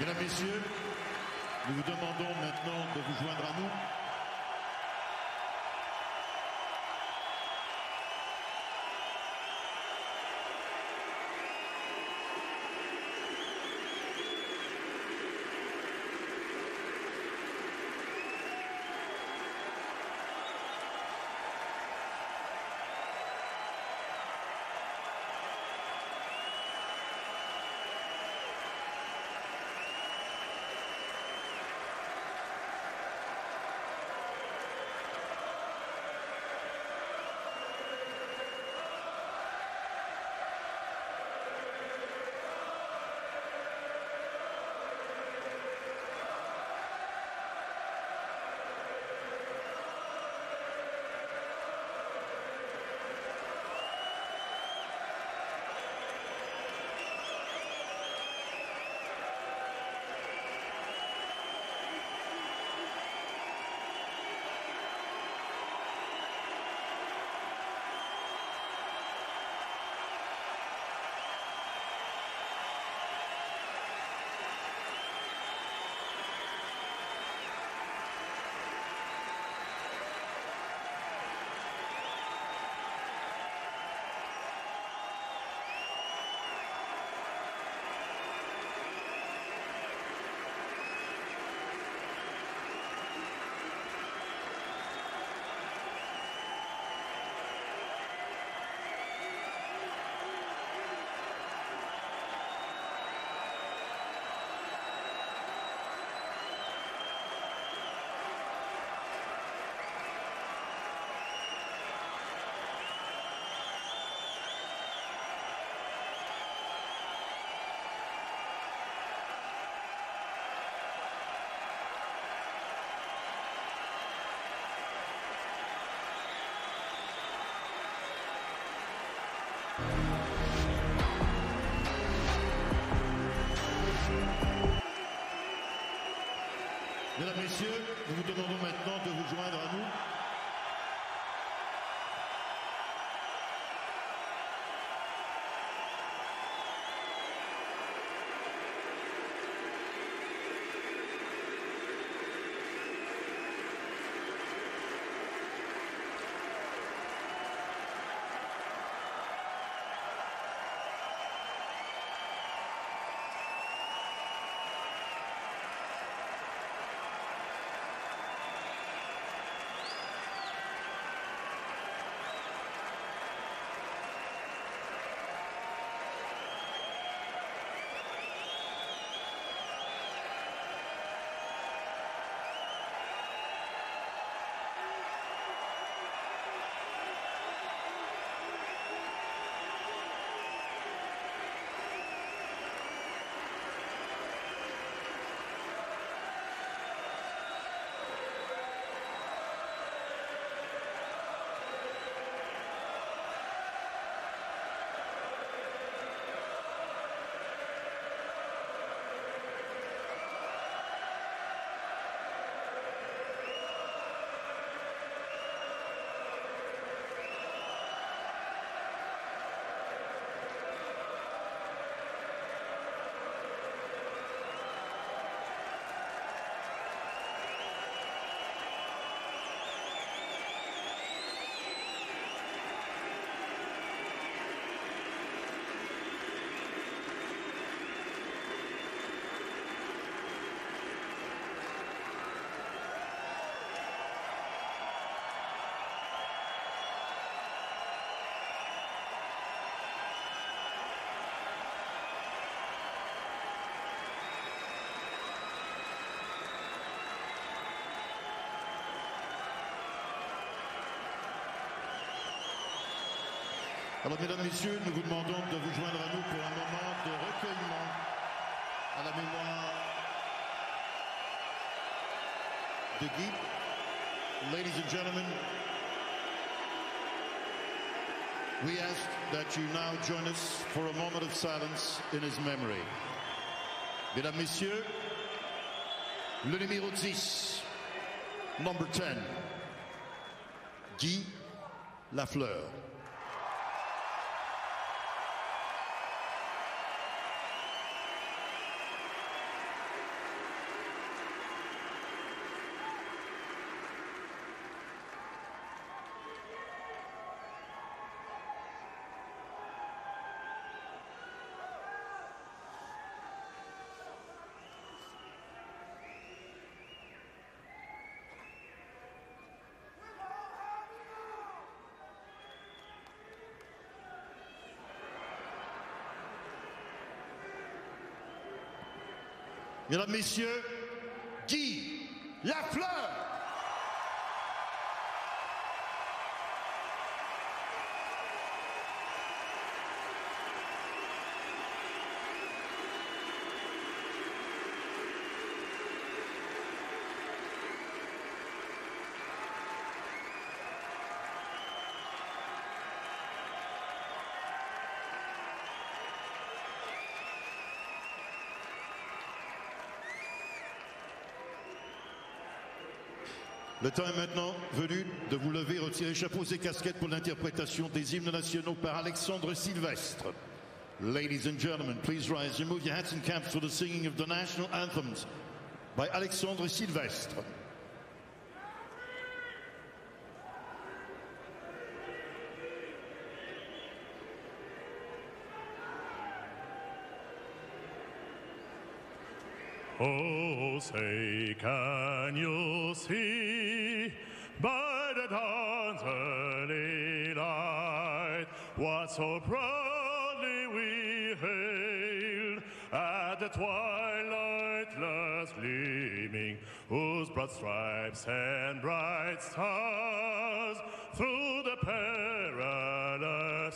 Mesdames, Messieurs, nous vous demandons maintenant de vous joindre à nous. Mesdames, Messieurs, nous vous demandons maintenant de vous joindre à nous. Alors, mesdames, messieurs, nous vous demandons de vous joindre à nous pour un moment de recueillement à la mémoire de Guy. Ladies and gentlemen, we ask that you now join us for a moment of silence in his memory. Mesdames, messieurs, le numéro 10, number 10, Guy Lafleur. Mesdames, Messieurs, Guy Lafleur. Le temps est maintenant venu de vous lever, retirer chapeaux et casquettes pour l'interprétation des hymnes nationaux par Alexandre Sylvestre. Ladies and gentlemen, please rise and move your hats and caps for the singing of the national anthems by Alexandre Sylvestre. Oh, say, can you see by the dawn's early light what so proudly we hailed at the twilight last gleaming, whose broad stripes and bright stars through the perilous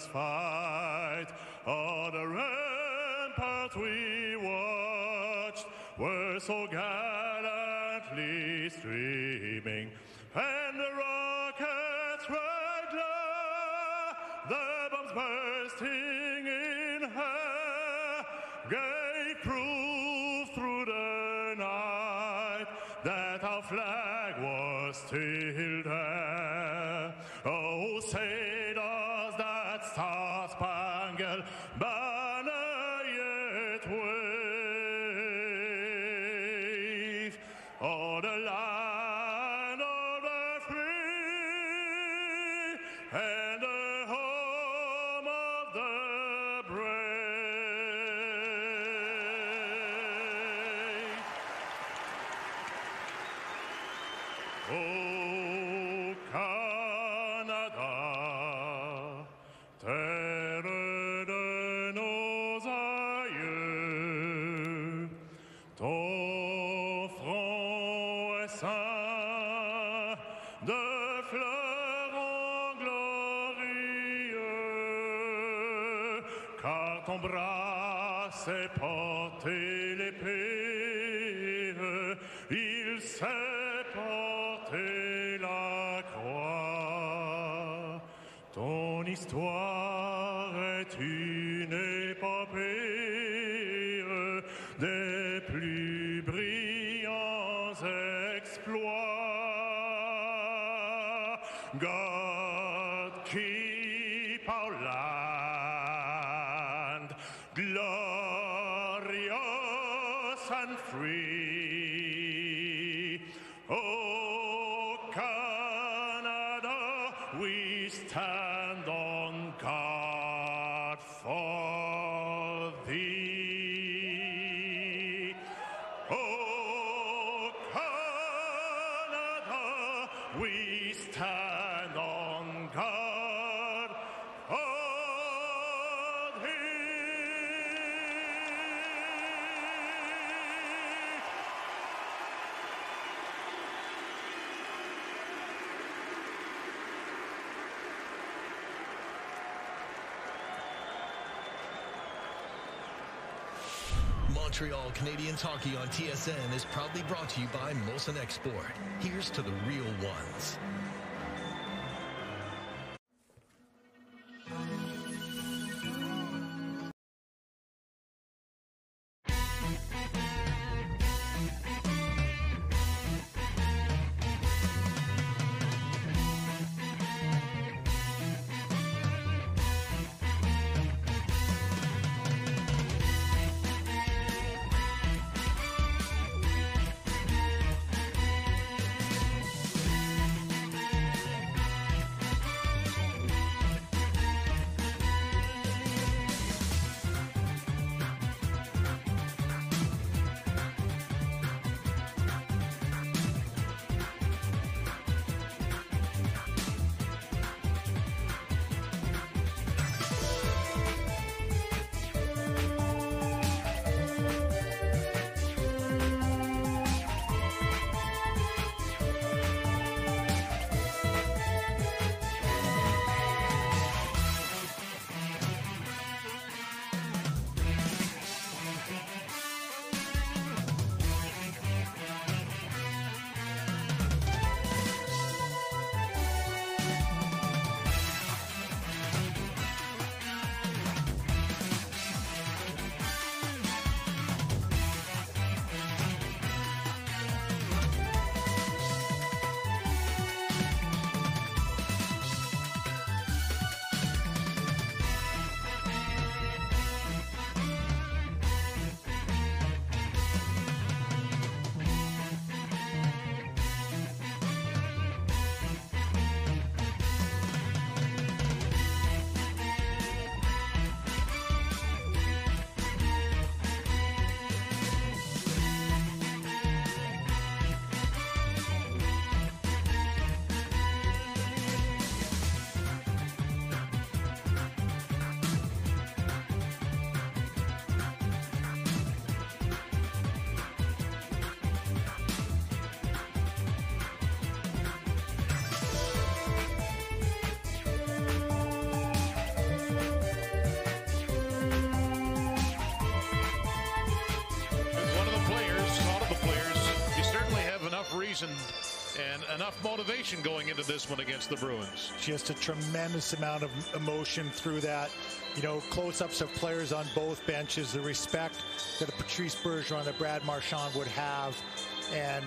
fight on the rampart we watched were so gallantly streaming, and the rockets' red glare, the bombs bursting in air, gave proof through the night that our flag was still there. Oh, say does that star-spangled banner yet wave? Oh, the land of the free and the home of the brave. Oh, Canada, terre de nos aïeux, ton front est ceint de fleurons glorieux, car ton bras sait porter l'épée, il sait porter la croix. Ton histoire est une épopée des plus brillants exploits. God keep our land glorious and free. Oh, Canada, we stand on guard for thee. Oh, Canada, we stand on guard for thee. Montreal Canadiens hockey on TSN is proudly brought to you by Molson Export. Here's to the real ones. series and enough motivation going into this one against the Bruins. Just a tremendous amount of emotion through that. You know, close-ups of players on both benches, the respect that a Patrice Bergeron, that Brad Marchand would have, and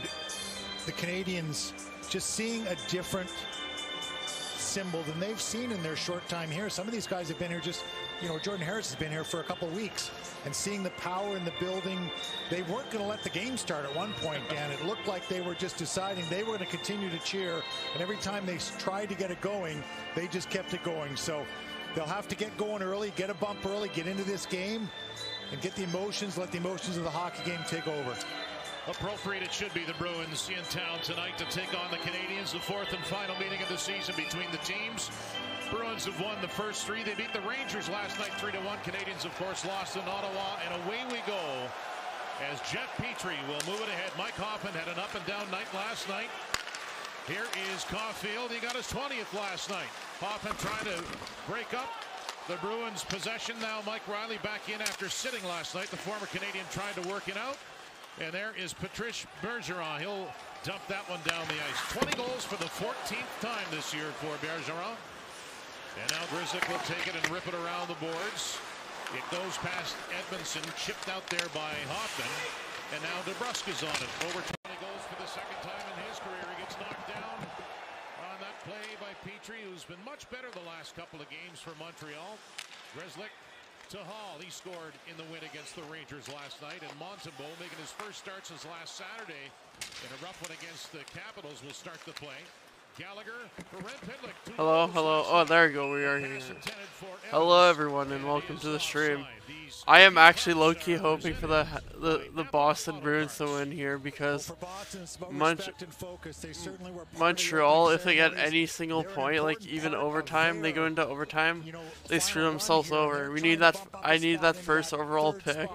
the Canadians just seeing a different symbol than they've seen in their short time here. Some of these guys have been here just, you know, Jordan Harris has been here for a couple of weeks, and seeing the power in the building. They weren't going to let the game start at one point, Dan. It looked like they were just deciding they were going to continue to cheer, and every time they tried to get it going, they just kept it going. So they'll have to get going early, get a bump early, get into this game, and get the emotions, let the emotions of the hockey game take over. Appropriate it should be. The Bruins in town tonight to take on the Canadiens, the fourth and final meeting of the season between the teams. Bruins have won the first three. They beat the Rangers last night 3-1. Canadiens, of course, lost in Ottawa, and away we go as Jeff Petrie will move it ahead. Mike Hoffman had an up-and-down night last night. Here is Caulfield. He got his 20th last night. Hoffman trying to break up the Bruins' possession. Now Mike Riley back in after sitting last night. The former Canadian trying to work it out. And there is Patrice Bergeron. He'll dump that one down the ice. 20 goals for the 14th time this year for Bergeron. And now Grzelcyk will take it and rip it around the boards. It goes past Edmondson, chipped out there by Hoffman. And now DeBrusk is on it. Over 20 goals for the second time in his career. He gets knocked down on that play by Petrie, who's been much better the last couple of games for Montreal. Grzelcyk to Hall. He scored in the win against the Rangers last night. And Montembeault, making his first start since last Saturday in a rough one against the Capitals, will start the play. Gallagher for Red Pitlick. Hello, hello. Oh, there we go. We are here. Hello, everyone, and welcome to the stream. I am actually low-key hoping for the Boston Bruins to win here, because Montreal, if they get any single point, like even overtime, they go into overtime, they screw themselves over. We need that. I need that first overall pick.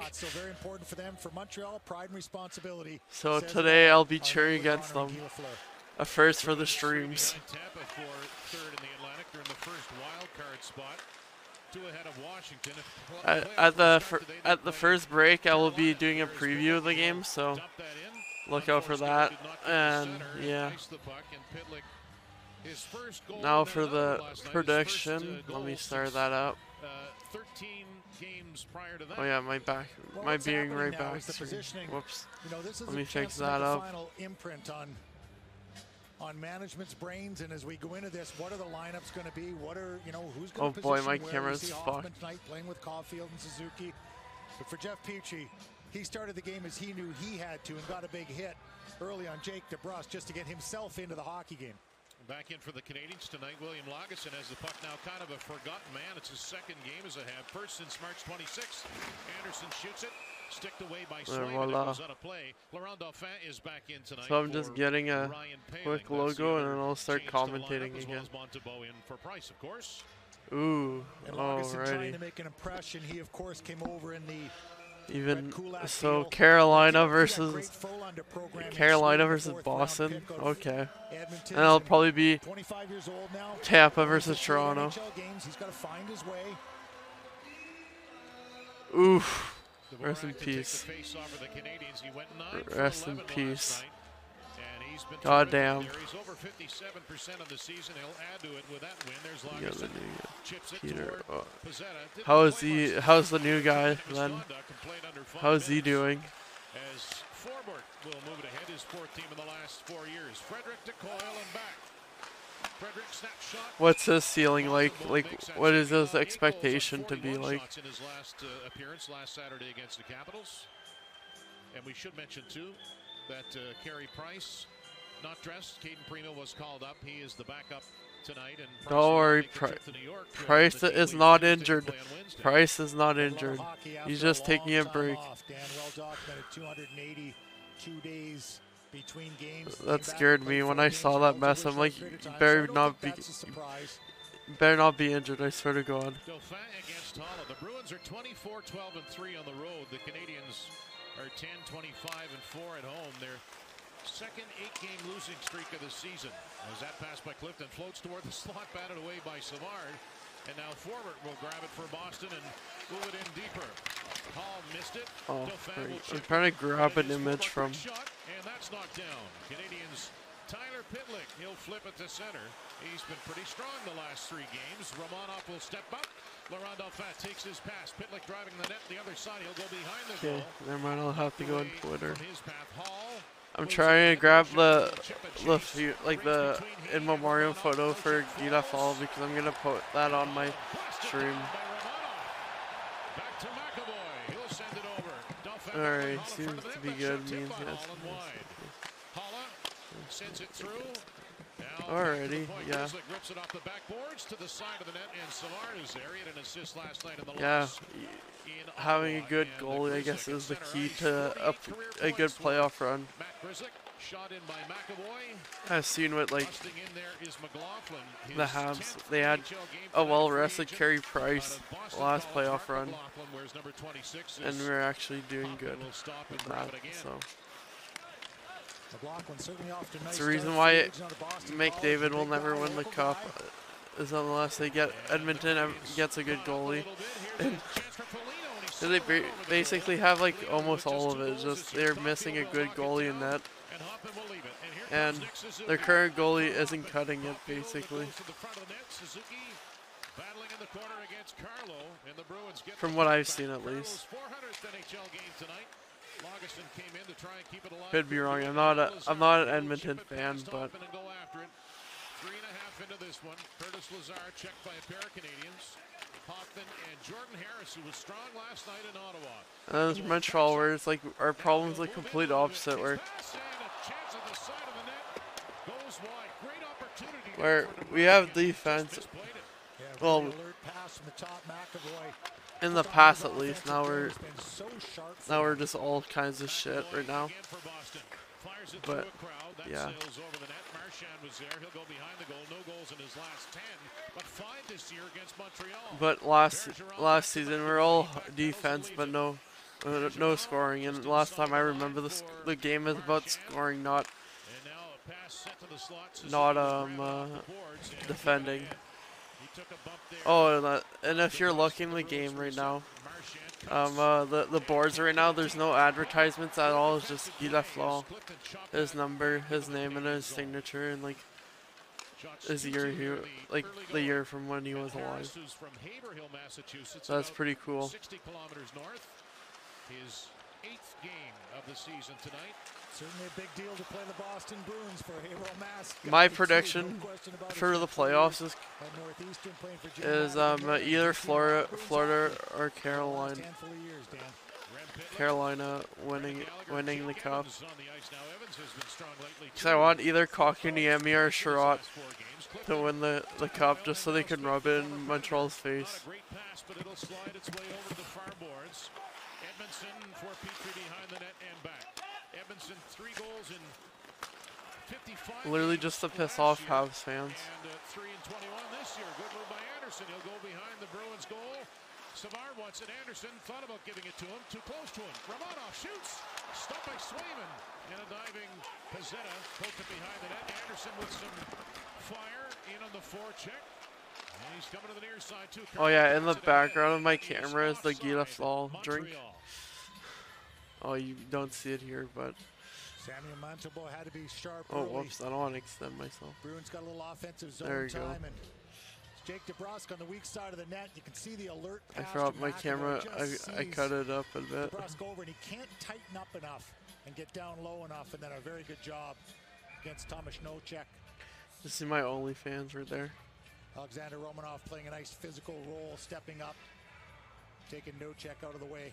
So today I'll be cheering against them. A first for the streams. At the first break, I will be doing a preview of the game, so look out for that. And yeah. Now for the prediction, let me start that up. Oh yeah, my being right back. Whoops. Let me fix that up. On management's brains, and as we go into this, what are the lineups going to be? What are, you know, who's going to position where? Oh boy, my camera's fucked. Tonight playing with Caulfield and Suzuki. But for Jeff Petrie, he started the game as he knew he had to, and got a big hit early on Jake DeBrusk just to get himself into the hockey game. Back in for the Canadiens tonight, William Lagesson has the puck now, kind of a forgotten man. It's his second game as a Hab. First since March 26th. Anderson shoots it. Sticked away by Swain, and it goes on a play. Laurent Dauphin is back in tonight. So I'm just getting a quick logo, and then I'll start commentating again. For Price, of course. Ooh, trying to make an impression. He of course came over in the even so Carolina versus Boston. Okay. And it'll probably be Tampa versus Toronto. Oof. Rest in peace. Rest in peace. God damn. Peter. How's the new guy then? How's he doing? As Forbort will move it ahead, his fourth team in the last 4 years. Frederick to Coyle and back. Frederick snapshot. What's his ceiling like? Like, what is his expectation to be like? In his last appearance last Saturday against the Capitals. And we should mention too that Carey Price not dressed. Caden Primo was called up. He is the backup tonight. And don't worry, Price is not injured. Price is not injured. He's just taking a break. That scared me when I saw that mess. I'm like, you better not be injured, I swear to God. Dauphin against Holla. The Bruins are 24-12-3 on the road. The Canadiens are 10-25-4 at home. Their second 8-game losing streak of the season. As that pass by Clifton floats toward the slot, batted away by Savard. And now Forbort will grab it for Boston and move it in deeper. Hall missed it. Oh, Dauphin will I'm chip trying to it. grab an Canadiens image score a from. quick shot, and that's knocked down. Canadiens Tyler Pitlick, he'll flip it to center. He's been pretty strong the last 3 games. Romanov will step up. Laurent Dauphin takes his pass. Pitlick driving the net the other side. He'll go behind the goal. Okay, never mind. I'll have to go on Twitter. From his path, Hall I'm trying to grab the in memoriam photo for Guy Lafleur because I'm gonna put that on my stream. Back to McAvoy. He'll send it over. Dauphin Alright, seems to be good. Means yes. Sends it through. Alrighty, yeah. Rips it off the backboards to the side of the net, and Savard is there. He had an assist last night in the Yeah, having a good goalie, I guess, is the key to a good playoff run. Shot in by McAvoy. I've seen what like In there is McLaughlin. the Habs. They had a well-rested Carey Price last playoff run, and we were actually doing good with that. So. It's the reason why McDavid will never win the cup is unless they get Edmonton gets a good goalie. And they basically have like almost all of it. Just they're missing a good goalie in net, and their current goalie isn't cutting it basically. From what I've seen, at least. Could be wrong. I'm not an Edmonton fan, but 3.5 into this one. Curtis Lazar checked by a pair of Canadians. Hoffman and Jordan Harris, who was strong last night in Ottawa. And there's Montreal, where it's like our problem's the complete opposite, where we have defense. Well, in the past at least. Now we're just all kinds of shit right now. But yeah. But last season we're all defense, but no scoring. And last time I remember the game is about scoring, not defending. Oh, and if you're looking the game right now, the boards right now, there's no advertisements at all. It's just Guy Lafleur, his number, his name, and his signature, and like his year here, like the year from when he was alive. So that's pretty cool. 60 kilometers north. His 8th game of the season tonight. Certainly a big deal to play the Boston Bruins for April Mask. My prediction for the playoffs is either Florida or Carolina winning the cup. Because I want either Kotkaniemi or Sherratt to win the cup, just so they can rub it in Montreal's face. Edmondson for Petrie behind the net and back. Edmondson 3 goals in 55. Literally just to piss off Habs fans. And 3 and 21 this year. Good move by Anderson. He'll go behind the Bruins goal. Savard wants it. Anderson thought about giving it to him. Too close to him. Romanov shoots. Stopped by Swayman. And a diving Pezzetta poked it behind the net. Anderson with some fire in on the forecheck. And he's coming to the near side too. Oh yeah, in the background of my camera is the Guy Lafleur drink. Oh, you don't see it here, but Samuel Montembeault had to be sharp. Oh, whoops! I don't want to extend myself. Bruins got a little offensive zone there you time, go. and Jake DeBrusk on the weak side of the net. You can see the alert. I forgot my camera. I cut it up a bit. DeBrusk over, and he can't tighten up enough and get down low enough, and then a very good job against Tomas Nosek. You see my OnlyFans right there. Alexander Romanov playing a nice physical role, stepping up, taking Nosek out of the way.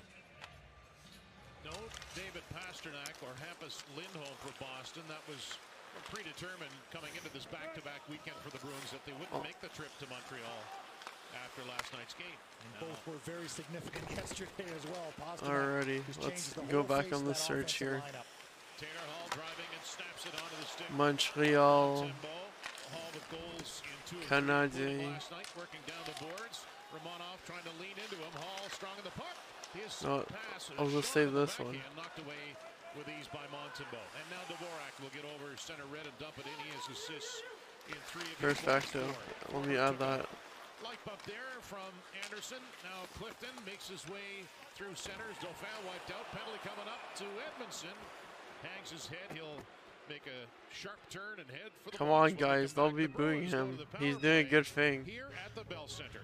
No David Pasternak or Hampus Lindholm for Boston. That was predetermined coming into this back-to-back weekend for the Bruins that they wouldn't make the trip to Montreal after last night's game. And both were very significant yesterday as well. Pasternak Alrighty, let's go back on the search here. Taylor Hall driving and snaps it onto the stick. Montreal Hall with goals in 2 Canadiens. last night, working down the boards. Romanov trying to lean into him. Hall strong in the puck. No, I'll just save this one. Knocked away with ease by Montembeault. And now Dvorak will get over center red and dump it in. He has assists in 3 of his Perfecto. Let me add that. light up there from Anderson. Now Clifton makes his way through centers. Dauphin wiped out. Penalty coming up to Edmondson. Hangs his head. He'll make a sharp turn and head for the Come Bruins. on, guys. Don't be booing him. He's doing a good thing. Here at the Bell Center.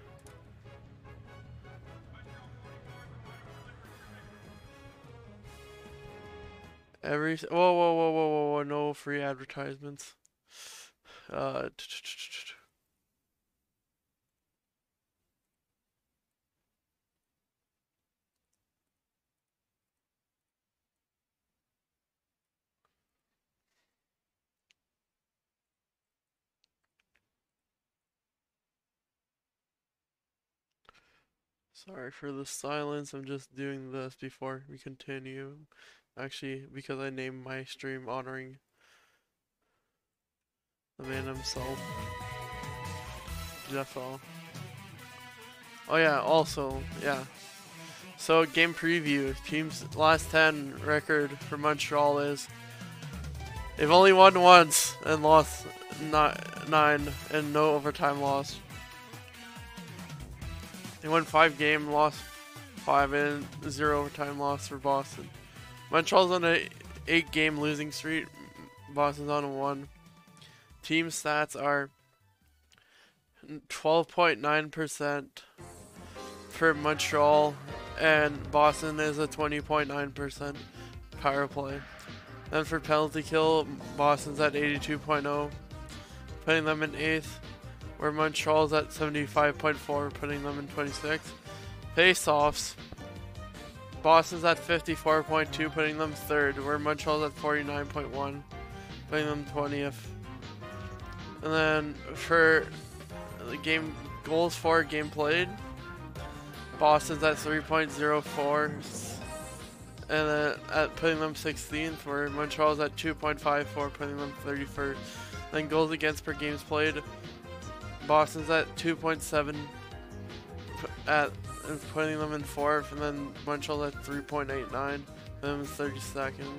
Whoa, no free advertisements. Sorry for the silence. I'm just doing this before we continue. Actually, because I named my stream honoring the man himself, Jeffo. Oh yeah, also, yeah. So game preview, team's last 10 record for Montreal is they've only won once and lost 9 and no overtime loss. They won 5 games, lost 5 and 0 overtime loss for Boston. Montreal's on a 8-game losing streak. Boston's on a 1. Team stats are 12.9% for Montreal, and Boston is a 20.9% power play. Then for penalty kill, Boston's at 82.0, putting them in 8th, where Montreal's at 75.4, putting them in 26th. Face-offs, Boston's at 54.2, putting them 3rd, where Montreal's at 49.1, putting them 20th. And then for the game goals for game played, Boston's at 3.04, and then at putting them 16th, where Montreal's at 2.54, putting them 31st. Then goals against per games played, Boston's at 2.7 and putting them in 4th, and then Montreal's at 3.89, putting them in 32nd.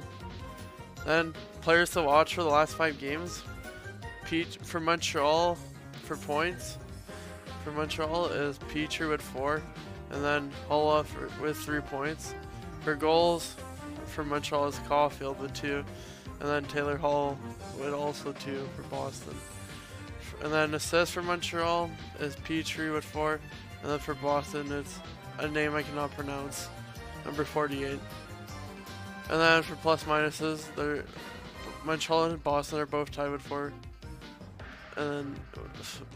Then players to watch for the last 5 games. Peach for Montreal for points. For Montreal is Petrie with 4, and then Holla with 3 points. For goals for Montreal is Caulfield with 2, and then Taylor Hall with also 2 for Boston. And then assists for Montreal is Petrie with 4, and then for Boston it's a name I cannot pronounce, number 48. And then for plus minuses, Montreal and Boston are both tied with 4. And then,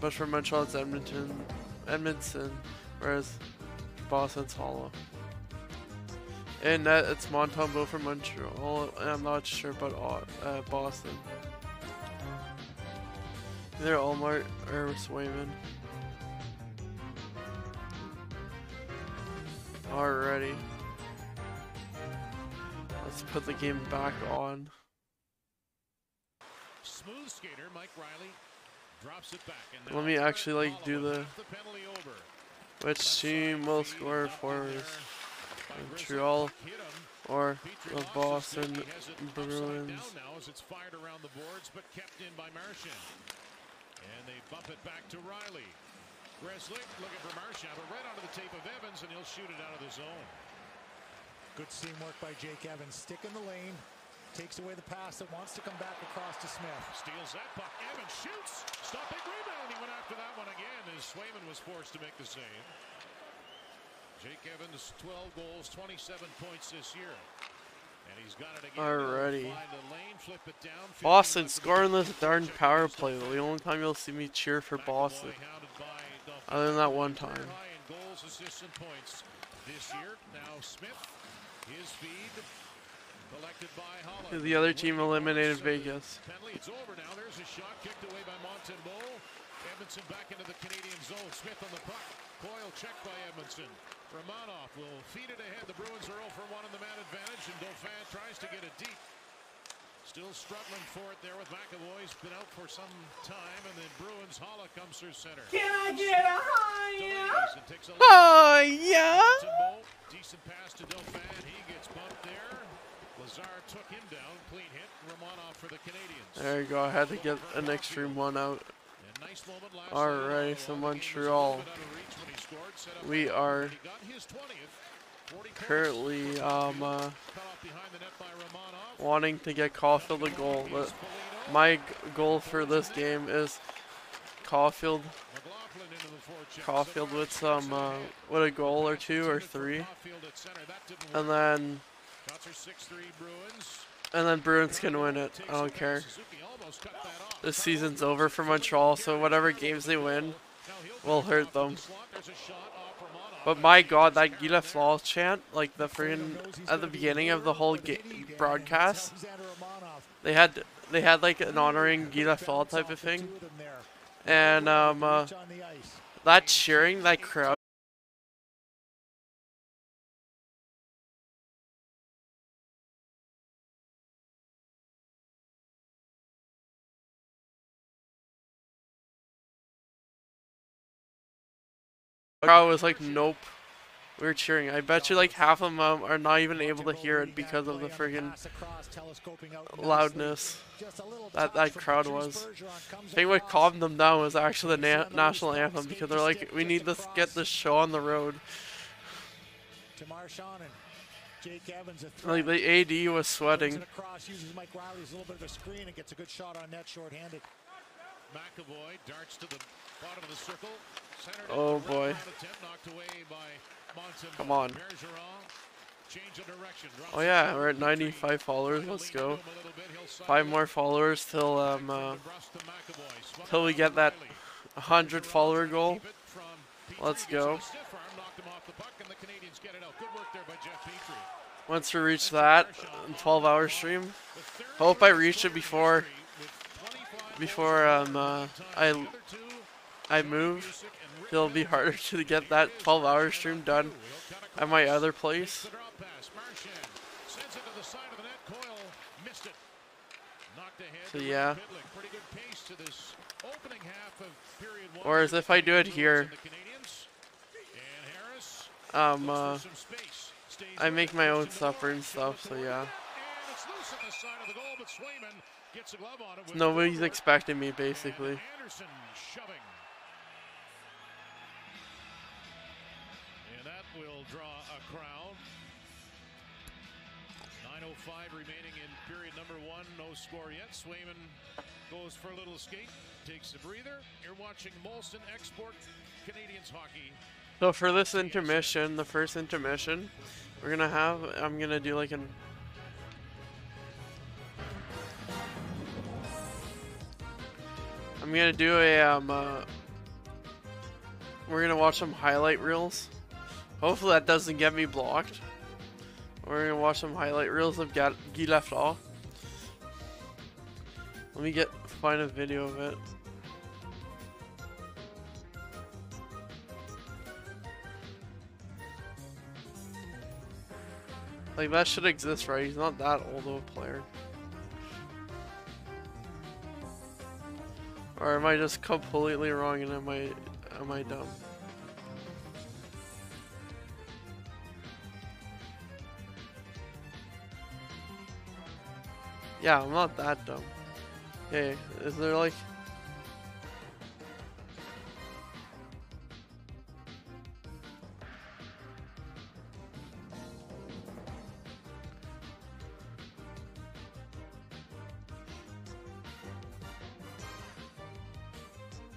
but for Montreal it's Edmondson, whereas Boston's Hollow. And net it's Montembeault for Montreal, and I'm not sure about Boston. Either Allmart or Swayman. Alrighty. Let's put the game back on. Smooth skater Mike Riley drops it back, and let me actually do the which team will score for Montreal or the Boston Bruins. Now as it's fired around the boards, but kept in by Marchand. And they bump it back to Riley. Gresley looking for Marchand, but right onto the tape of Evans, and he'll shoot it out of the zone. Good seam work by Jake Evans. Stick in the lane. Takes away the pass that wants to come back across to Smith. Steals that puck. Evans shoots. Stopping rebound. He went after that one again as Swayman was forced to make the save. Jake Evans, 12 goals, 27 points this year. And he's got it again. Alrighty. Lane, flip it down. Boston scoring this darn power play, though. The only time you'll see me cheer for Boston. Other than that one time. Goals, assists, and points this year. Now Smith, his feed. Collected by Holland. The other team eliminated Vegas. Penalty, it's over now. There's a shot kicked away by Montembeault. Edmondson back into the Canadian zone. Smith on the puck. Coyle checked by Edmondson. Romanov will feed it ahead. The Bruins are 0 for 1 on the man advantage, and Dauphin tries to get it deep. Still struggling for it there with McAvoy. He's been out for some time, and then Bruins Holla comes through center. Can I get a higher? Oh, yeah. Decent pass to Dauphin. He gets bumped there. Lazar took him down. Clean hit. Romanov for the Canadians. There you go. I had to get an extreme one out. And Alright, so Montreal, we are currently wanting to get Caulfield a goal. But my goal for this game is Caulfield with some with a goal or 2 or 3, and then Bruins can win it. I don't care. This season's over for Montreal, so whatever games they win will hurt them. But my God, that Guy Lafleur chant, like the freaking at the beginning of the whole broadcast, they had like an honoring Guy Lafleur type of thing, and that cheering, that crowd. Crowd was like, nope, we were cheering. I bet you like half of them are not even able to hear it because of the friggin' loudness that crowd was. I think what calmed them down was actually the national anthem, because they're like, we need to get this show on the road. Like the AD was sweating. McAvoy darts to the bottom of the circle. Oh boy. Come on. Oh yeah, we're at 95 followers. Let's go. 5 more followers till we get that 100 follower goal. Let's go. Once we reach that 12-hour stream, hope I reach it before I move. It'll be harder to get that 12-hour stream done at my other place. So yeah. Or as if I do it here, I make my own supper and stuff, so yeah. Nobody's expecting me, basically. And that will draw a crowd. 9:05 remaining in period number 1. No score yet. Swayman goes for a little skate, takes a breather. You're watching Molson Export Canadiens hockey. So for this intermission, the first intermission, I'm gonna do like an I'm gonna do a we're gonna watch some highlight reels. Hopefully that doesn't get me blocked. We're gonna watch some highlight reels of Guy Lafleur. Let me find a video of it. Like, that should exist, right? He's not that old of a player. Or am I just completely wrong and am I dumb? Yeah, I'm not that dumb. Okay, is there like...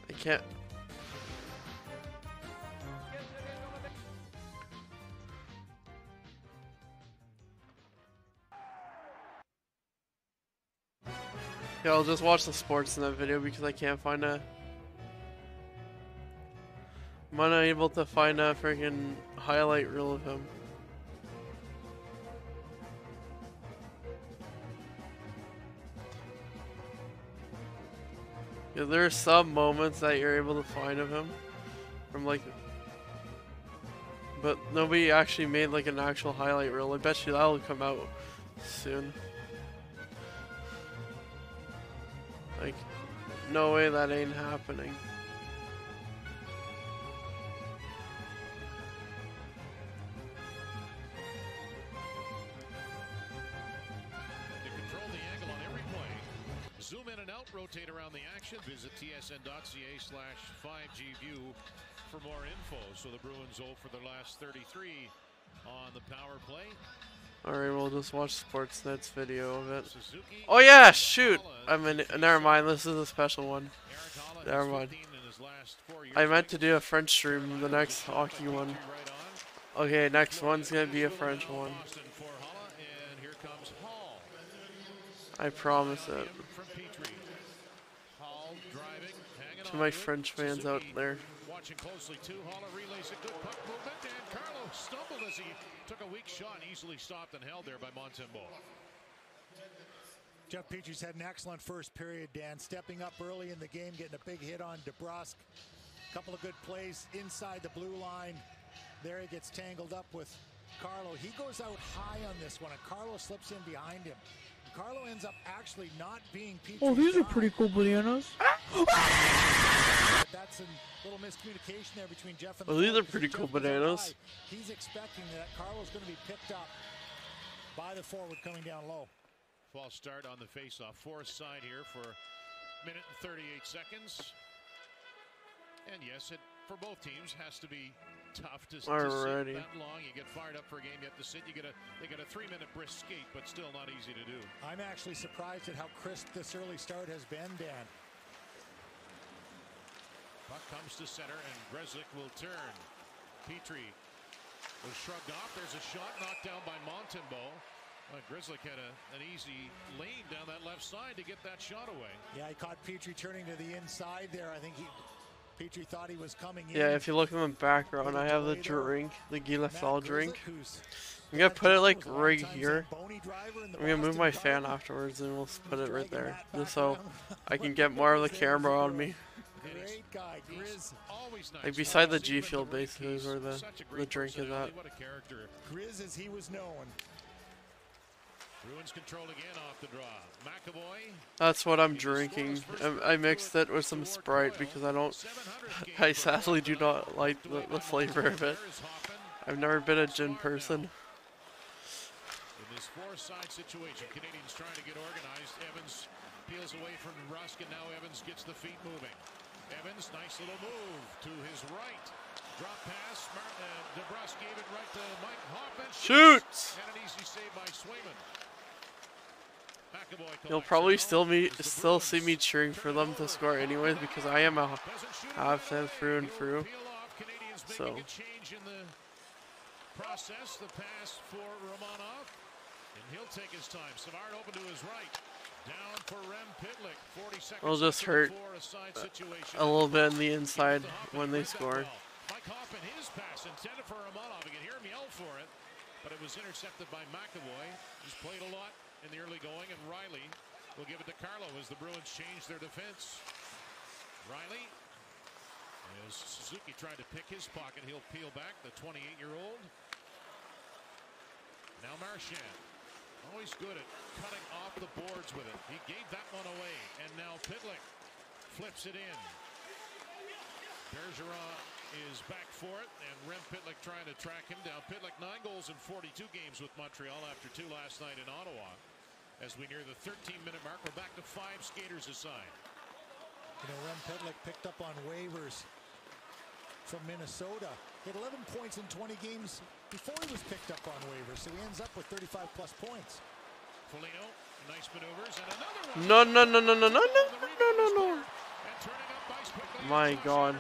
I can't... Yeah, I'll just watch the sports in that video because I can't find a... I'm unable to find a freaking highlight reel of him. Yeah, there are some moments that you're able to find of him from like... But nobody actually made like an actual highlight reel. I bet you that'll come out soon. Like, no way that ain't happening. zoom in and out, rotate around the action, visit tsn.ca/5gview for more info. So the Bruins 0 for their last 33 on the power play. Alright, we'll just watch Sportsnet's video of it. Oh yeah, shoot! Never mind, this is a special one. Never mind. I meant to do a French stream, the next hockey one. Okay, next one's gonna be a French one. I promise it. To my French fans out there. Watching closely too, Haula relays a good puck movement, and Carlo stumbled as he took a weak shot, easily stopped and held there by Montembeault. Jeff Petry's had an excellent first period, Dan, stepping up early in the game, getting a big hit on DeBrusque. A couple of good plays inside the blue line. There he gets tangled up with Carlo. He goes out high on this one, and Carlo slips in behind him. Carlo ends up actually not being Petry's Oh, these are guy. pretty cool bananas. That's a little miscommunication there between Jeff and Well, these are pretty cool bananas. He's expecting that Carlo's going to be picked up by the forward coming down low. False start on the faceoff. Force side here for a minute and 38 seconds. And yes, it for both teams has to be tough to sit that long. You get fired up for a game, you have to sit. They get a 3-minute brisk skate, but still not easy to do. I'm actually surprised at how crisp this early start has been, Dan. Puck comes to center, and Grzelcyk will turn. Petry was shrugged off. There's a shot knocked down by Montembeault. Grzelcyk had an easy lane down that left side to get that shot away. Yeah, he caught Petry turning to the inside there. I think Petry thought he was coming in. Yeah, if you look in the background, I have the drink, the Guy Lafleur drink. I'm gonna put it like right here. I'm gonna move my fan afterwards and we'll put it right there, just so I can get more of the camera on me. Great guy, Grizz. Like beside the G Field basically is where the drink is at. Grizz as he was known. Bruins control again off the draw. McAvoy. That's what I'm drinking. I mixed it with some Sprite because I sadly do not like the flavor of it. I've never been a gin person. In this four-side situation, Canadians trying to get organized. Evans peels away from Rusk, and now Evans gets the feet moving. Evans, nice little move to his right. Drop pass. DeBrusque gave it right to Mike Hoffman. Shoots! And an easy save by Swayman. You'll probably still see me cheering for them to score anyways because I am a Habs fan through and through. So. Process the pass for Romanov, and he'll take his time. Savard open to his right. Down for Rem Pitlick. 40 seconds. It'll just hurt a little bit in the inside when they score. Mike Hoffman, his pass intended for Romanov. You can hear him yell for it, but it was intercepted by McAvoy. He's played a lot in the early going, and Riley will give it to Carlo as the Bruins change their defense. Riley, as Suzuki tried to pick his pocket, he'll peel back, the 28-year-old. Now Marchand, always good at cutting off the boards with it. He gave that one away, and now Pitlick flips it in. Bergeron is back for it, and Rem Pitlick trying to track him down. Pitlick 9 goals in 42 games with Montreal after 2 last night in Ottawa. As we near the 13-minute mark, we're back to 5 skaters aside. You know, Rem Pitlick picked up on waivers from Minnesota. He had 11 points in 20 games before he was picked up on waivers, so he ends up with 35-plus points. Foligno, nice maneuvers, and another one. No. My God.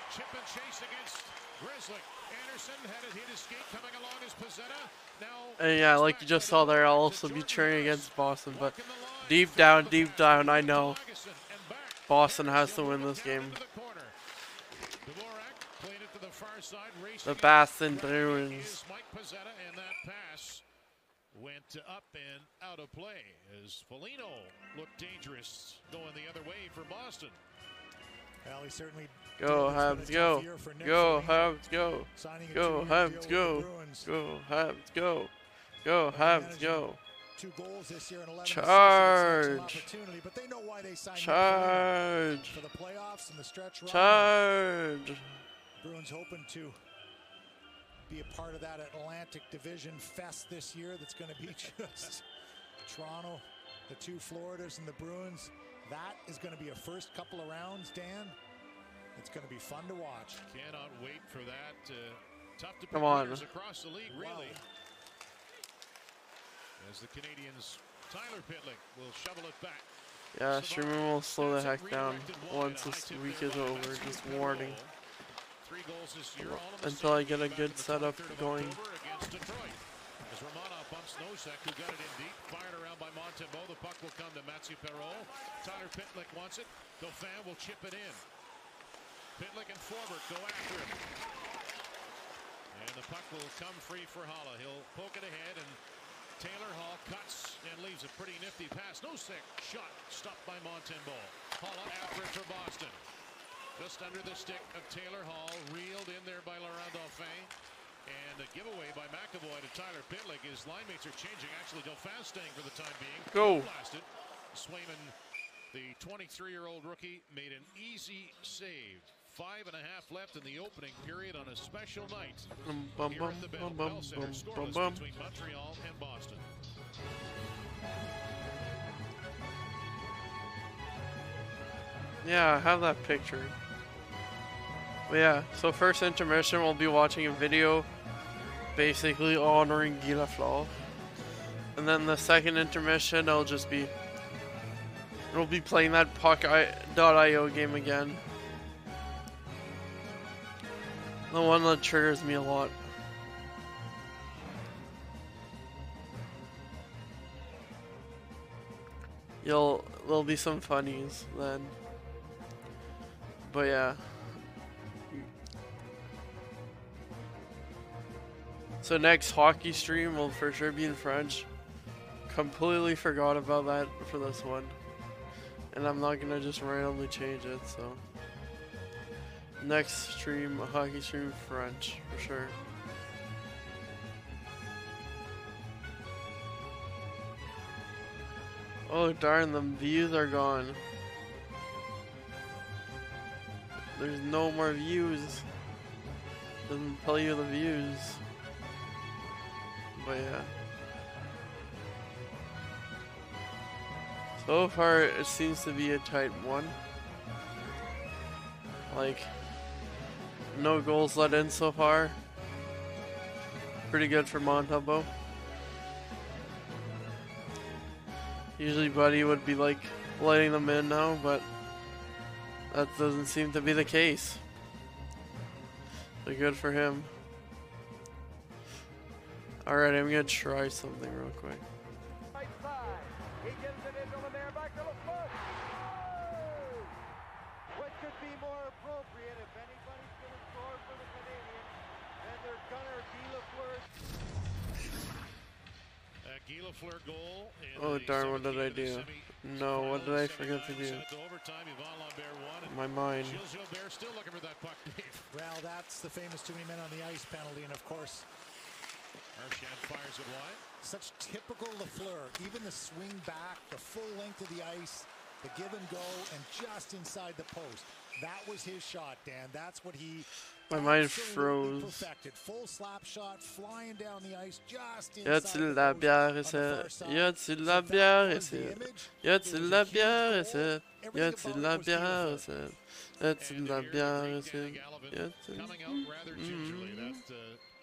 Chip and chase against Grzelcyk. Anderson had it hit his skate coming along as Pezzetta. Now, and yeah, like you just saw there, I'll also be cheering against Boston, but deep down, I know Boston has to win this game. The Boston Bruins. Mike Pezzetta, and that pass went up and out of play as Foligno looked dangerous going the other way for Boston. Well, he certainly go Habs, go. Go Habs, go. Go Habs, go. Go Habs, go. Go Habs, go. 2 goals this year and 11 Charge. But they know why they signed Charge. for the playoffs and the stretch run. Charge. Bruins hoping to be a part of that Atlantic Division fest this year that's going to be just Toronto, the two Floridas and the Bruins. That is going to be a first couple of rounds, Dan. It's going to be fun to watch. Cannot wait for that. Tough to Come on. Across the league, really. As the Canadians, Tyler Pitlick will shovel it back. Yeah, streaming will slow the heck down once this week is over. Just warning. 3 goals this year, all of Until I get a good setup going. Against Detroit. As Romanov bumps Nosek, who got it in deep, fired around by Montembeault. The puck will come to Mathieu Perreault. Tyler Pitlick wants it. Dauphin will chip it in. Pitlick and Forbert go after it. And the puck will come free for Haula. He'll poke it ahead, and Taylor Hall cuts and leaves a pretty nifty pass. Nosek shot stopped by Montembeault. Haula after it for Boston. Just under the stick of Taylor Hall, reeled in there by Laurent Dauphin. And a giveaway by McAvoy to Tyler Pitlick. His line mates are changing. Actually, Dauphin staying for the time being. Go. Blasted. Swayman, the 23-year-old rookie, made an easy save. 5.5 left in the opening period on a special night. Here at the Bell Center, scoreless between Montreal and Boston. Yeah, I have that picture. But yeah, so first intermission, we'll be watching a video basically honoring Guy Lafleur. And then the second intermission, it'll be playing that Puck.io game again. The one that triggers me a lot. There'll be some funnies then. But yeah. So next hockey stream will for sure be in French. Completely forgot about that for this one. And I'm not gonna just randomly change it, so. Next stream, a hockey stream French, for sure. Oh darn, the views are gone. There's no more views. Doesn't tell you the views. But yeah. So far, it seems to be a tight one. Like, no goals let in so far. Pretty good for Montembeault. Usually Buddy would be like letting them in now, but that doesn't seem to be the case. So good for him. Alright, I'm gonna try something real quick. Right side. He gets it into the man back to Lafleur. Oh! What could be more appropriate if anybody's going to score for the Canadiens than their gunner, Guy Lafleur. Guy Lafleur goal. Oh darn, what did I do? No, what did I forget to do? My mind. Still looking for that puck. Well, that's the famous too many men on the ice penalty, and of course, Marchand fires it wide. such typical Lafleur. Even the swing back, the full length of the ice, the give and go, and just inside the post. That was his shot, Dan. That's what he My mind froze. perfected. Full slap shot, flying down the ice, just Y inside a-t-il the la post bière on the ici? far side. Y a-t-il la So that bière was the ici? image. Y a-t-il la bière ici? Y Everything a-t-il about la it was bière beautiful. ici? Y a-t-il la bière ici? Y Coming out rather gingerly. That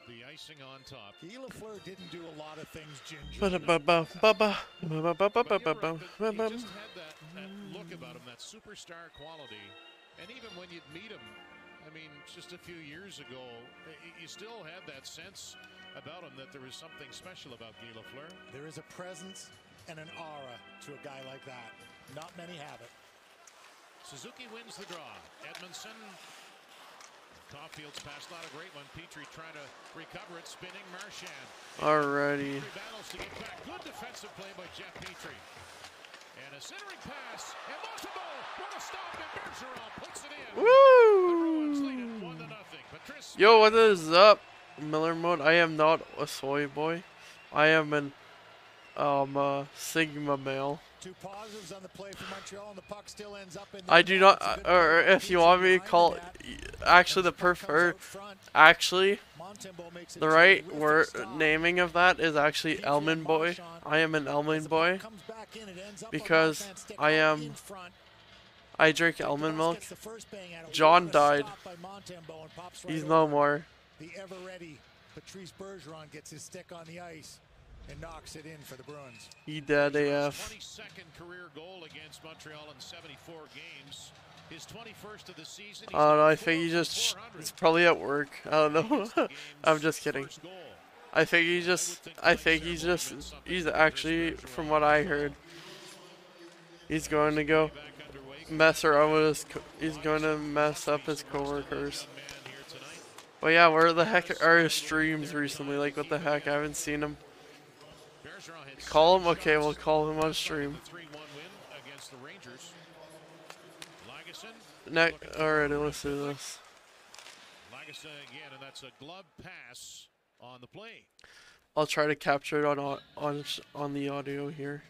the icing on top. Guy Lafleur didn't do a lot of things gingerly. Ba-da-ba-ba, ba-ba, ba-ba-ba-ba-ba-ba, He ba-ba. just had that look about him, that superstar quality. And even when you'd meet him, I mean, just a few years ago, you still had that sense about him that there was something special about Guy Lafleur. There is a presence and an aura to a guy like that. Not many have it. Suzuki wins the draw. Edmondson. Caulfield's pass, not a great one. Petrie trying to recover it, spinning Marchand. Alrighty. Petrie battles to get back. Good defensive play by Jeff Petrie. And a centering pass. And Montembeault, what a stop. And Bergeron puts it in. The Bruins lead it 1-0. Patrice. Yo, what is up? Miller mode. I am not a soy boy. I am an Sigma male. Two positives on the play for Montreal, and the puck still ends up in the I do not, or if you want me to call, actually the right word naming of that is actually Elman boy. I am an Elman boy because I drink almond milk. John died. He's no more. The ever-ready Patrice Bergeron gets his stick on the ice and knocks it in for the Bruins. He dead AF. 22nd career goal against Montreal in 74 games. His 21st of the season. I don't know, I think he just, it's probably at work. I don't know. I'm just kidding. I think he's actually, from what I heard, he's going to go mess around with his, he's going to mess up his coworkers. But yeah, where the heck are his streams recently? Like, what the heck? I haven't seen him. Call him? Okay, we'll call him on stream. Alrighty, let's do this. Again, and that's a glove pass on the play. I'll try to capture it on the audio here.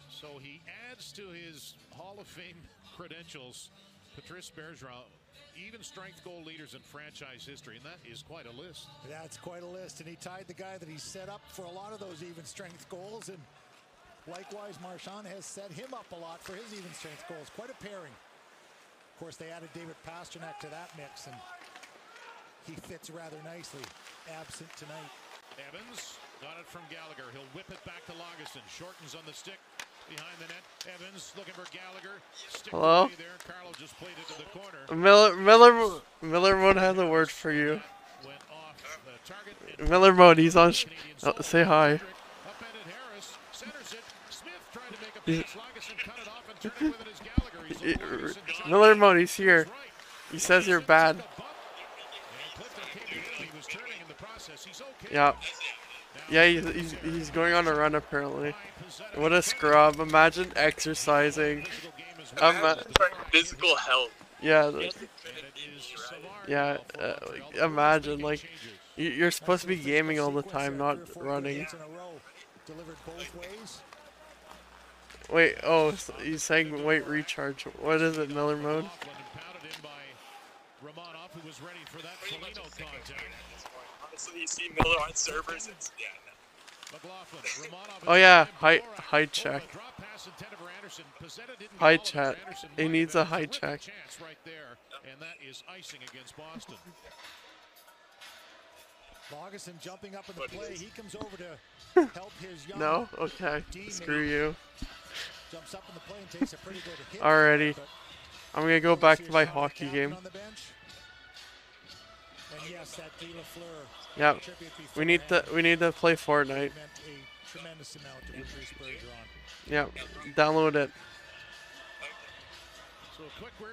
So he adds to his Hall of Fame credentials, Patrice Bergeron, even strength goal leaders in franchise history, and that is quite a list. That's quite a list, and he tied the guy that he set up for a lot of those even strength goals, and likewise Marchand has set him up a lot for his even strength goals. Quite a pairing. Of course, they added David Pastrnak to that mix, and he fits rather nicely, absent tonight. Evans got it from Gallagher. He'll whip it back to Lagesson. Shortens on the stick behind the net. Evans looking for Gallagher. Stick hello? There. Carlo just played it to the corner. Miller Mode has a word for you. Went off the target. Miller Mode, he's on. Say hi. Upended Harris. Centers it. Smith tried to make a pass. Lagesson cut it off and turned it with it as Gallagher. Miller Mode, he's here. He says you're bad. Yeah. Yeah, he's going on a run apparently. What a scrub. Imagine exercising. Physical health. Yeah. Yeah. Imagine, like, you're supposed to be gaming all the time, not running. Wait, oh, he's saying wait, recharge. What is it, Miller Mode? Honestly, you see Miller on servers, it's, yeah, no. Oh yeah, height check. Height check. He needs a height check. And that is icing against Boston. Lagesson jumping up in the play. He comes over to help his young No? Okay. Screw you. Jumps up in the play and takes a pretty good hit. Alrighty. I'm gonna go back to my hockey game. And yes, that Guy Lafleur. Yeah. We need to play Fortnite. Yeah. Download it.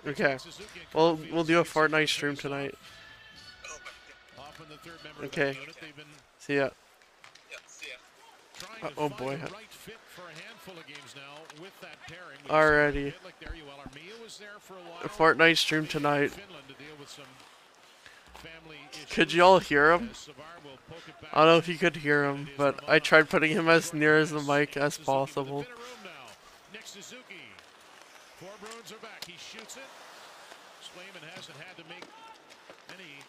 Okay. We'll do a Fortnite stream tonight. Okay. See ya. Oh boy. Alrighty. Fortnite stream tonight. Could you all hear him? I don't know if you could hear him, but I tried putting him as near as the mic as possible. Four Bruins are back. He shoots it. Swayman hasn't had to make any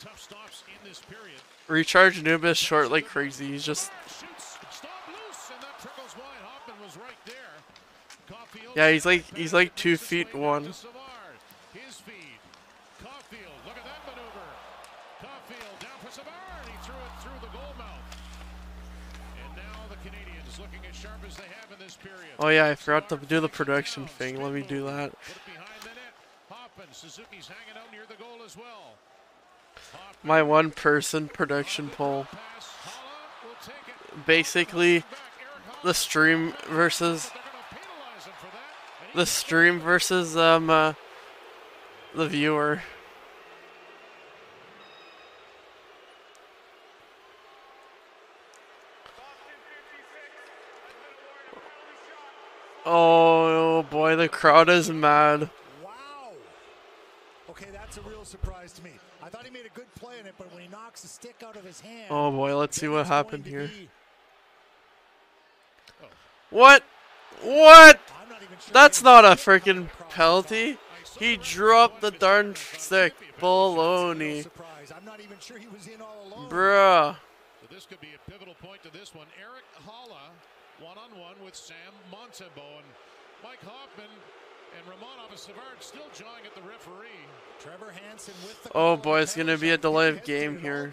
tough stops in this period. Recharge Noob is short like crazy. He's just. Yeah, he's like 2 feet 1. His feed. Caulfield, look at that maneuver. Caulfield down for Savard. He threw it through the goal mouth. And now the Canadiens looking as sharp as they have in this period. Oh yeah, I forgot to do the production thing. Let me do that. Put it behind the net. Hoffman, Suzuki's hanging out near the goal as well. My one-person production poll. Basically, the stream versus the viewer. Oh boy, the crowd is mad. Wow. Okay, that's a real surprise to me. I thought he made a good play in it, but when he knocks the stick out of his hand. Oh boy, let's see what happened here. What? What? That's not a freaking penalty. He dropped the darn stick. Baloney. Bruh. So this could be a pivotal point to this one. Eric Holla, one-on-one with Sam Montembeault, and Mike Hoffman and Romanov Savard still jawing at the referee. Trevor Hansen with the Oh boy, it's gonna be a delay of game here.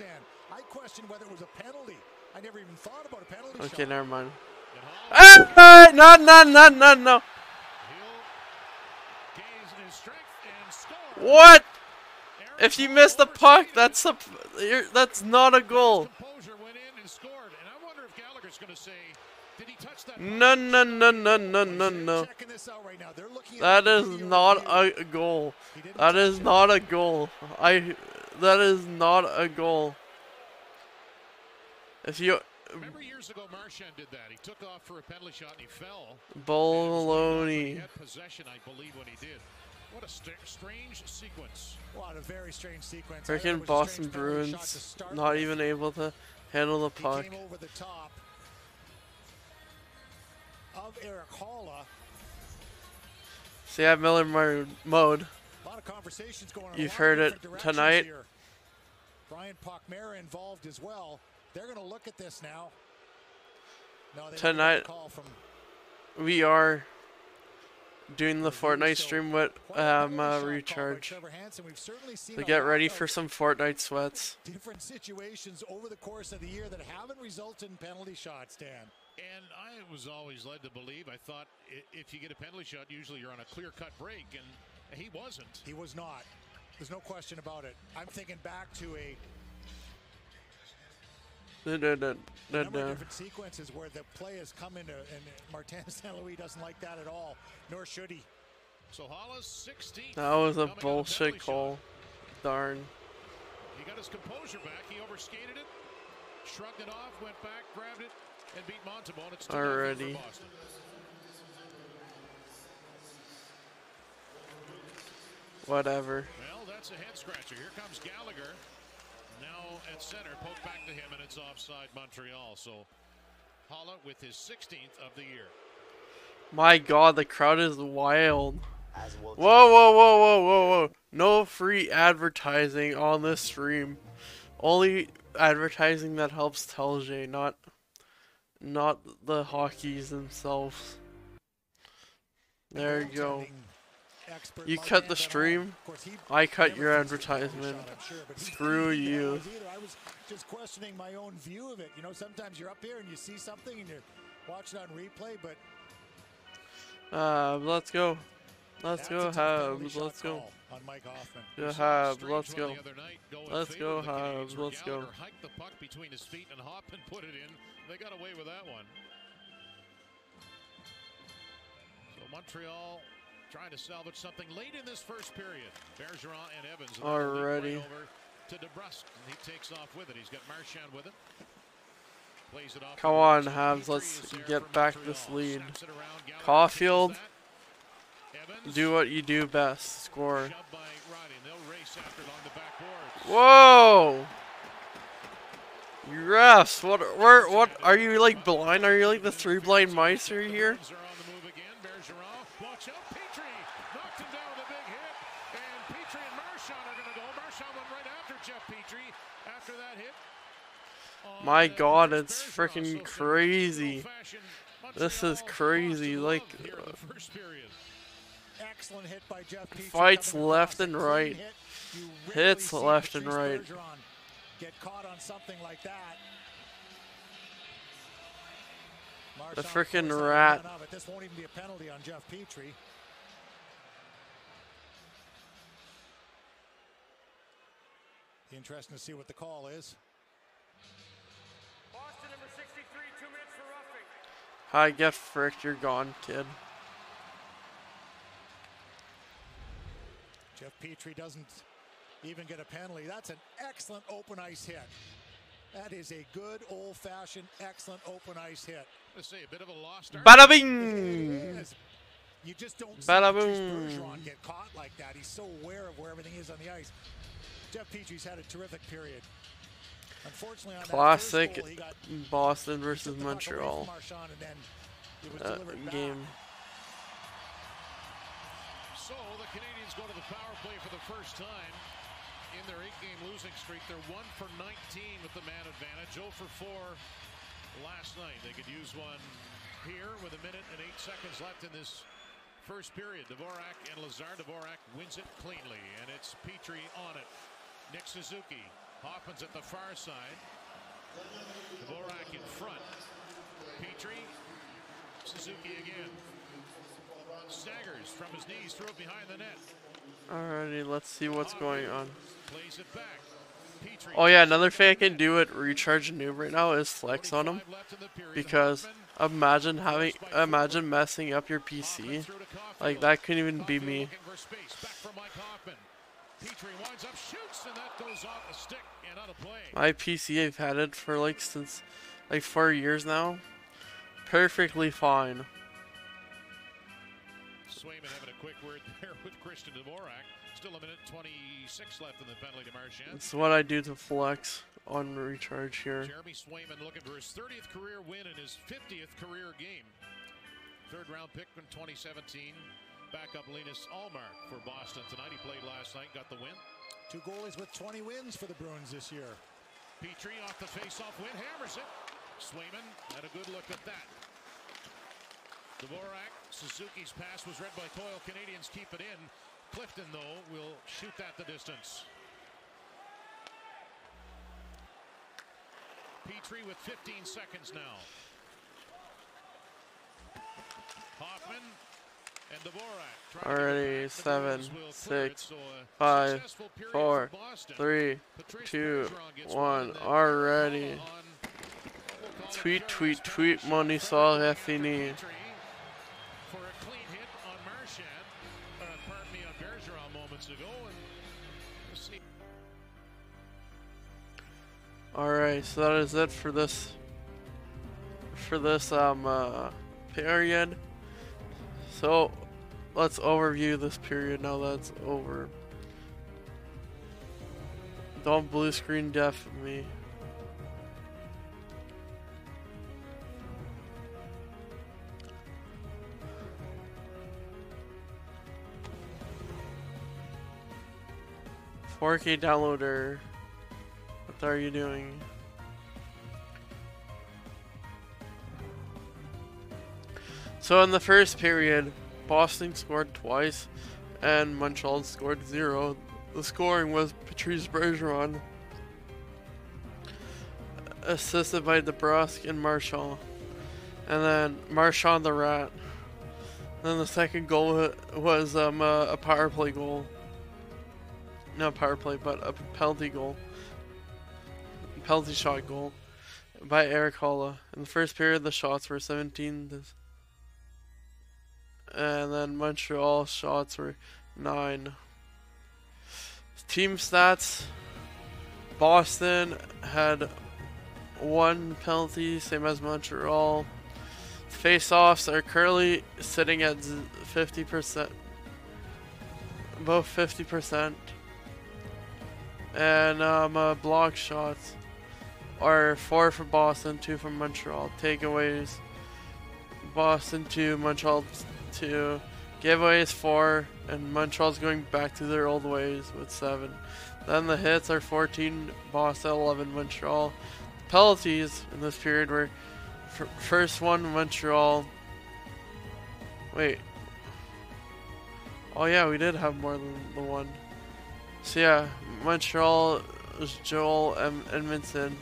I question whether it was a penalty. I never even thought about a penalty. Okay, never mind. Ah, no. What? If you miss the puck, that's not a goal. No. That is not a goal. That is not a goal. That is not a goal. If you remember years ago, Marchand did that. He took off for a penalty shot and he fell. Baloney. He had possession, I believe, when he did. What a strange sequence. What a very strange sequence. Freaking Boston Bruins not even able to handle the puck. He came over the top of Eric Holla. See, at Miller mode. A lot of conversations going on. You've heard it tonight. Here. Brian Pochmara involved as well. They're going to look at this now. No, tonight, we are doing the Fortnite stream with Recharge to get ready for some Fortnite sweats. Different situations over the course of the year that haven't resulted in penalty shots, Dan. And I was always led to believe, I thought if you get a penalty shot, usually you're on a clear-cut break, and he wasn't. He was not. There's no question about it. I'm thinking back to a number of different sequences where the play has come into, and Martin St. Louis doesn't like that at all, nor should he. So Hollis 16th. That was a bullshit call. Darn. He got his composure back. He overskated it, shrugged it off, went back, grabbed it, and beat Montembeault. It's already. Whatever. Well, that's a head scratcher. Here comes Gallagher. Now at center, poke back to him, and it's offside Montreal. So Holla with his 16th of the year. My God, the crowd is wild. Whoa. No free advertising on this stream. Only advertising that helps Telge, not the hockeys themselves. There you go. You cut the stream, I cut your advertisement. Screw you. I was just questioning my own view of it. You know, sometimes you're up here and you see something and you watch it on replay, but let's go. Let's go, Habs. Let's go. Yeah, Habs. Let's go. Let's go, Habs. Let's go. Hiked the puck between his feet and Hoffman put it in. They got away with that one. So Montreal trying to salvage something late in this first period. Bergeron and Evans. Already. Over to DeBrusque, and he takes off with it. He's got Marchand with it. Plays it off. Come on, Habs. Let's get back this lead. Caulfield, do what you do best. Score. Whoa! You refs, what are you like blind? Are you like the three blind mice here? Watch out, Petrie knocked him down with a big hit, and Petrie and Marchand are going to go. Marchand went right after Jeff Petrie after that hit. My God, it's freaking crazy. This is crazy. Like, fights left and right. Hits left and right. Get caught on something like that. The freaking rat. This won't even be a penalty on Jeff Petrie. Interesting to see what the call is. Boston number 63, 2 minutes for roughing. Hi, get fricked, you're gone, kid. Jeff Petrie doesn't even get a penalty. That's an excellent open ice hit. That is a good old-fashioned, excellent open ice hit. Let's see, a bit of a lost start. Bada bing! You just don't see Bada Bergeron get caught like that. He's so aware of where everything is on the ice. Jeff Petrie's had a terrific period. Classic Boston versus Montreal game. So the Canadiens go to the power play for the first time in their 8-game losing streak. They're 1 for 19 with the man advantage. 0 for 4 last night. They could use one here with 1 minute and 8 seconds left in this first period. Dvorak and Lazar. Dvorak wins it cleanly, and it's Petrie on it. Nick Suzuki. Hoffman's at the far side. Dvorak in front. Petrie. Suzuki again. Staggers from his knees, threw it behind the net. Alrighty, let's see what's going on. Plays it back. Petrie. Oh yeah, another thing I can do at Recharge Noob right now is flex on him, because imagine messing up your PC. Like, that couldn't even be me. My PC, I've had it for like since like 4 years now. Perfectly fine. Swayman having a quick word there with Christian Dvorak. Still 1 minute 26 left in the penalty to Marchand. That's what I do to flex on Recharge here. Jeremy Swayman looking for his 30th career win and his 50th career game. 3rd round pick from 2017. Backup Linus Ullmark for Boston tonight. He played last night, got the win. 2 goalies with 20 wins for the Bruins this year. Petrie off the face-off win, hammers it. Swayman had a good look at that. Dvorak, Suzuki's pass was read by Toyle. Canadians keep it in. Clifton, though, will shoot that the distance. Petrie with 15 seconds now. Hoffman and Dvorak. Already 7, 6, 5, 4, 3, 2, 1. Already. Tweet, tweet, tweet. Money saw fini. For a clean hit on Marchand, pardon me, on Bergeron moments ago, and we'll see. Alright, so that is it for this period. So let's overview this period now that it's over. Don't blue screen deaf me. $4K downloader. What are you doing? So in the first period, Boston scored twice and Montreal scored 0. The scoring was Patrice Bergeron, assisted by DeBrusque and Marchand. And then Marchand the Rat. And then the second goal was a power play goal. Not power play, but a penalty goal. Penalty shot goal by Eric Holla. In the first period, the shots were 17. And then Montreal shots were 9. Team stats. Boston had 1 penalty, same as Montreal. Face-offs are currently sitting at 50%. Both 50%. And block shots are 4 for Boston, 2 for Montreal. Takeaways, Boston 2, Montreal 2. Giveaways 4, and Montreal's going back to their old ways with 7. Then the hits are 14, Boston 11, Montreal. Penalties in this period were first one Montreal. Wait. Oh yeah, we did have more than the one. So yeah, Montreal was Joel Edmondson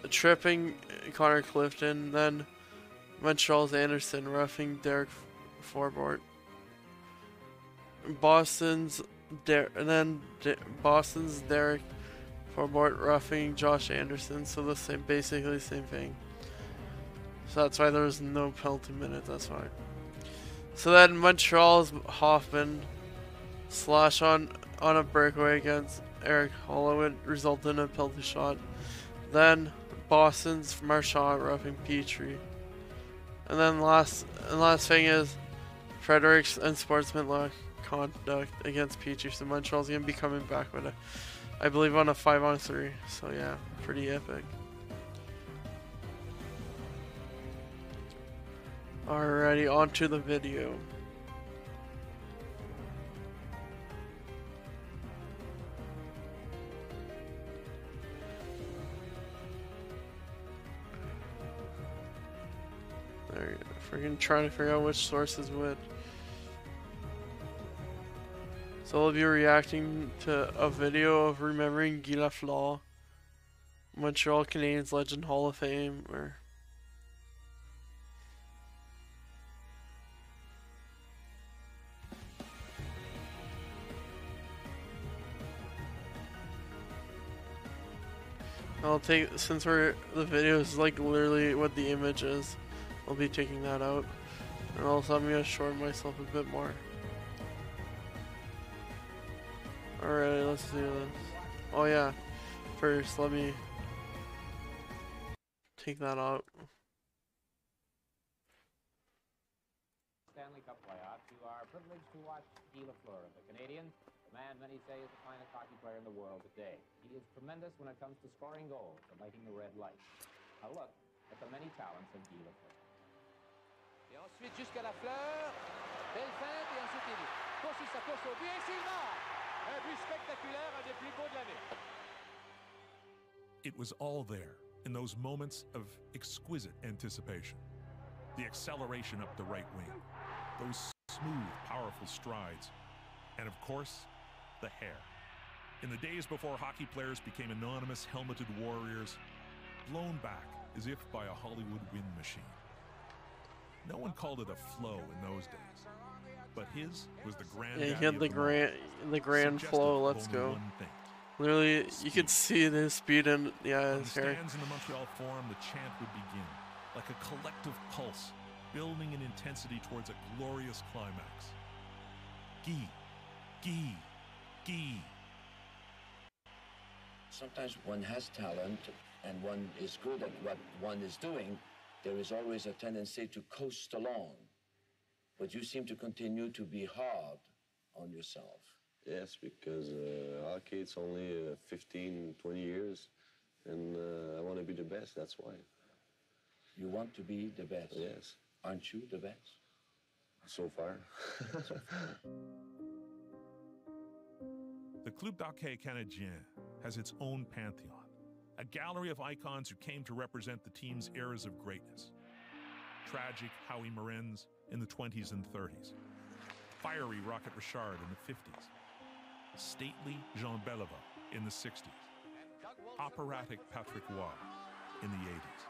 tripping Connor Clifton, then Montreal's Anderson roughing Derek Forbort. Boston's Derek Forbort roughing Josh Anderson, so basically the same thing. So that's why there was no penalty minute, that's why. So then Montreal's Hoffman slash on a breakaway against Eric Holla would result in a penalty shot. Then Boston's Marchand roughing Petrie. And then last thing is Fredericks and sportsmanlike conduct against Petrie. So Montreal's gonna be coming back with I believe on a 5-on-3. So yeah, pretty epic. Alrighty, on to the video. There, freaking trying to figure out which source is which. So I'll be reacting to a video of remembering Guy Lafleur, Montreal Canadiens Legend Hall of Fame, or I'll take, since the video is like literally what the image is, I'll be taking that out, and also I'm gonna shorten myself a bit more. Alright, let's do this. Oh yeah, first let me take that out. Stanley Cup playoffs, you are privileged to watch Guy Lafleur of the Canadiens, the man many say is the finest hockey player in the world today. He is tremendous when it comes to scoring goals and lighting the red light. Now look at the many talents of Guy Lafleur. Et ensuite jusqu'à Lafleur, belle feinte et ensuite il poursuit sa course au but et s'il marque. Un but spectaculaire, un des plus beaux de l'année. It was all there in those moments of exquisite anticipation. The acceleration up the right wing, those smooth, powerful strides, and of course, the hair. In the days before hockey players became anonymous helmeted warriors, blown back as if by a Hollywood wind machine. No one called it a flow in those days, but his was the grand. Yeah, he had the grand flow. Let's go. Literally, you could see the speed in his hair. Stands in the Montreal Forum, the chant would begin, like a collective pulse, building in intensity towards a glorious climax. Guy, Guy, Guy. Sometimes one has talent and one is good at what one is doing. There is always a tendency to coast along. But you seem to continue to be hard on yourself. Yes, because hockey, it's only 15, 20 years, and I want to be the best, that's why. You want to be the best? Yes. Aren't you the best? So far. The Club d'Hockey Canadien has its own pantheon, a gallery of icons who came to represent the team's eras of greatness. Tragic Howie Morenz in the 20s and 30s, fiery Rocket Richard in the 50s, stately Jean Beliveau in the 60s, operatic Patrick Roy in the 80s.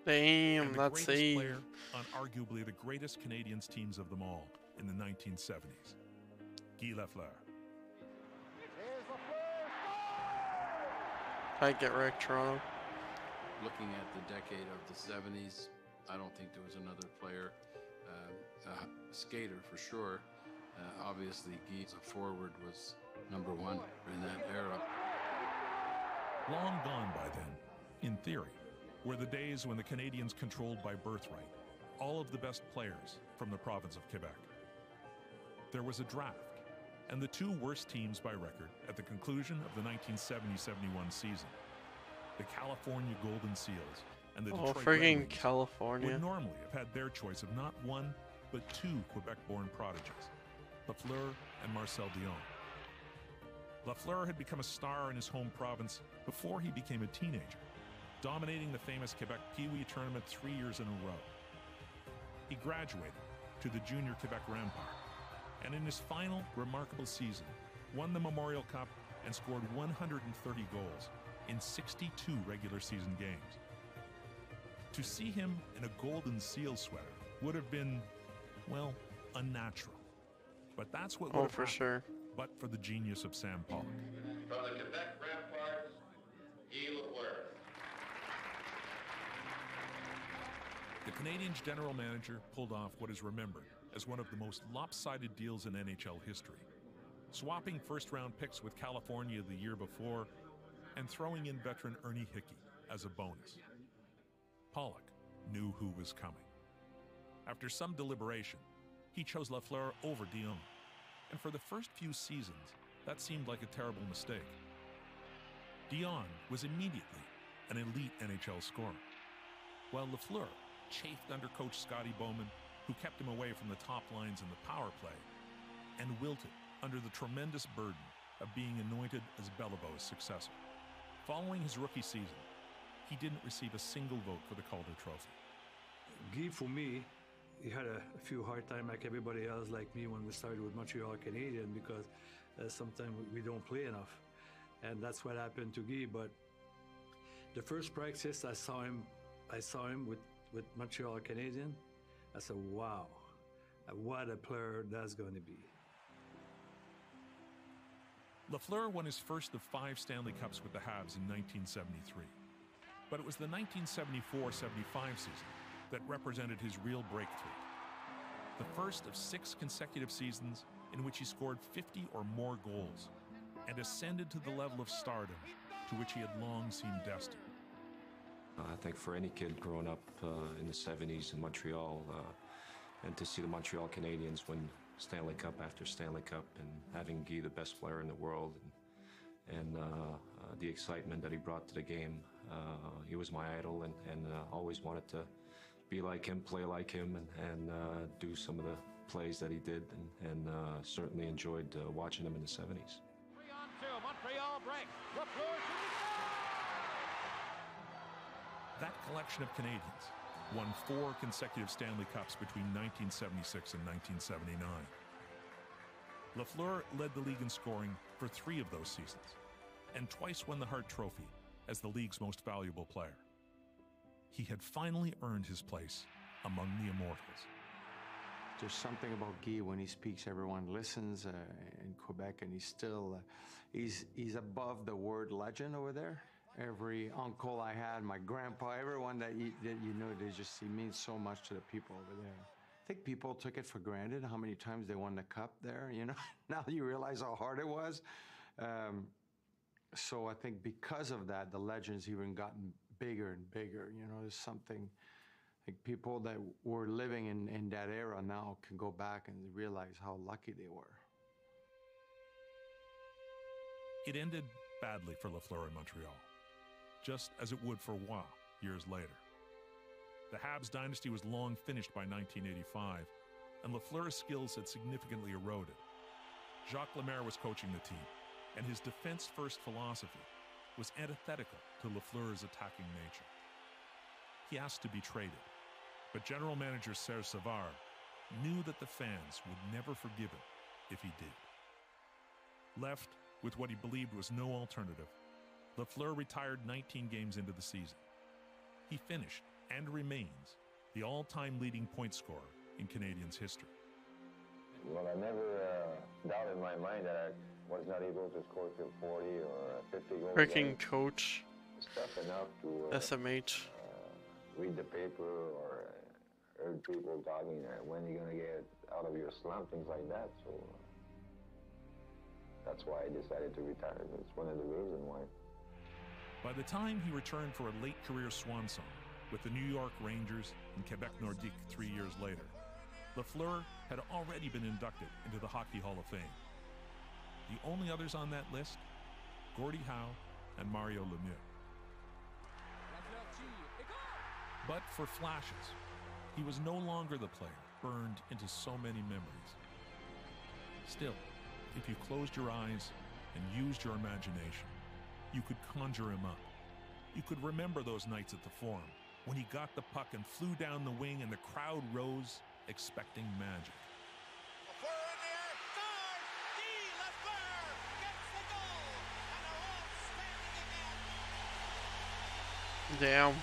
Damn, that's the greatest player on arguably the greatest Canadiens teams of them all in the 1970s, Guy Lafleur. I get wrecked, Toronto. Looking at the decade of the 70s, I don't think there was another player, a skater for sure. Obviously, Guy as a forward was number one in that era. Long gone by then, in theory, were the days when the Canadiens controlled by birthright all of the best players from the province of Quebec. There was a draft, and the two worst teams by record at the conclusion of the 1970-71 season, the California Golden Seals and the Detroit Red Wings, California would normally have had their choice of not one, but two Quebec-born prodigies, Lafleur and Marcel Dion. Lafleur had become a star in his home province before he became a teenager, dominating the famous Quebec Pee Wee tournament 3 years in a row. He graduated to the Junior Quebec Rampart, and in his final remarkable season, won the Memorial Cup and scored 130 goals in 62 regular season games. To see him in a Golden Seal sweater would have been, well, unnatural. But that's what would have happened, sure. But for the genius of Sam Pollock. From the Quebec Ramparts, Guy Lafleur. The Canadiens general manager pulled off what is remembered as one of the most lopsided deals in NHL history, swapping first-round picks with California the year before and throwing in veteran Ernie Hickey as a bonus. Pollock knew who was coming. After some deliberation, he chose Lafleur over Dion, and for the first few seasons, that seemed like a terrible mistake. Dion was immediately an elite NHL scorer, while Lafleur chafed under coach Scotty Bowman, who kept him away from the top lines in the power play, and wilted under the tremendous burden of being anointed as Beliveau's successor. Following his rookie season, he didn't receive a single vote for the Calder Trophy. Guy, for me, he had a few hard times like everybody else like me when we started with Montreal Canadiens, because sometimes we don't play enough. And that's what happened to Guy. But the first practice I saw him with Montreal Canadiens, I said, wow, what a player that's going to be. Lafleur won his first of 5 Stanley Cups with the Habs in 1973. But it was the 1974-75 season that represented his real breakthrough. The first of 6 consecutive seasons in which he scored 50 or more goals and ascended to the level of stardom to which he had long seemed destined. I think for any kid growing up in the 70s in Montreal, and to see the Montreal Canadiens win Stanley Cup after Stanley Cup, and having Guy the best player in the world, and the excitement that he brought to the game, he was my idol, and always wanted to be like him, play like him, and do some of the plays that he did, and certainly enjoyed watching him in the 70s. 3-on-2, Montreal break. Lafleur shooting. That collection of Canadians won 4 consecutive Stanley Cups between 1976 and 1979. Lafleur led the league in scoring for 3 of those seasons, and twice won the Hart Trophy as the league's most valuable player. He had finally earned his place among the immortals. There's something about Guy when he speaks, everyone listens in Quebec, and he's still, he's above the word legend over there. Every uncle I had, my grandpa, everyone that you know, he means so much to the people over there. I think people took it for granted how many times they won the cup there, you know. Now you realize how hard it was. So I think because of that, the legend's even gotten bigger and bigger. You know, there's something, like people that were living in that era now can go back and realize how lucky they were. It ended badly for Lafleur in Montreal, just as it would for Roy years later. The Habs dynasty was long finished by 1985, and Lafleur's skills had significantly eroded. Jacques Lemaire was coaching the team, and his defense-first philosophy was antithetical to Lafleur's attacking nature. He asked to be traded, but general manager Serge Savard knew that the fans would never forgive him if he did. Left with what he believed was no alternative, Lafleur retired 19 games into the season. He finished and remains the all-time leading point scorer in Canadiens history. Well, I never doubted in my mind that I was not able to score 40 or 50 goals. Freaking coach. It's tough enough to SMH. Read the paper or heard people talking, when you're going to get out of your slump, things like that. So that's why I decided to retire. It's one of the reasons why. By the time he returned for a late career swan song with the New York Rangers and Quebec Nordique 3 years later, Lafleur had already been inducted into the Hockey Hall of Fame. The only others on that list, Gordie Howe and Mario Lemieux. But for flashes, he was no longer the player burned into so many memories. Still, if you closed your eyes and used your imagination, you could conjure him up. You could remember those nights at the Forum when he got the puck and flew down the wing and the crowd rose expecting magic. Damn.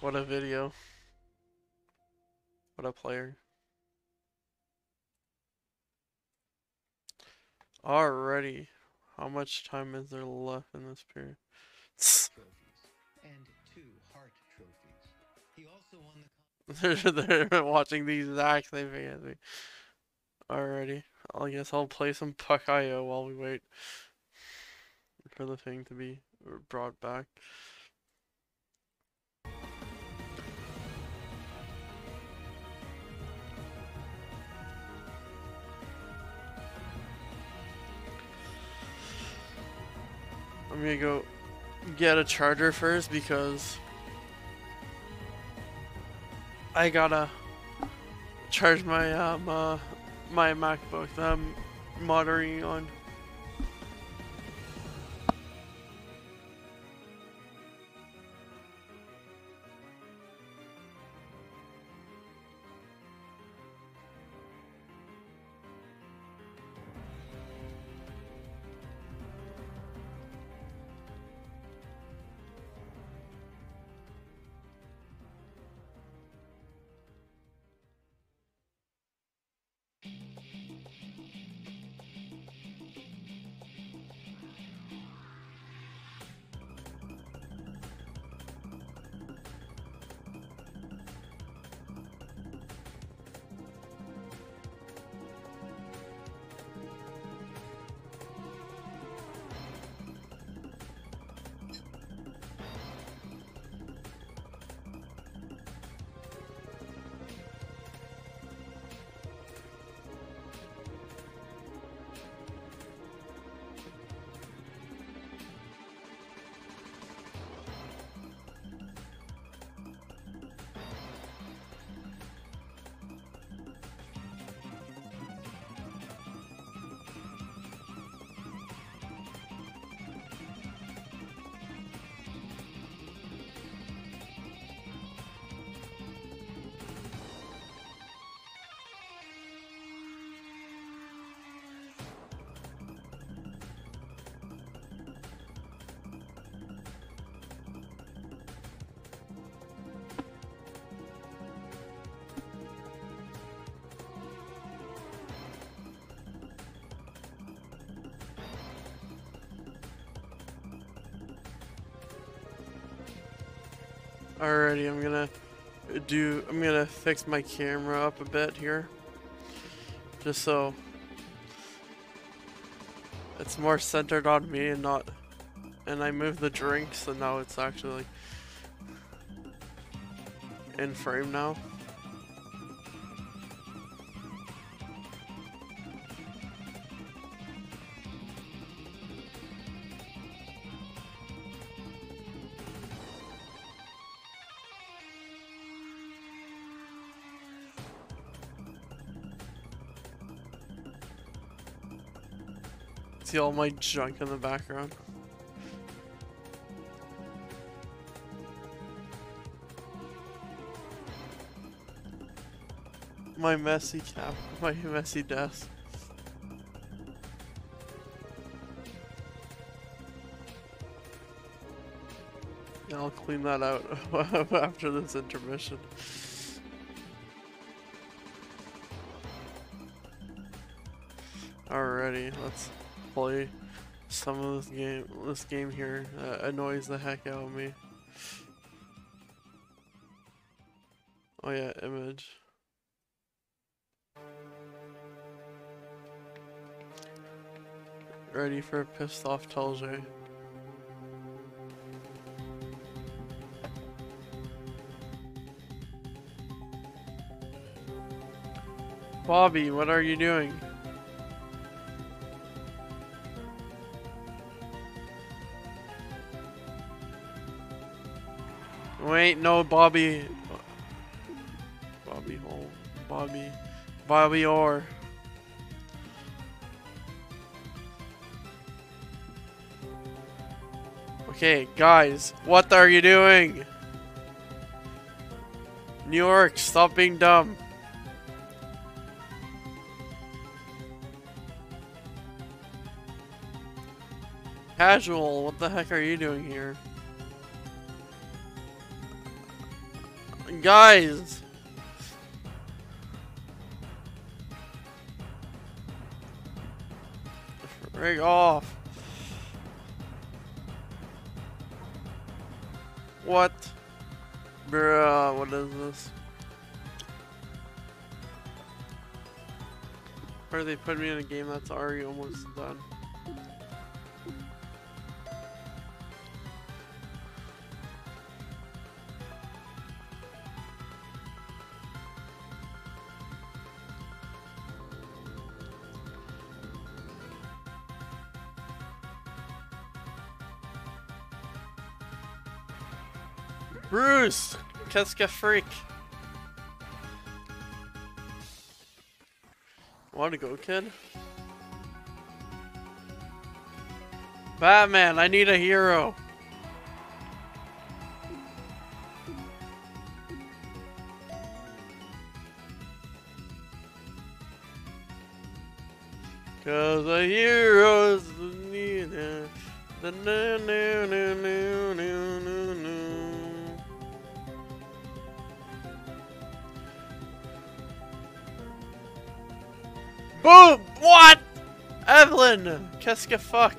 What a video. What a player. Alrighty. How much time is there left in this period? And 2 Hart trophies. He also won the They're watching the exact same thing as me. Alrighty. I guess I'll play some Puck.io while we wait for the thing to be brought back. I'm gonna go get a charger first because I gotta charge my my MacBook that I'm monitoring on. Alrighty, I'm gonna fix my camera up a bit here, just so it's more centered on me and not, and I moved the drinks and now it's actually in frame now. See all my junk in the background. My messy cap, my messy desk. Yeah, I'll clean that out after this intermission. Alrighty, let's play some of this game here annoys the heck out of me. Oh yeah, image. Ready for a pissed off Telge. Bobby, what are you doing? Wait, no, Bobby. Bobby Hole. Bobby Orr. Okay, guys, what are you doing? New York, stop being dumb. Casual, what the heck are you doing here? Guys! Frig off. What? Bruh, what is this? Or they put me in a game that's already almost done. Bruce! Qu'est-ce que freak? Want to go, kid? Batman, I need a hero. Cause a hero's needed. Boom! What? Evelyn! Qu'est-ce que fuck?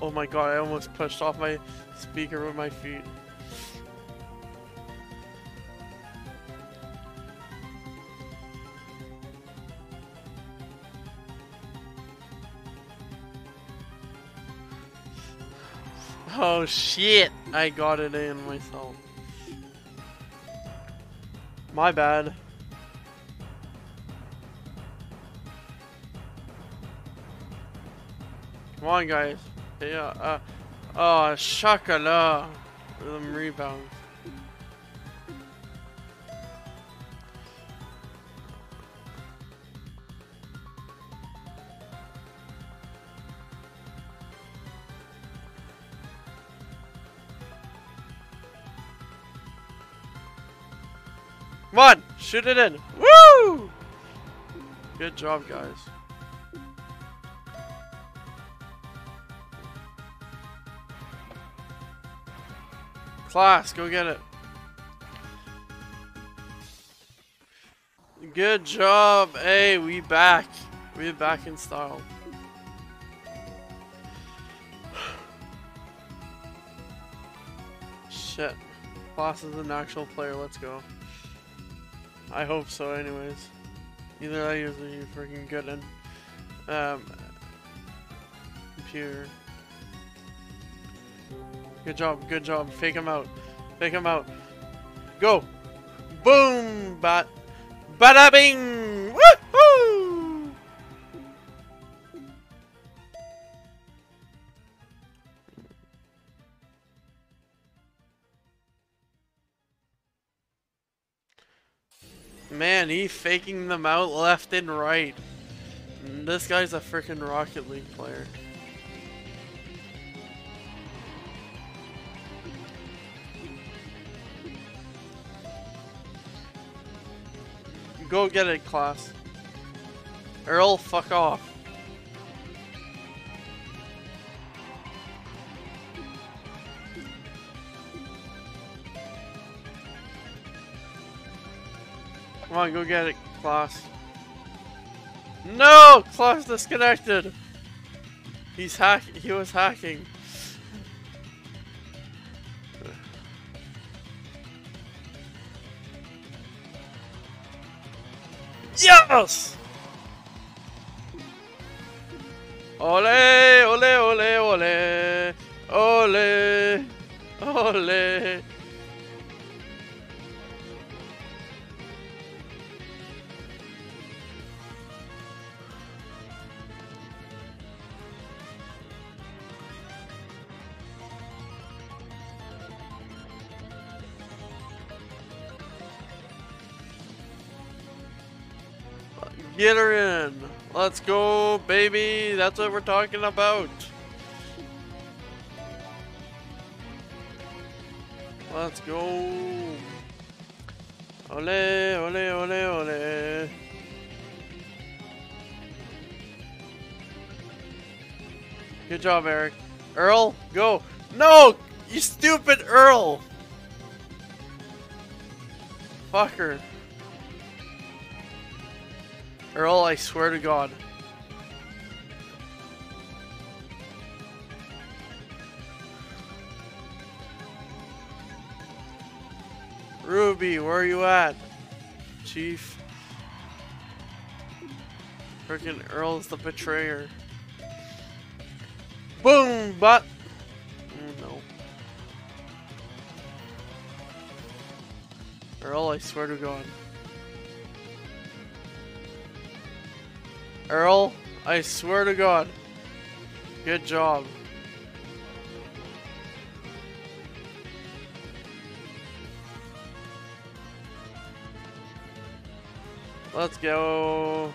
Oh my god, I almost pushed off my speaker with my feet. Oh shit, I got it in myself. My bad. Come on, guys. Yeah, oh, chocolat. Them rebounds. Come on, shoot it in. Woo! Good job, guys. Class, go get it. Good job. Hey, we back. We back in style. Shit. Class is an actual player. Let's go. I hope so anyways. Either I usually freaking good in computer. Good job, good job. Fake him out. Fake him out. Go! Boom! Bada bing! Woohoo! Man, he faking them out left and right. This guy's a freaking Rocket League player. Go get it, class. Earl, fuck off. Come on, go get it, class. No! Class disconnected! He was hacking. Yes! Ole, ole, ole, ole, ole, ole. Get her in. Let's go, baby. That's what we're talking about. Let's go. Ole, ole, ole, ole. Good job, Eric. Earl, go. No, you stupid Earl. Fucker. Earl, I swear to God. Ruby, where are you at? Chief. Freaking Earl's the betrayer. Boom, but. Oh no. Earl, I swear to God. Earl, I swear to God. Good job. Let's go.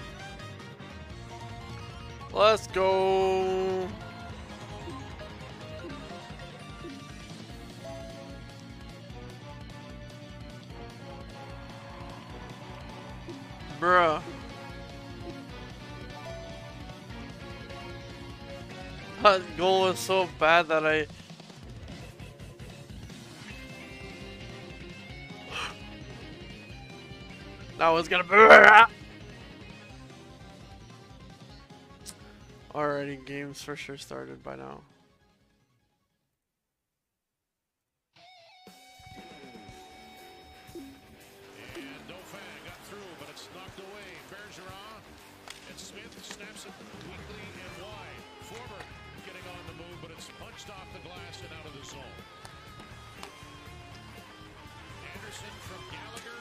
Let's go. Bruh. That goal was so bad that that was gonna be. Already, games for sure started by now. And Dauphin got through, but it's knocked away. Bergeron and Smith snaps it weakly and wide. Forward getting on the move, but it's punched off the glass and out of the zone. Anderson from Gallagher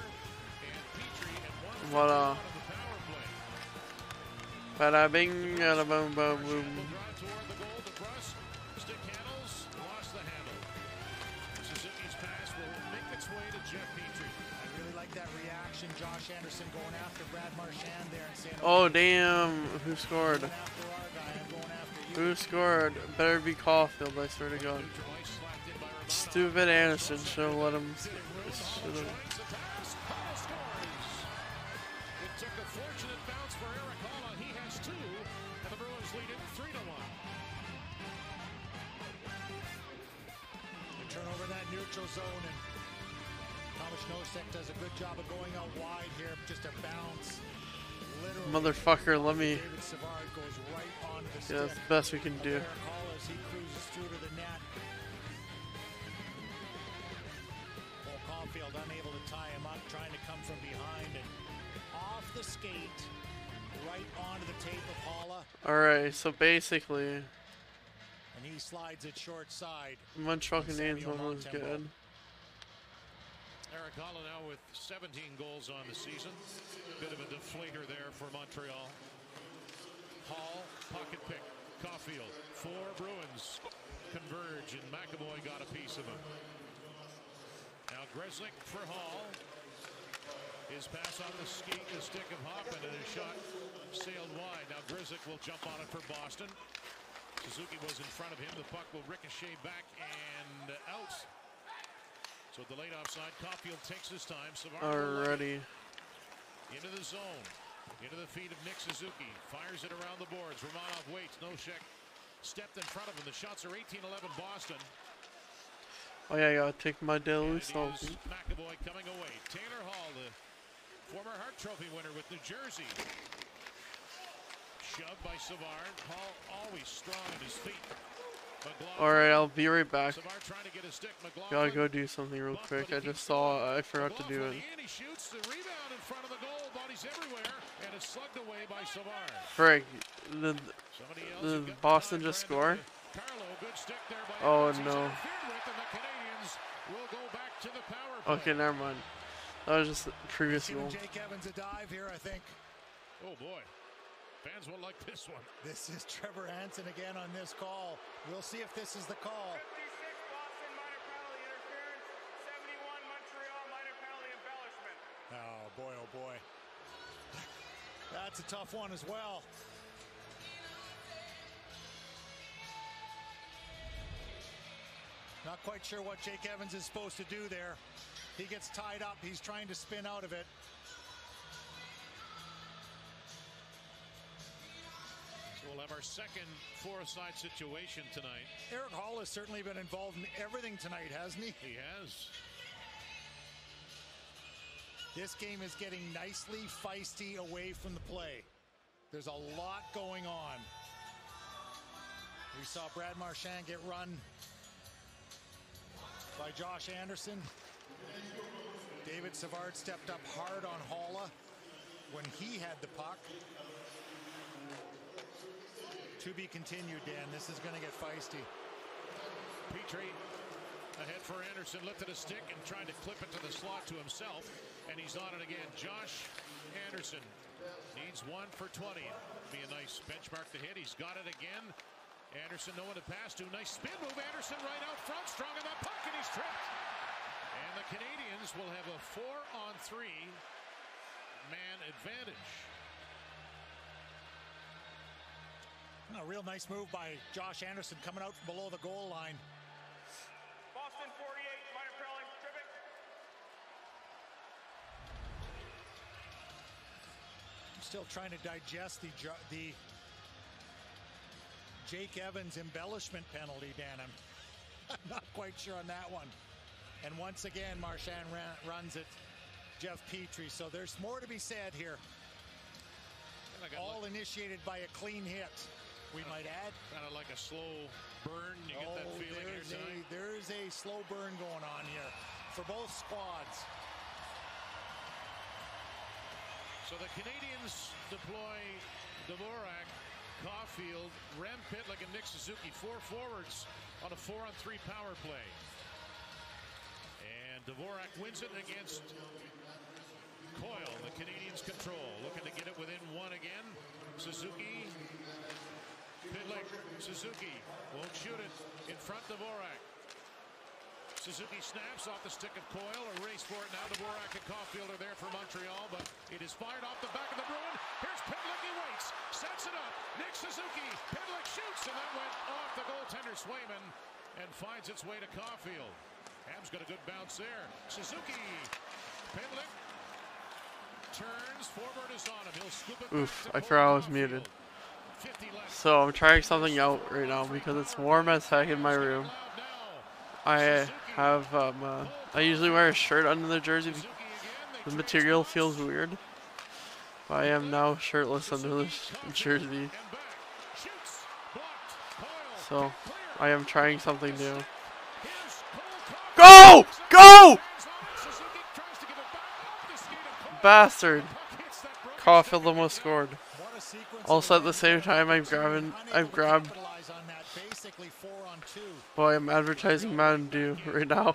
and Petrie and one Voila. out of the power play. Bada bing, bada boom, boom, boom. Drive toward the goal to Bruss. Stick handles, lost the handle. Suzuki's pass will make its way to Jeff Petrie. I really like that reaction. Josh Anderson going after Brad Marchand there and saying, Oh damn, who scored? Who scored? Better be Caulfield, I swear to God. Stupid Anderson should have let him. Should've. It took a fortunate bounce for Eric Halla. He has two, and the Bruins lead it 3-1. They turn over that neutral zone, and Thomas Nosek does a good job of going out wide here. Just a bounce. Literally, Motherfucker, let me. David Savard goes right onto the Yeah, that's stick. the best we can do. Eric Hall as he cruises through to the net. Well, Caulfield unable to tie him up, trying to come from behind and off the skate, right onto the tape of Halla, Alright, so basically, and he slides it short side. Montreal Canadiens one was good. Eric Halla now with 17 goals on the season. Bit of a deflator there for Montreal. Hall, pocket pick. Caulfield. 4 Bruins converge, and McAvoy got a piece of him. Now Grzelcyk for Hall. His pass on the stick of Hoffman, and his shot sailed wide. Now Grzelcyk will jump on it for Boston. Suzuki was in front of him. The puck will ricochet back and out. So delayed offside. Caulfield takes his time. Savard Already. into the zone. Into the feet of Nick Suzuki. Fires it around the boards. Romanov waits. Nosek stepped in front of him. The shots are 18-11 Boston. Oh yeah, I gotta take my Deluxe And off. it is McAvoy coming away. Taylor Hall, the former Hart Trophy winner with New Jersey. Shoved by Savard. Hall always strong on his feet. Alright, I'll be right back. Savard trying to get a stick. Gotta go do something real quick. I just saw I forgot to do it. He shoots the rebound in front of the goal. Bodies everywhere, and it's slugged away by Savard. Frick, the Boston just score? Oh no. Okay, never mind. That was just the previous goal. Jake Evans a dive here, I think. Oh boy. Fans won't like this one. This is Trevor Hansen again on this call. We'll see if this is the call. 56 Boston, minor penalty interference. 71 Montreal, minor penalty embellishment. Oh boy. That's a tough one as well. Not quite sure what Jake Evans is supposed to do there. He gets tied up. He's trying to spin out of it. So we'll have our second four-a-side situation tonight. Eric Hall has certainly been involved in everything tonight, hasn't he? He has. This game is getting nicely feisty away from the play. There's a lot going on. We saw Brad Marchand get run by Josh Anderson. David Savard stepped up hard on Halla when he had the puck. To be continued, Dan. This is going to get feisty. Petrie Ahead for Anderson, lifted a stick and tried to clip it to the slot to himself, and he's on it again. Josh Anderson needs 1 for 20. Be a nice benchmark to hit. He's got it again. Anderson, no one to pass to. Nice spin move. Anderson right out front, strong in that puck, and he's tripped. And the Canadiens will have a 4-on-3 man advantage. A real nice move by Josh Anderson coming out from below the goal line. Boston 48, Montreal Quebec. I'm still trying to digest the Jake Evans embellishment penalty, Dan. I'm not quite sure on that one. And once again, Marchand runs it. Jeff Petrie. So there's more to be said here. All initiated by a clean hit, we might add. Kind of like a slow burn. You get that feeling here tonight. There's a slow burn going on here for both squads. So the Canadiens deploy Dvorak, Caulfield, Rem Pitlick, and Nick Suzuki, 4 forwards on a 4-on-3 power play. And Dvorak wins it against Coyle. The Canadiens control, looking to get it within 1 again. Suzuki, Pitlick, Suzuki won't shoot it in front. Dvorak. Suzuki snaps off the stick of Coyle. A race for it now. Dvorak and Caulfield are there for Montreal, but it is fired off the back of the Bruin. Here's Pitlick. He waits, sets it up. Nick Suzuki. Pitlick shoots, and that went off the goaltender Swayman and finds its way to Caulfield. Habs got a good bounce there. Suzuki. Pitlick turns forward, is on him. He'll scoop it. Oof, I forgot I was muted. So I'm trying something out right now because it's warm as heck in my room. I have I usually wear a shirt under the jersey. The material feels weird. But I am now shirtless under the jersey. So I am trying something new. Go! Go! Bastard. Caulfield almost scored. Also at the same time I've grabbed boy, I'm advertising Mountain Dew right now.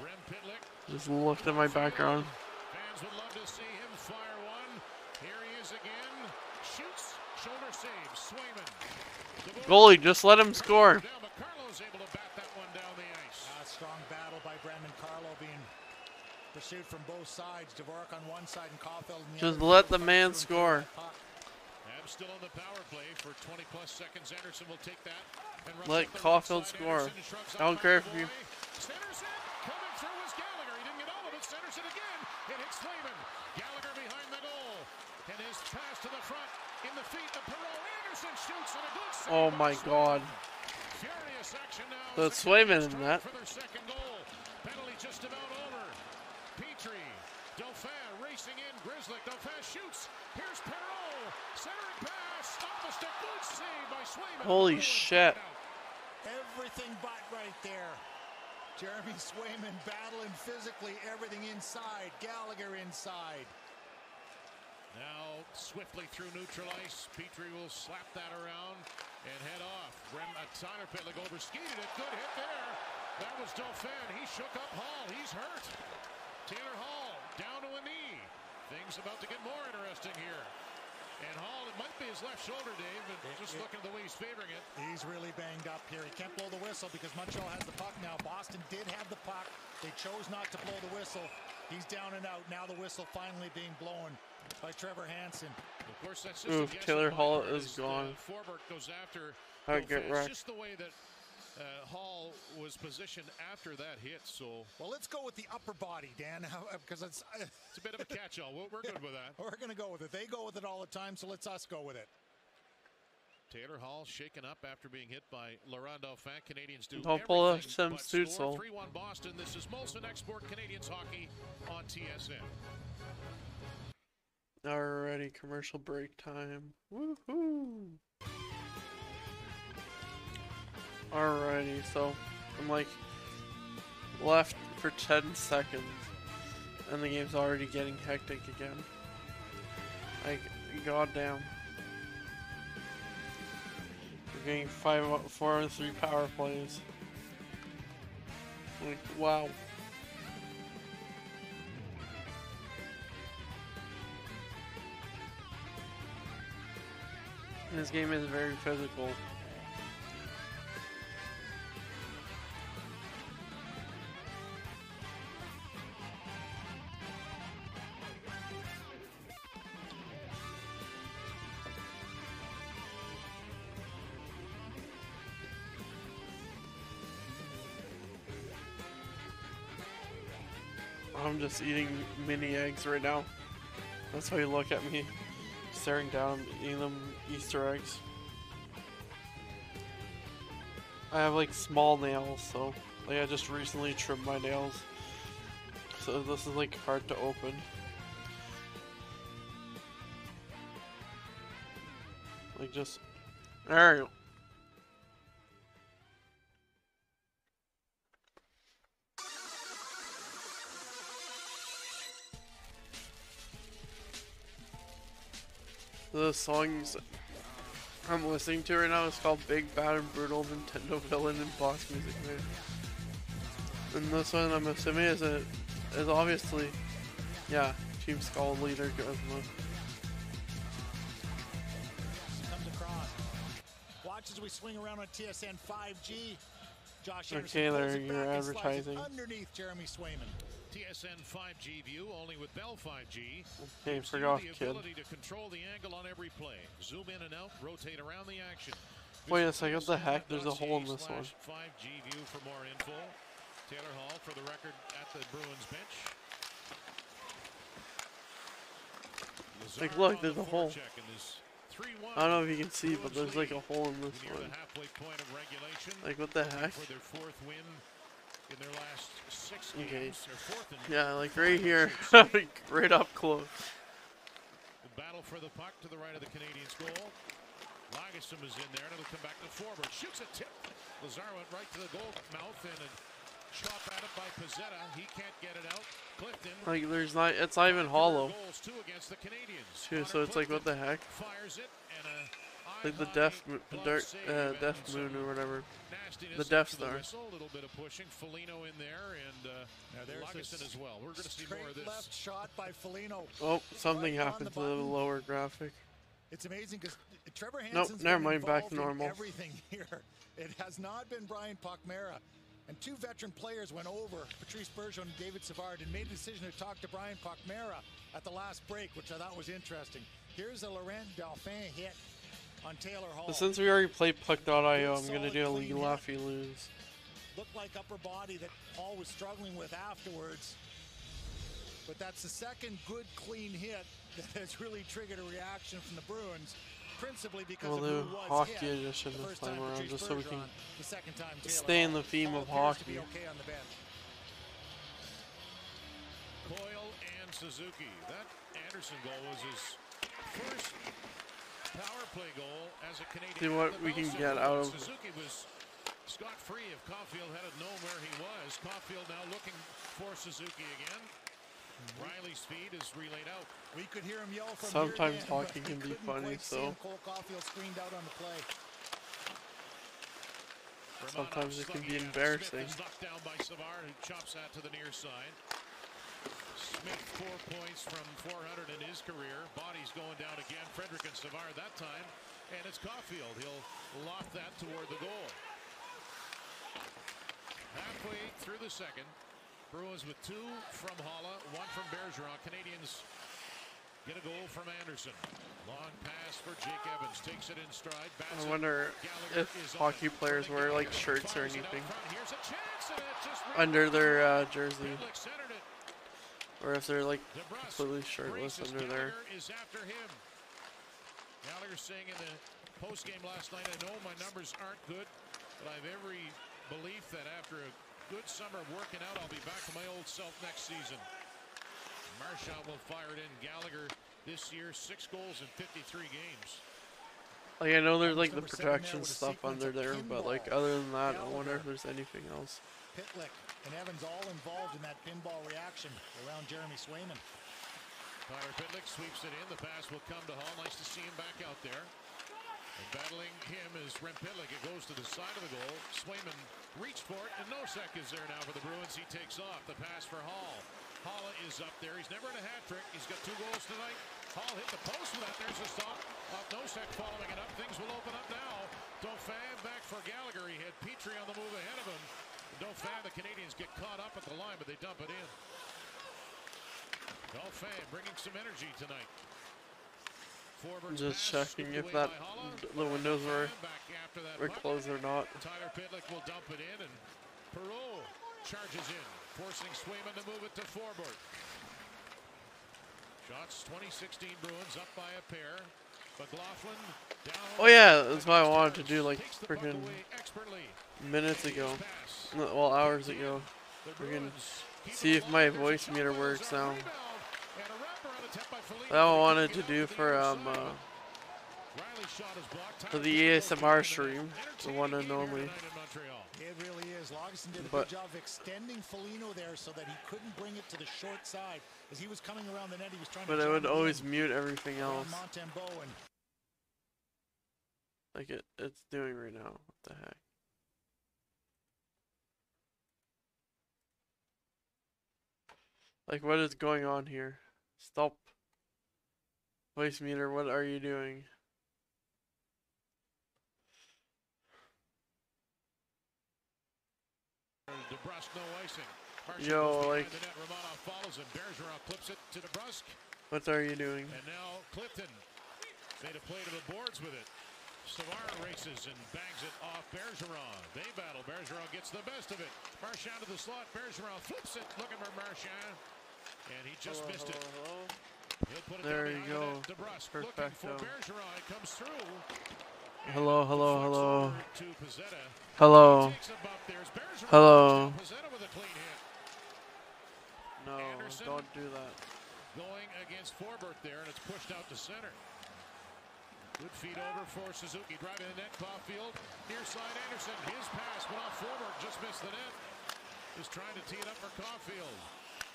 Just looked at my background. Fans would love to see him fire one. Here he is again. Shoots, shoulder save, Swayman. Goalie, just let him score. Carlo's able to bat that one down the ice. Strong battle by Brendan Carlo being pursued from both sides. Dvorak on one side and Caulfield on the other. Just let the man score. Habs still on the power play for 20+ seconds. Anderson will take that. Let Caulfield score. I don't care if you. Centers it. Coming through was Gallagher. He didn't get all of it. Centers it again. It hits Swayman. Gallagher behind the goal. And his pass to the front. In the feet. The Perreault. Anderson shoots and a good save. Oh my God. Furious action now. That's Swayman in that. For their second goal. Penalty just about over. Petrie. Dauphin racing in. Grizzlick. Dauphin shoots. Here's Perreault. Centering pass. Off the stick. Good save by Swayman. Holy shit. Everything but right there. Jeremy Swayman battling physically, everything inside. Gallagher inside. Now swiftly through neutral ice. Petrie will slap that around and head off. Tyler Pitlick overskated it. Good hit there. That was Dauphin. He shook up Hall. He's hurt. Taylor Hall down to a knee. Things about to get more interesting here. And Hall, it might be his left shoulder, Dave, but just looking at the way he's favoring it. He's really banged up here. He can't blow the whistle because Montreal has the puck now. Boston did have the puck. They chose not to blow the whistle. He's down and out. Now the whistle finally being blown by Trevor Hansen. Of course, that's just oof, Taylor Hall is gone. Forbert goes after. I get wrecked. Just the way that Hall was positioned after that hit. So well, let's go with the upper body, Dan, because it's a bit of a catch-all. We're good with that. We're going to go with it. They go with it all the time, so let's us go with it. Taylor Hall shaken up after being hit by Laurent Dauphin. Canadians do don't pull up some suits. 3-1 Boston. This is Molson Export Canadiens hockey on TSN. Alrighty, commercial break time. Woohoo! Alrighty, so I'm like left for 10 seconds and the game's already getting hectic again. Like, goddamn. We're getting 4-on-3 power plays. Like, wow. This game is very physical. I'm just eating mini eggs right now. That's why you look at me staring down, eating them Easter eggs. I have like small nails, so like I just recently trimmed my nails. So this is like hard to open. Like just, there you go. The songs I'm listening to right now is called Big Bad and Brutal Nintendo Villain and Boss Music Man. And this one I'm assuming is obviously, yeah, Team Skull leader Guzma. Comes across. Watch as we swing around on TSN 5G. Josh okay, there you're advertising. Underneath Jeremy Swayman. TSN 5G view only with Bell 5G. Okay, forgot, the kid. ability to control the angle on every play. Zoom in and out, rotate around the action. Wait a second, what the heck? There's a hole in this one. 5G view for more info. Taylor Hall for the record at the Bruins bench. Like, look, there's a hole. I don't know if you can see, but there's like a hole in this one. Like, what the heck? In their last 6 Okay. games, Yeah, like right here. Right up close. The battle for the puck to the right of the Canadiens' goal. Lagesson is in there, and it'll come back to forward. Shoots a tip. Lazar went right to the goal mouth, and a chop at it by Pizzetta. He can't get it out. Clifton. Like, there's not, it's not even hollow. Goals, 2 against the Canadiens. Too, so it's like, what the heck? Fires it, and a like the Death Moon or whatever. The Death Star. A little bit of pushing. Foligno in there, and Lagesson as well. We're going to see more of this. Left shot by Foligno. Oh, something happened to the lower graphic. It's amazing because Trevor Nope, Hansen's never been mind, back to involved in normal. everything here. It has not been Brian Pochmara. And 2 veteran players went over, Patrice Bergeron and David Savard, and made a decision to talk to Brian Pochmara at the last break, which I thought was interesting. Here's a Laurent Dauphin hit on Taylor Hall. But since we already played Puck.io, I'm gonna do a League Laffy lose. Looked like upper body that Hall was struggling with afterwards. But that's the second good, clean hit that has really triggered a reaction from the Bruins, principally because We'll of do who was hockey hit edition the this first time around, Patrice just so we can Bergeron, the second time Taylor stay in Hall. the theme Hall of appears to be hockey. okay on the bench. Coyle and Suzuki. That Anderson goal was his first power play goal as a Canadian. See what we can get out of Suzuki was scot-free if Caulfield had known where he was. Caulfield now looking for Suzuki again. Riley's feed is relayed out. We could hear him yell from Sometimes here, hockey can be funny, so Cole Caulfield screened out on the play. sometimes it can be embarrassing. Smith is knocked down by Savard, who chops that to the near side. Smith 4 points from 400 in his career. Body's going down again. Frederick and Savard that time. And it's Caulfield. He'll loft that toward the goal. Halfway through the second. Bruins with 2 from Holla, 1 from Bergeron. Canadians get a goal from Anderson. Long pass for Jake Evans. Takes it in stride. I wonder if hockey players wear like shirts or anything under their jersey. Or if they're like completely shirtless under there. Is after him. Gallagher saying in the post game last night, I know my numbers aren't good, but I have every belief that after a good summer working out, I'll be back to my old self next season. Marchand will fire it in. Gallagher this year 6 goals in 53 games. Like I know there's like the protection stuff under there, but like other than that, I wonder if there's anything else. Pitlick and Evans all involved in that pinball reaction around Jeremy Swayman. Tyler Pitlick sweeps it in. The pass will come to Hall. Nice to see him back out there. And battling him is Rem Pitlick. It goes to the side of the goal. Swayman reached for it, and Nosek is there now for the Bruins. He takes off. The pass for Hall. Hall is up there. He's never in a hat trick. He's got 2 goals tonight. Hall hit the post with that. There's a stop. Nosek following it up. Things will open up now. Dauphin back for Gallagher. He had Petrie on the move ahead of him. Dauphin, the Canadians get caught up at the line, but they dump it in. Dauphin bringing some energy tonight. I'm just checking if the windows were closed or not. Tyler Pitlick will dump it in, and Perreault charges in, forcing Swayman to move it to Forbort. Shots 2016 Bruins up by a pair. McLaughlin down. Oh yeah, that's what I wanted to do like freaking minutes ago. Well, hours ago. Freaking see if my voice meter works now. That I wanted to do for the ASMR stream, the one and only. It really is. Lagesson did a But good job of extending Foligno there so that he couldn't bring it to the short side. As he was coming around the net, he was trying but to it would always mute everything else. Like it's doing right now. What the heck? Like what is going on here? Stop. Voice meter, what are you doing? Yo, like what are you doing? And now Clifton made a play to the boards with it. Savard races and bangs it off Bergeron. They battle. Bergeron gets the best of it. Marchand to the slot. Bergeron flips it. Looking for Marchand. And he just missed it. He'll put it there you go. Perfecto. Comes through. Hello, hello, hello. Hello. Hello. No, don't do that. Going against Forbort there, and it's pushed out to center. Good feed over for Suzuki. Driving the net, Caulfield. Near side Anderson. His pass went off Forbort. Just missed the net. Is trying to tee it up for Caulfield.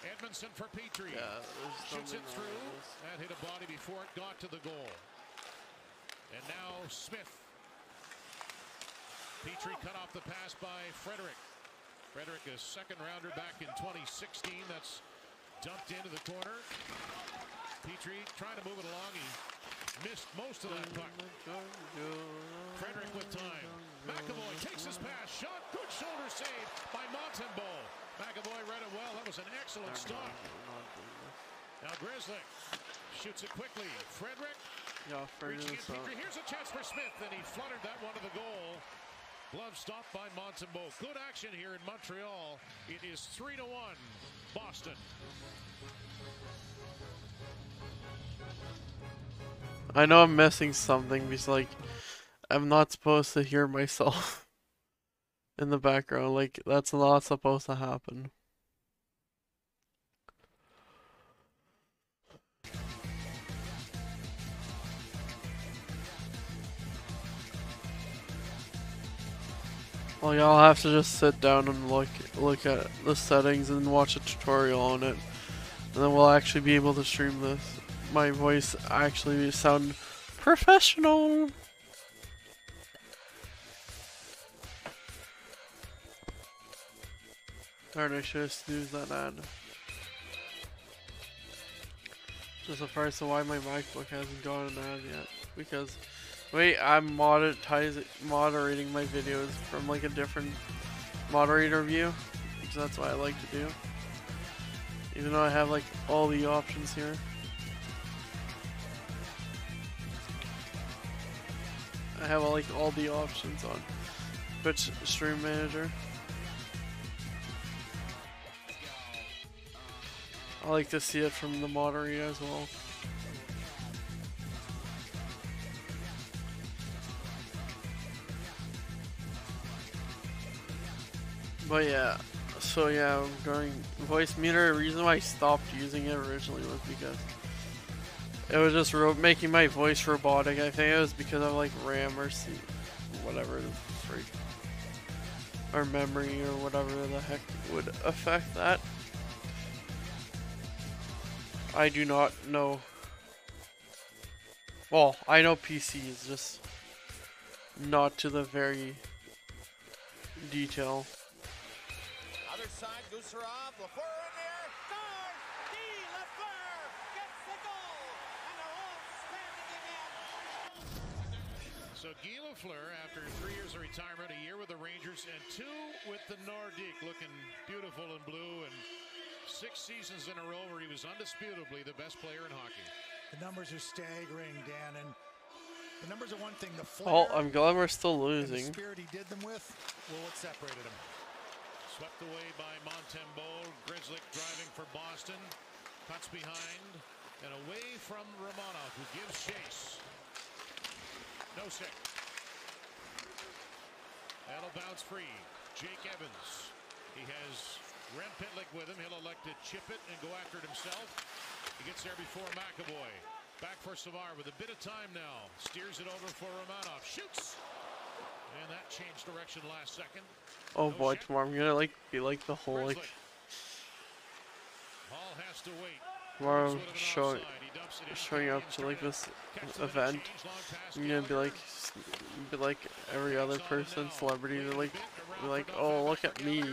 Edmondson for Petrie. Yeah, shoots it through. That hit a body before it got to the goal. And now Smith. Petrie cut off the pass by Frederick. Frederick, a second rounder back in 2016. That's dumped into the corner. Petrie trying to move it along. He missed most of that puck. Frederick with time. McAvoy takes his pass. Shot. Good shoulder save by Montembeault. McAvoy read it well. That was an excellent stop. Now Grizzly shoots it quickly. Frederick. Yeah, reaching in Petrie. Here's a chance for Smith, and he fluttered that one to the goal. Glove stopped by Montembeault. Good action here in Montreal. It is 3-1 Boston. I know I'm missing something because like I'm not supposed to hear myself in the background. Like that's not supposed to happen. Well, y'all have to just sit down and look at the settings and watch a tutorial on it, and then we'll actually be able to stream this. My voice actually sound professional. Darn, I should have snoozed that ad. Just surprised to why my MacBook hasn't gone an ad yet. Because, wait, I'm moderating my videos from like a different moderator view. So that's what I like to do. Even though I have like all the options here. I have like all the options on Twitch Stream Manager. I like to see it from the moderator as well. But yeah, so yeah, I'm going voice meter. The reason why I stopped using it originally was because it was just making my voice robotic. I think it was because of like RAM or whatever the freak, or memory or whatever the heck would affect that. I do not know. Well, I know PC is just not to the very detail. Other side, Gusarov, Lafleur in there, scores! Guy Lafleur gets the goal, and they're all standing again. So Guy Lafleur, after 3 years of retirement, a year with the Rangers, and 2 with the Nordique, looking beautiful in blue, and 6 seasons in a row where he was undisputably the best player in hockey. The numbers are staggering, Dan, and the numbers are one thing. The Oh, flair I'm glad we're still and the losing. spirit he did them with, well, what separated him. Swept away by Montembeault. Grzelcyk driving for Boston. Cuts behind and away from Romanov, who gives chase. No sick. That'll bounce free. Jake Evans. He has Rem Pitlick with him. He'll elect to chip it and go after it himself. He gets there before McAvoy. Back for Savard with a bit of time now. Steers it over for Romanov. Shoots! And that changed direction last second. Oh boy, tomorrow I'm gonna be like the whole like. Hall has to wait. Tomorrow I'm showing up to like this event. I'm gonna be like every other person, celebrity. They're like, oh look at me.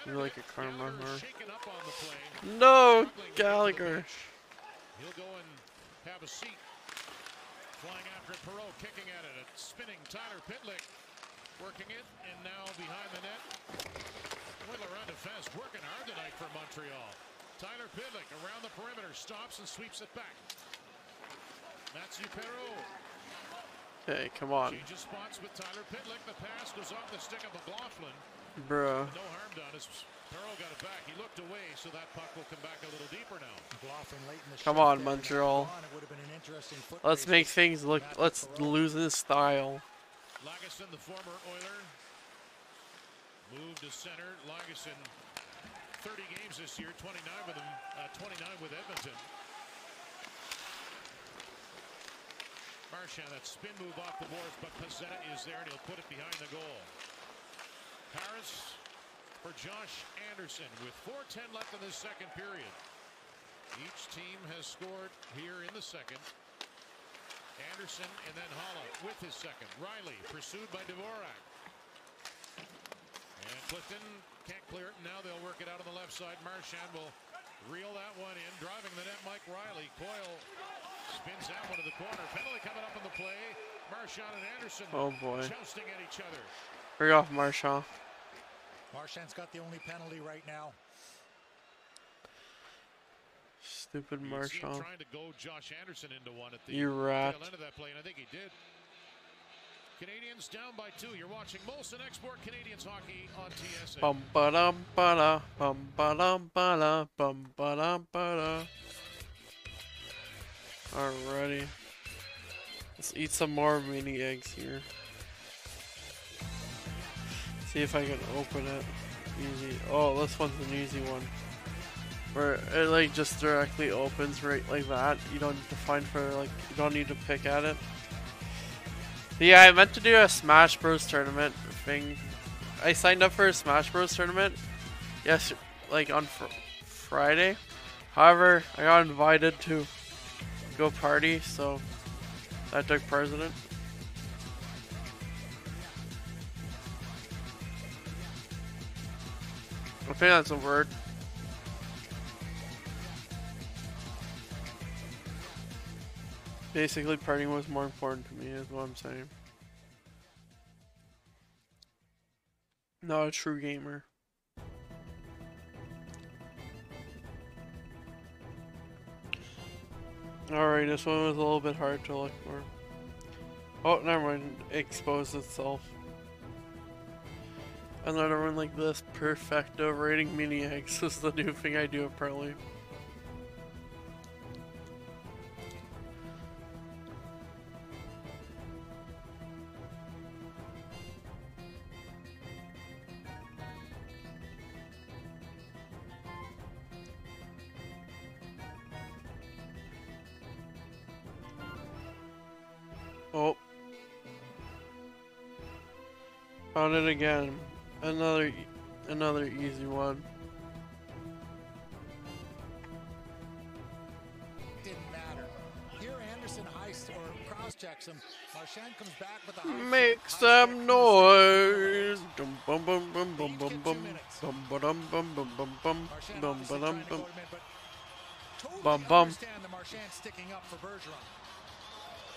You're like a karma horror. No, Gallagher. He'll go and have a seat. Flying after it, Perreault kicking at it. Spinning Tyler Pitlick working it, and now behind the net. Whittler on defense, working hard tonight for Montreal. Tyler Pitlick around the perimeter, stops and sweeps it back. Mathieu Perreault. Okay, come on. Changes spots with Tyler Pitlick. The pass goes off the stick of McLaughlin. Bruh. No harm done as Perreault got it back. He looked away, so that puck will come back a little deeper now. Come on, Montreal. Let's make things look. Let's lose this style. Lagesson, the former Oiler, moved to center. Lagesson, 30 games this year, 29 with him, 29 with Edmonton. Marchand, that spin move off the boards, but Pezzetta is there, and he'll put it behind the goal. Harris for Josh Anderson with 4:10 left in this second period. Each team has scored here in the second. Anderson and then Holla with his second. Riley pursued by Dvorak. And Clifton can't clear it. Now they'll work it out on the left side. Marchand will reel that one in. Driving the net, Mike Riley. Coyle spins that one to the corner. Penalty coming up on the play. Marchand and Anderson jousting at each other. Bring off Marchand. Marchand's got the only penalty right now. Stupid Marchand. Trying to go Josh Anderson into one at the you rat. tail end of that play, and I think he did. Canadians down by 2. You're watching Molson Export Canadians hockey on TSN. Bum ba dum ba da, bum ba dum ba da, bum ba dum ba da. Alrighty. Let's eat some more mini eggs here. See if I can open it. Easy. Oh, this one's an easy one. Where it like just directly opens right like that. You don't need to find for like, you don't need to pick at it. But yeah, I meant to do a Smash Bros tournament thing. I signed up for a Smash Bros tournament. Yes, like on Friday. However, I got invited to go party, so I took president. I think that's a word. Basically, partying was more important to me, is what I'm saying. Not a true gamer. Alright, this one was a little bit hard to look for. Oh, never mind. It exposed itself. Another one like this. Perfecto rating mini eggs is the new thing I do apparently. Oh. Found it again. Another easy one. Didn't matter. Here Anderson cross-checks him. Marchand comes back with a Make some noise. Dum bum bum bum bum bum bum bum bum bum bum bum bum bum bum bum bum bum. Understand the Marchand sticking up for Bergeron.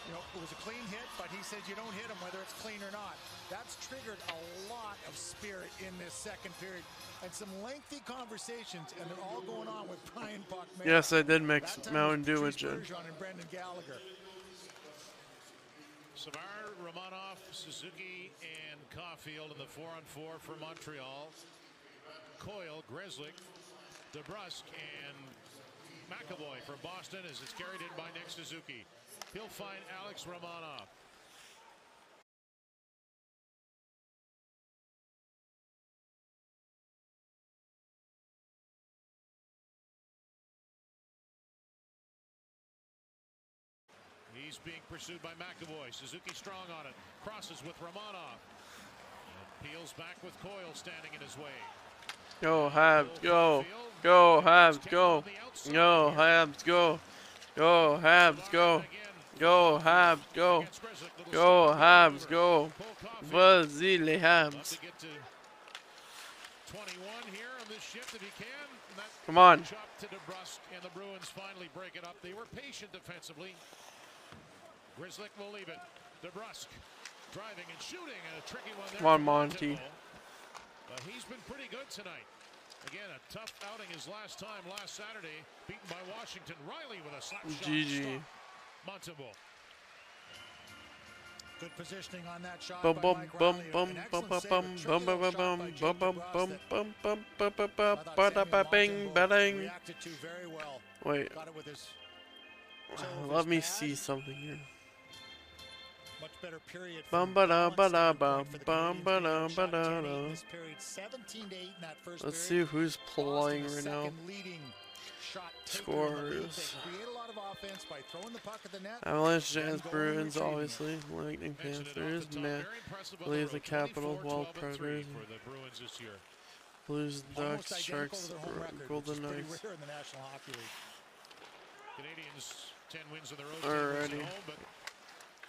You know, it was a clean hit, but he says you don't hit him whether it's clean or not. That's triggered a lot of spirit in this second period. And some lengthy conversations, and they're all going on with Brian Puckmare. Yes, I did mix Mountain Dew with gin. And Brendan Gallagher. Savard, Romanov, Suzuki, and Caulfield in the 4-on-4 for Montreal. Coyle, Grzelcyk, DeBrusk, and McAvoy for Boston as it's carried in by Nick Suzuki. He'll find Alex Romanov. He's being pursued by McAvoy. Suzuki strong on it. Crosses with Romanov. And peels back with Coyle standing in his way. Go Habs, go. Go Habs, go. Go Habs, go. Go Habs, go. Go Habs, go. Go Habs, go. Vas-y les Habs. 21 here on this shift if he can. Come on. Chop to DeBrusk, and the Bruins finally break it up. They were patient defensively. Grzelcyk will leave it. DeBrusk driving and shooting, and a tricky one there. Come on, Monty. But he's been pretty good tonight. Again, a tough outing his last time last Saturday, beaten by Washington. Riley with a slap shot. GG. Montembeault. Good positioning on that shot. Bum by bum Mike bum Riley. bum An bum excellent bum save, a bum tricky bum little bum shot by bum Jake bum DeBrusk bum that bum bum bum bum bum bada bing bang. reacted to very well. Wait. Got it with his Let me see something here. much better period. Bum ba da ba da bum bum ba da ba da da. This period 17-8 in that first Let's see period. who's playing Boston, right the now. second leading shot taker in the league. Scores. They create a lot of offense by throwing the puck at the net. Avalanche, then Jazz, going Bruins, and retrieving obviously. Lightning, Panthers, Blues, the Capitals, Wild Predators, Blues, Almost Ducks, identical Sharks, to their home record, which is Golden pretty Knights. rare in the National Hockey League. Canadians 10 wins in the road. 10 wins at Alrighty. home, but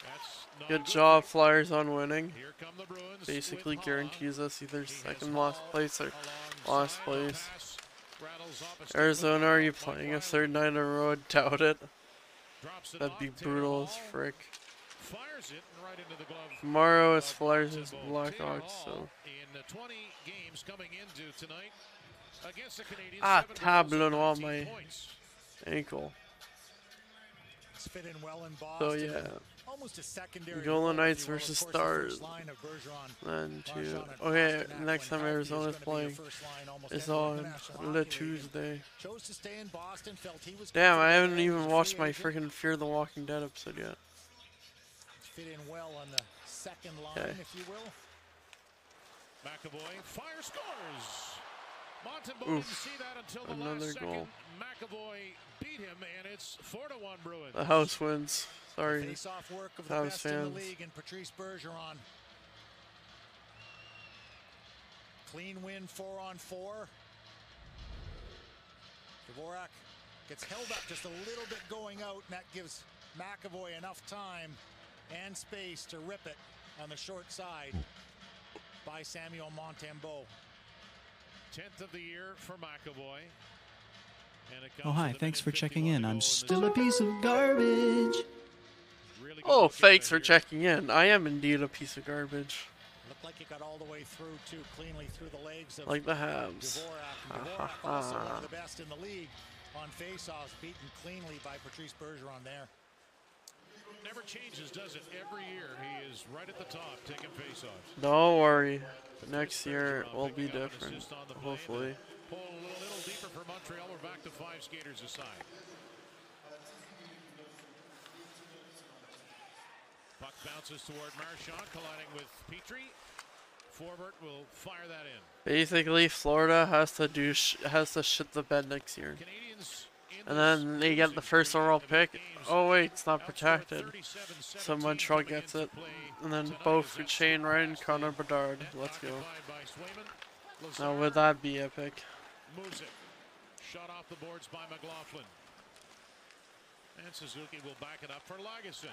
that's not Good good. job, Flyers, on winning. Here come the Bruins Basically with guarantees us either He second has last Hall place or alongside last the place. pass, rattles off a stick Arizona, with are you Mike playing a Riley. third night in a row? Doubt it. Drops it That'd off, be Taylor brutal as Hall frick. fires it right into the glove. Tomorrow is of Flyers and Montembeault. Taylor Blackhawks, Hall so. in the 20 games coming into tonight against the Canadiens. Ah, 7 goals tableau and on 19 my points. ankle. It's fit in well in So Boston. yeah. Almost a secondary Golden role, if Knights you will. Of versus course, the first Stars. line of Bergeron, Then two. Marchand, and Okay, Pasternak next when time healthy Arizona's is gonna be playing your first line almost is anywhere in on the National the Hockey League. Tuesday. Chose to stay in Boston, felt he was Damn, I comfortable haven't there. even He's a watched free my agent. freaking Fear the Walking Dead episode yet. Fit in well on the second line, Okay. if you will. McAvoy fire scores. Montembeault Oof, didn't see that until the another last second. goal. McAvoy beat him, and it's 4-1 Bruins. The house wins. Sorry, Face-off work of the Habs best in the fans. league and Patrice Bergeron. Clean win 4-on-4. Dvorak gets held up just a little bit going out, and that gives McAvoy enough time and space to rip it on the short side by Samuel Montembeault. 10th of the year for McAvoy. And it Oh, comes hi. with a Thanks for minute checking 51 in. to I'm go still a piece of garbage. Really good Oh, look at thanks it for here. checking in. I am indeed a piece of garbage. Looked like he got all the way through, too cleanly through the legs of Like the Habs. Dvorak. Dvorak also one of the best in the league on face-offs, beaten cleanly by Patrice Bergeron there. Never changes, does it? Every year he is right at the top, taking face-offs. Don't worry. Next year will be different. Hopefully. Pull a little deeper for Montreal. We're back to 5 skaters aside. Puck bounces toward Marchand, colliding with Petrie. Forward will fire that in. Basically, Florida has to shit the bed next year. And then they get the first overall pick. Oh wait, it's not protected. So Montreal gets it. And then both for Shane Wright and Connor Bedard. Let's go. Now would that be epic? Moves it. Shot off the boards by McLaughlin. And Suzuki will back it up for Lagesson.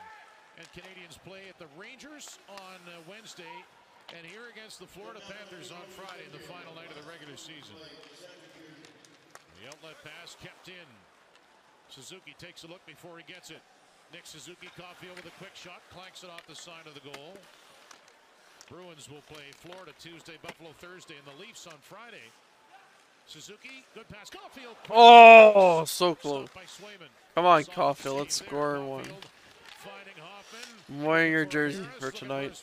And Canadians play at the Rangers on Wednesday, and here against the Florida Panthers on Friday, the final night of the regular season. The outlet pass kept in. Suzuki takes a look before he gets it. Nick Suzuki, Caulfield with a quick shot, clanks it off the side of the goal. Bruins will play Florida Tuesday, Buffalo Thursday, and the Leafs on Friday. Suzuki, good pass, Caulfield. Oh, so close. Come on, Caulfield, let's score one. I'm wearing your jersey for tonight.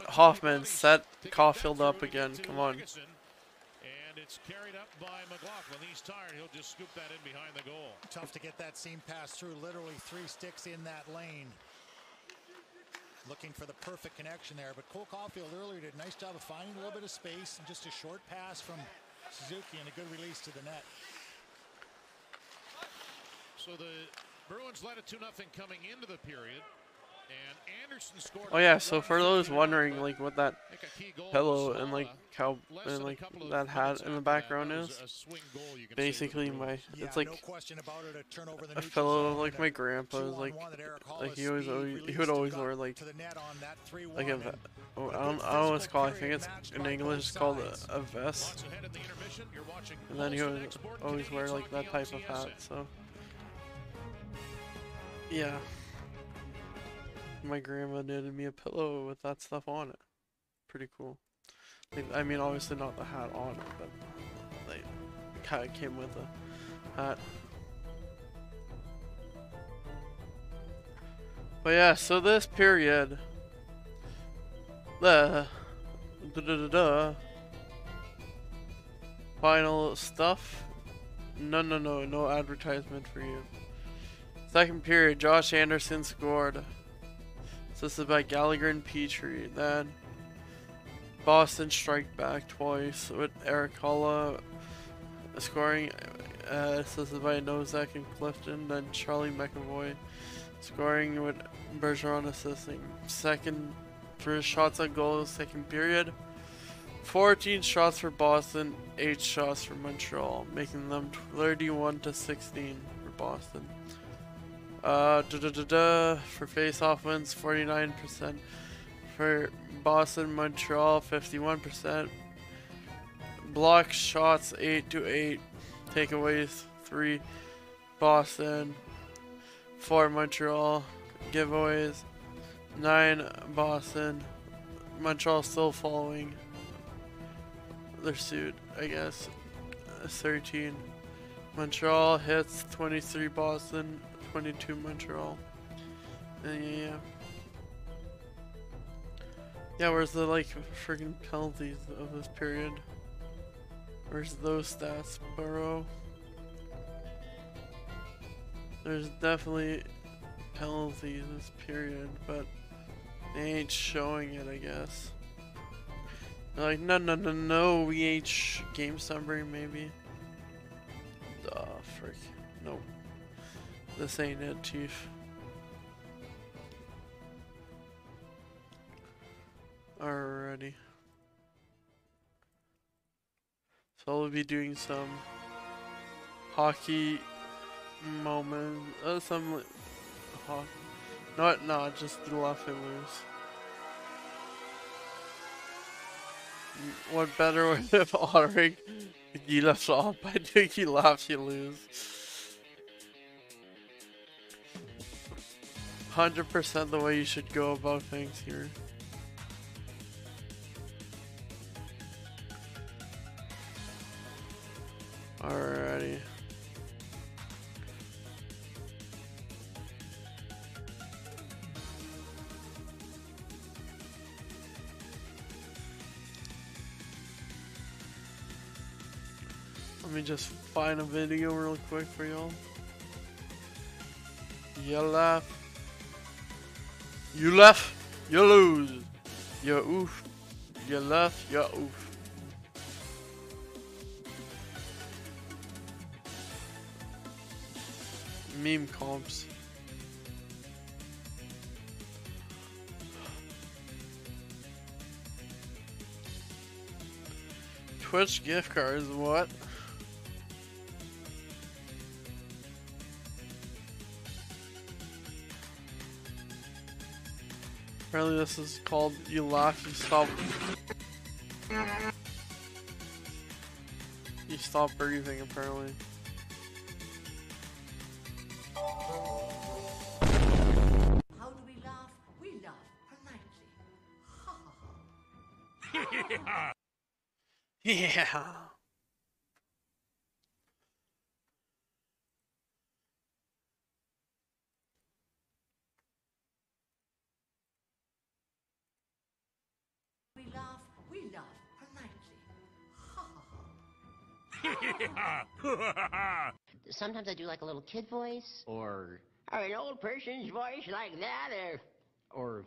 Hoffman set Caulfield up again. Come on. And it's carried up by McLaughlin. He's tired. He'll just scoop that in behind the goal. Tough to get that seam pass through. Literally 3 sticks in that lane. Looking for the perfect connection there. But Cole Caulfield earlier did a nice job of finding a little bit of space and just a short pass from Suzuki and a good release to the net. So the Bruins led it 2-0 coming into the period. And Anderson scored. Oh yeah, so for those wondering like what that pillow and like how and like that hat in the background is, basically it's like a pillow like my grandpa's like he would always wear like a I don't know what it's called. I think it's in English it's called a vest, and then he would always wear like that type of hat. So yeah. My grandma knitted me a pillow with that stuff on it. Pretty cool. Like, I mean, obviously not the hat on it, but like, it kind of came with the hat. But yeah, so this period, the final stuff. No advertisement for you. Second period, Josh Anderson scored. This is by Gallagher and Petrie. Then Boston strike back twice with Eric Holla scoring. This is by Nozak and Clifton. Then Charlie McAvoy scoring with Bergeron assisting. Second, 3 shots on goal second period. 14 shots for Boston, 8 shots for Montreal, making them 31-16 for Boston. For face-off wins, 49%. For Boston, Montreal, 51%. Block shots, 8-8. Takeaways, 3. Boston, 4 Montreal. Giveaways, 9 Boston. Montreal still following their suit, I guess. 13. Montreal hits, 23 Boston. 22 Montreal. Yeah. Yeah, where's the like friggin' penalties of this period? Where's those stats, Burrow? There's definitely penalties this period, but they ain't showing it, I guess. They're like, no, we ain't game summary maybe. Oh, frick. Nope. This ain't it, Chief. Alrighty. So we'll be doing some hockey moment. Some no, just the laugh and lose. What better way of honoring Guy Lafleur by doing you laugh, you lose? 100% the way you should go about things here. Alrighty. Let me just find a video real quick for y'all. You laugh. You laugh, you lose. You oof. You laugh, you oof. Meme comps. Twitch gift cards, what? Apparently this is called you laugh, you stop. You stop breathing, apparently. How do we laugh? We laugh politely. Ha ha ha. Yeah. We laugh politely. Ha ha ha. Sometimes I do like a little kid voice, or an old person's voice like that, or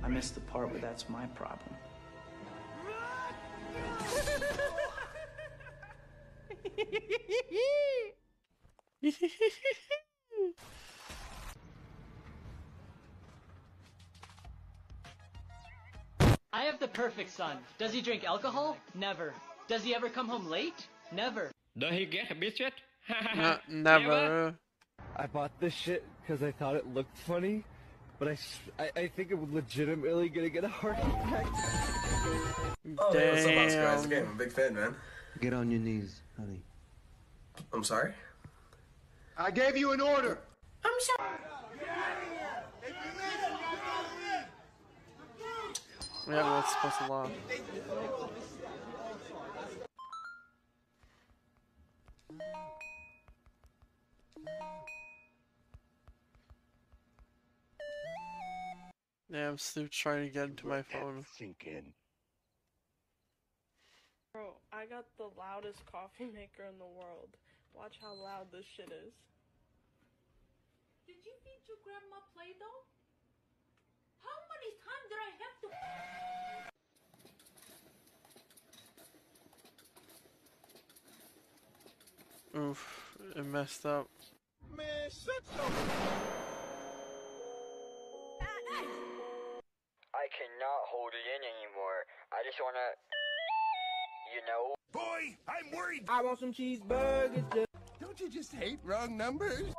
I missed the part where that's my problem. I have the perfect son. Does he drink alcohol? Never. Does he ever come home late? Never. Does he get a biscuit? Never. I bought this shit because I thought it looked funny, but I think I'm legitimately gonna get a heart attack. Oh, hey, what's up, Oscar? Guys? Okay, I'm a big fan, man. Get on your knees, honey. I'm sorry? I gave you an order. I'm sorry. Yeah, well, it's supposed to laugh. Yeah, I'm still trying to get into my phone. Sink in. Bro, I got the loudest coffee maker in the world. Watch how loud this shit is. Did you feed your grandma Play-Doh? How many times did I have to... Oof, it messed up. Man, shut up! I cannot hold it in anymore. I just wanna, you know. Boy, I'm worried. I want some cheeseburgers. Don't you just hate wrong numbers?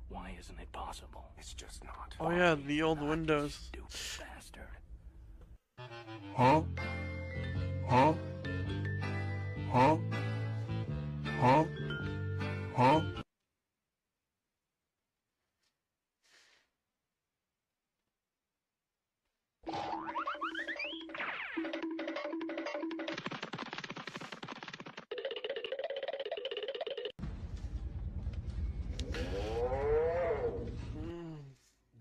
Why isn't it possible? It's just not. Oh yeah, the old Windows. Bastard. Huh? Huh? Huh? Huh? Huh?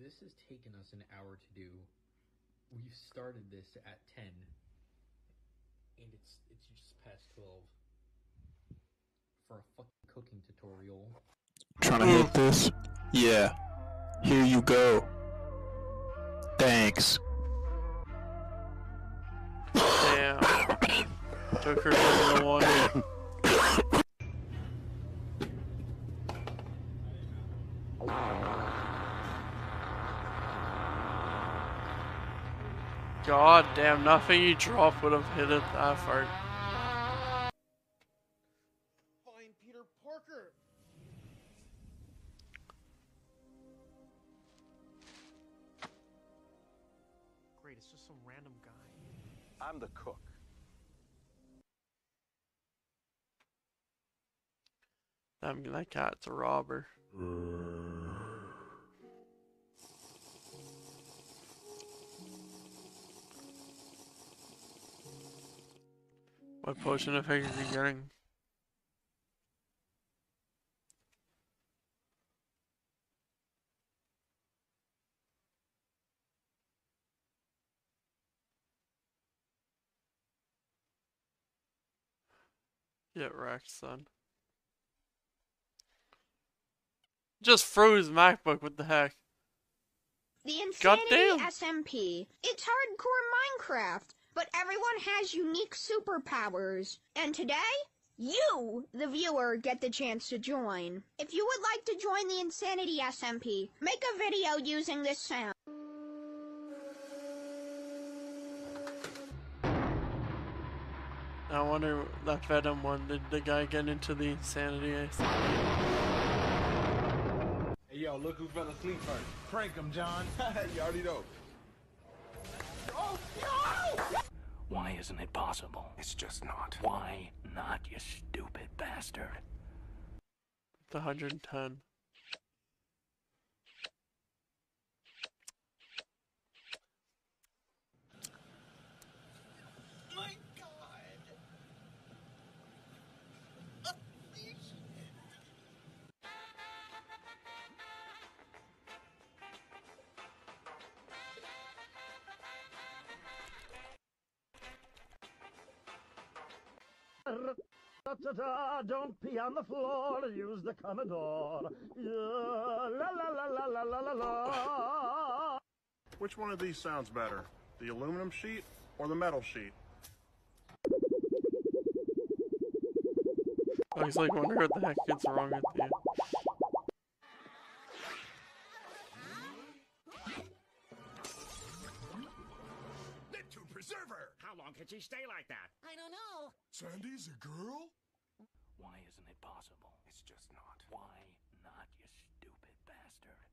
This has taken us an hour to do. We've started this at 10, and it's just past 12 for a fucking cooking tutorial. Trying to hit this? Yeah. Here you go. Thanks. Damn. Took her to the one. God damn, nothing you drop would have hit it that far. Find Peter Porker. Great, it's just some random guy. I'm the cook. I mean, that cat's a robber. What potion effect is he getting? Get wrecked, son. Just froze MacBook, what the heck? The Goddamn. Insanity SMP. It's hardcore Minecraft, but everyone has unique superpowers. And today, you, the viewer, get the chance to join. If you would like to join the Insanity SMP, make a video using this sound. I wonder that Venom one, did the guy get into the Insanity SMP? Yo, look who fell asleep first. Crank him, John. You already know. Oh, no! Why isn't it possible? It's just not. Why not, you stupid bastard? The 110. My God. Don't pee on the floor, use the Commodore. La la la la la la la la. Which one of these sounds better? The aluminum sheet or the metal sheet? I was like, wonder what the heck is wrong with you. Preserver! How long can she stay like that? I don't know. Sandy's a girl? Why isn't it possible? It's just not. Why not, you stupid bastard?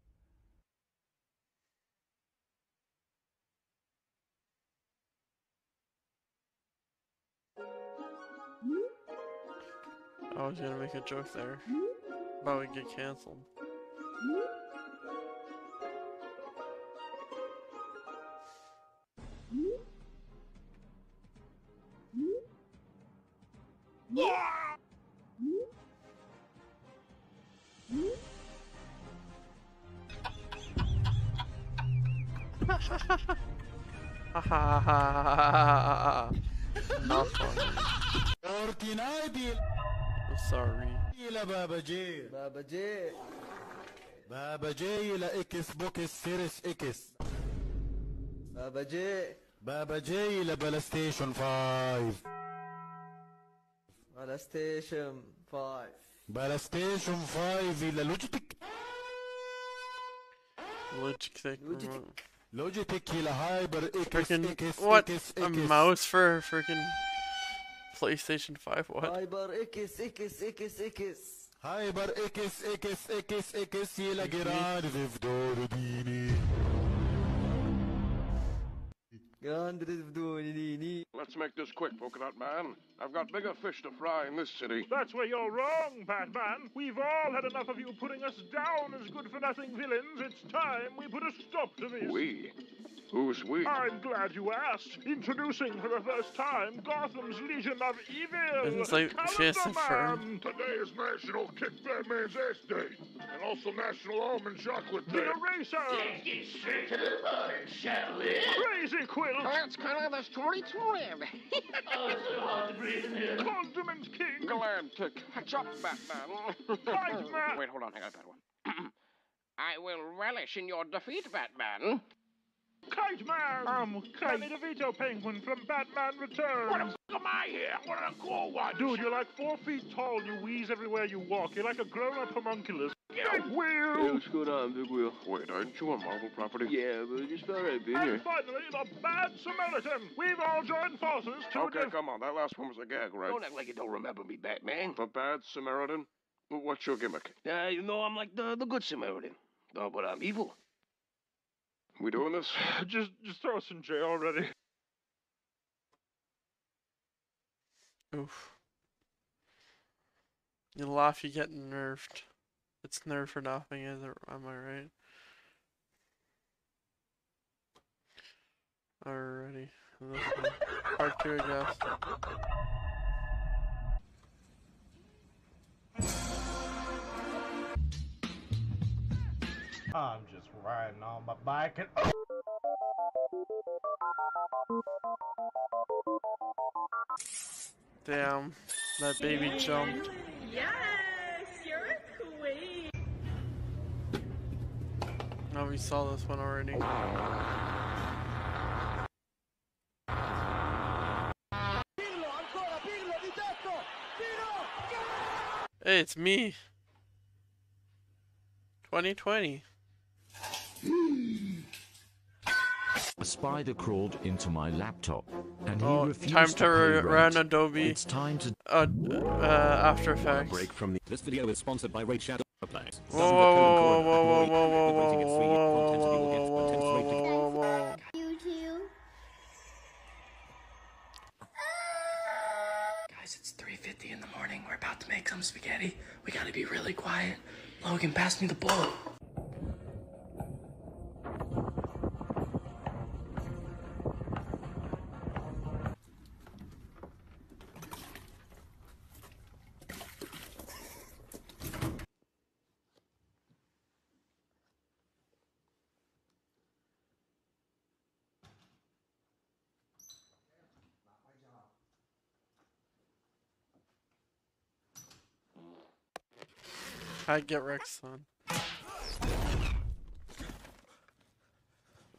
I was gonna make a joke there, but we get canceled. Not funny. I'm sorry. بابا جي بابا جي بابا جاي لإكس بوكس سيريس إكس بابا جي بابا جاي لبلا ستيشن 5 على ستيشن 5 بلا ستيشن 5 إلى لوجيتك لوجيتك إلى هايبر إكس إكس what? إكس A mouse for freaking PlayStation 5? What? هايبر إكس إكس إكس إكس هايبر إكس إكس إكس إكس إلى جيران في فدور ديني Let's make this quick, Polka Dot Man. I've got bigger fish to fry in this city. That's where you're wrong, Batman. We've all had enough of you putting us down as good-for-nothing villains. It's time we put a stop to this. We? Who's we? I'm glad you asked. Introducing for the first time Gotham's Legion of Evil. It's like Man. Today is National Kick Batman's Ass Day, and also National Almond Chocolate Day. The Eraser. Let's get straight to the point, shall we? Crazy Quill. That's kind of the story trim. Oh, so hard to breathe in here. Condiment King. Galactic. Catch up, Batman. Fight, man. Wait, hold on. I got that one. I will relish in your defeat, Batman. Kite Man! Danny DeVito Penguin from Batman Returns. What the f*** am I here? What a cool one! Dude, you're like 4 feet tall and you wheeze everywhere you walk. You're like a grown-up homunculus. Big Wheel! Hey, what's going on, Big Wheel? Wait, aren't you a Marvel property? Yeah, but I just thought I'd be here. And finally, the Bad Samaritan. We've all joined forces to... Okay, come on. That last one was a gag, right? Don't act like you don't remember me, Batman. The Bad Samaritan? What's your gimmick? You know, I'm like the Good Samaritan. No, but I'm evil. We doing this? Just throw us in jail already. Oof. You laugh, you get nerfed. It's nerfed for nothing, is it? Am I right? Alrighty. Part 2, I guess. I'm just riding on my bike and... Damn, that baby jumped. Yes, you're a queen. Oh, we saw this one already. Hey, it's me. 2020. A spider crawled into my laptop, and he refused time to to pay run rent. Adobe. It's time to After Effects. break from the. This video is sponsored by Raid Shadow. Thanks. Whoa, whoa, whoa, whoa, whoa, whoa, whoa, whoa, whoa. You too. Guys, it's 3:50 in the morning. We're about to make some spaghetti. We gotta be really quiet. Logan, pass me the bowl. I'd get Rex son.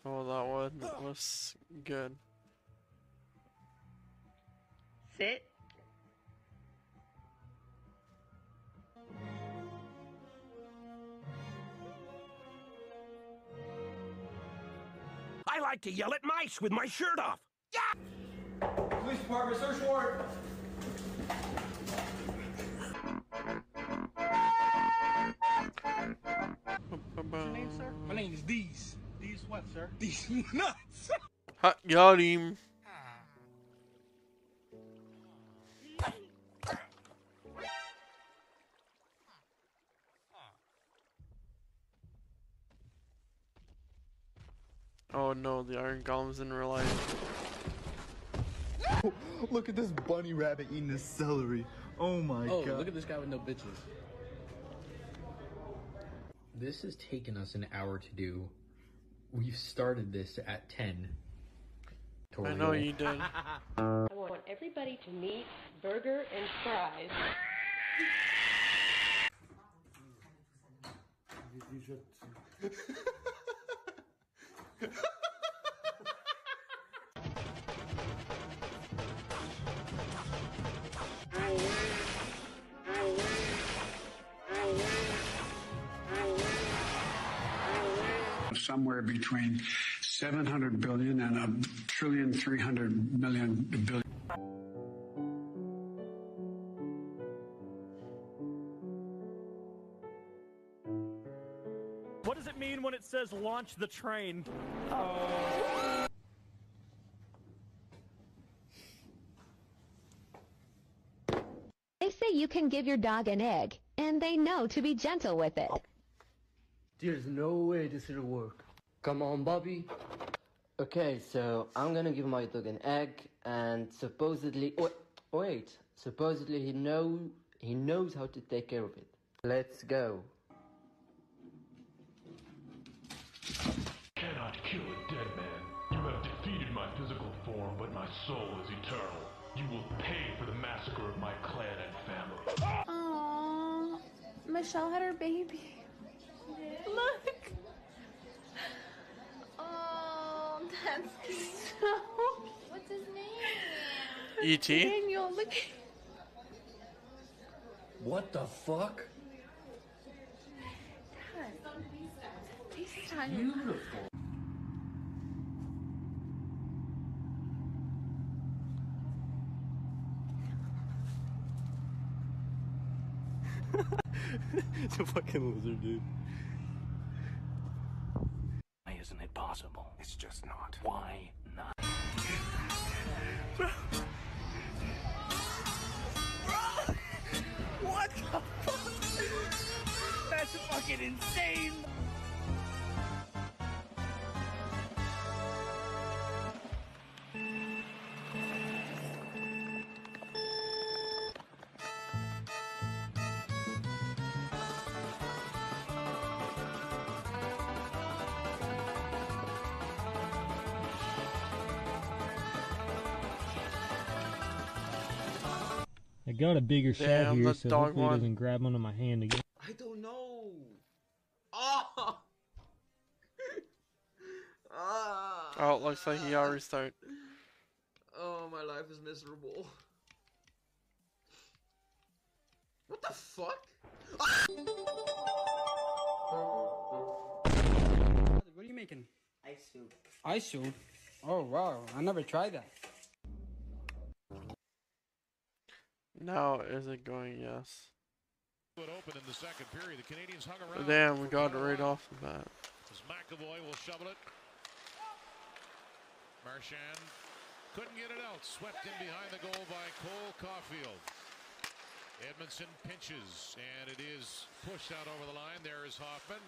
Oh, that one was good. Sit. I like to yell at mice with my shirt off. Yeah! Police department, search warrant. What's your name, sir? My name is Deez. Deez what, sir? These nuts! Ha, got him. Oh no, the Iron Golem's in real life. Look at this bunny rabbit eating this celery. Oh my god. Oh, look at this guy with no bitches. This has taken us an hour to do. We've started this at 10. I know you did. I want everybody to meet Burger and Fries. Somewhere between 700 billion and $1,300,000,000,000,000,000,000,000. What does it mean when it says launch the train? They say you can give your dog an egg, and they know to be gentle with it. There's no way this will work. Come on, Bobby. Okay, so I'm gonna give my dog an egg, and supposedly, supposedly he knows how to take care of it. Let's go. Cannot kill a dead man. You have defeated my physical form, but my soul is eternal. You will pay for the massacre of my clan and family. Aww. Michelle had her baby. Look. Oh, that's so. What's his name? E.T.? Daniel, look. What the fuck? FaceTime. Beautiful. It's a fucking lizard, dude. Why isn't it possible? It's just not. Why not? What the fuck? That's fucking insane! I got a bigger shot here, so dog hopefully it won. doesn't grab onto my hand again. I don't know. Oh! Oh, it looks like he got restart. Oh, my life is miserable. What the fuck? What are you making? Ice soup. Ice soup? Oh wow, I never tried that. Now, is it going yes? Open in the second period. The Canadians hung around. Damn, we got it right off the bat. As McAvoy will shovel it. Marchand couldn't get it out. Swept in behind the goal by Cole Caulfield. Edmondson pinches, and it is pushed out over the line. There is Hoffman.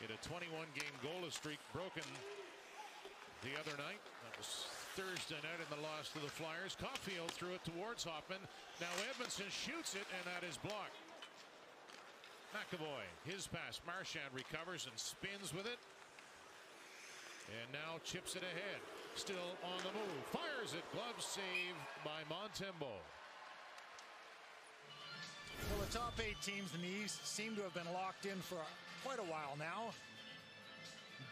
In a 21-game goalless streak broken the other night. That was Thursday night in the loss to the Flyers. Caulfield threw it towards Hoffman. Now Edmondson shoots it, and that is blocked. McAvoy, his pass. Marchand recovers and spins with it. And now chips it ahead. Still on the move. Fires it. Glove save by Montembeault. Well, the top 8 teams in the East seem to have been locked in for quite a while now.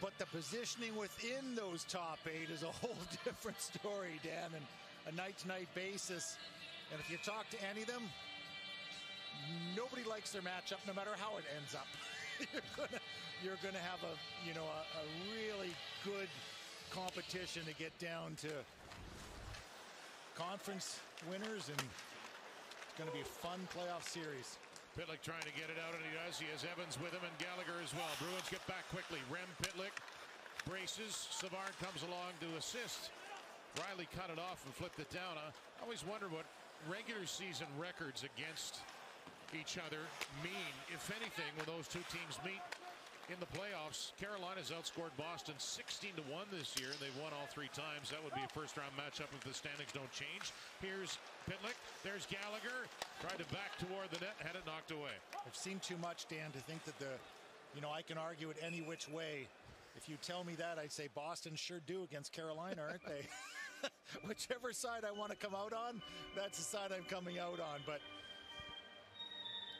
But the positioning within those top 8 is a whole different story, Dan, and a night-to-night basis. And if you talk to any of them, nobody likes their matchup, no matter how it ends up. you're gonna have a really good competition to get down to conference winners, and it's going to be a fun playoff series. Pitlick trying to get it out, and he does. He has Evans with him and Gallagher as well. Bruins get back quickly. Rem Pitlick braces. Savard comes along to assist. Riley cut it off and flipped it down. I always wonder what regular season records against each other mean, if anything, when those two teams meet in the playoffs. Carolina's outscored Boston 16-1 this year, and they've won all 3 times. That would be a first-round matchup if the standings don't change. Here's Pitlick. There's Gallagher. Tried to back toward the net, had it knocked away. I've seen too much, Dan, to think that I can argue it any which way. If you tell me that, I'd say Boston sure do against Carolina, aren't they? Whichever side I want to come out on, that's the side I'm coming out on. But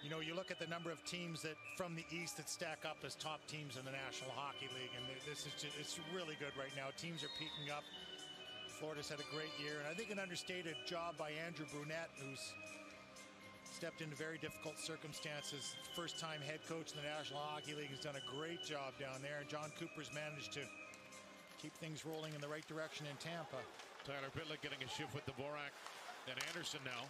you look at the number of teams that from the East that stack up as top teams in the National Hockey League, and it's really good right now. Teams are peaking up. Florida's had a great year, and I think an understated job by Andrew Brunette, who's stepped into very difficult circumstances. First-time head coach in the National Hockey League, has done a great job down there, and John Cooper's managed to keep things rolling in the right direction in Tampa. Tyler Pitlick getting a shift with Dvorak and Anderson now.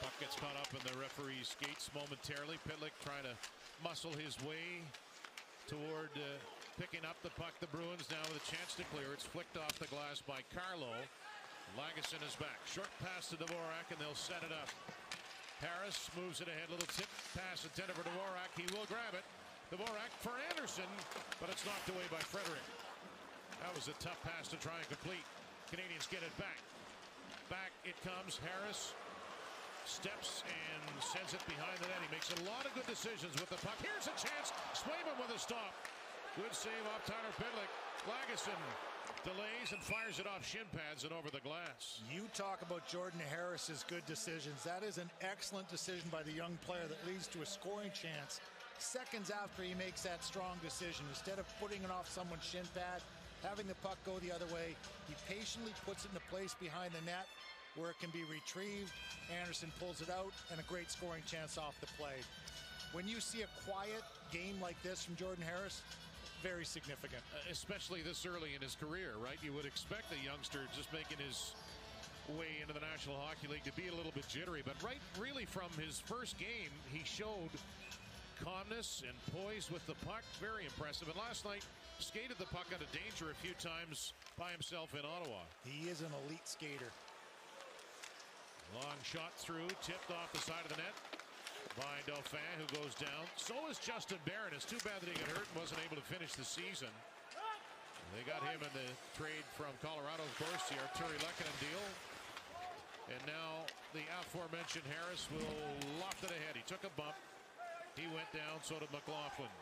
Puck gets caught up in the referee's skates momentarily. Pitlick trying to muscle his way toward picking up the puck. The Bruins now with a chance to clear. It's flicked off the glass by Carlo. Lagesson is back. Short pass to Dvorak, and they'll set it up. Harris moves it ahead. Little tip pass intended for Dvorak. He will grab it. Dvorak for Anderson, but it's knocked away by Frederick. That was a tough pass to try and complete. Canadians get it back. Back it comes. Harris steps and sends it behind the net. He makes a lot of good decisions with the puck. Here's a chance. Swayman with a stop. Good save off Tyler Pitlick. Lagesson delays and fires it off shin pads and over the glass. You talk about Jordan Harris's good decisions. That is an excellent decision by the young player that leads to a scoring chance. Seconds after he makes that strong decision, instead of putting it off someone's shin pad, having the puck go the other way, he patiently puts it in a place behind the net where it can be retrieved. Anderson pulls it out, and a great scoring chance off the play. When you see a quiet game like this from Jordan Harris, very significant. Especially this early in his career, right? You would expect a youngster just making his way into the National Hockey League to be a little bit jittery, but really from his first game, he showed calmness and poise with the puck. Very impressive. And last night, skated the puck out of danger a few times by himself in Ottawa. He is an elite skater. Long shot through, tipped off the side of the net by Dauphin, who goes down. So is Justin Barron. It's too bad that he got hurt and wasn't able to finish the season. They got him in the trade from Colorado, of course, the Arturi Lehkonen deal. And now the aforementioned Harris will loft it ahead. He took a bump. He went down, so did McLaughlin.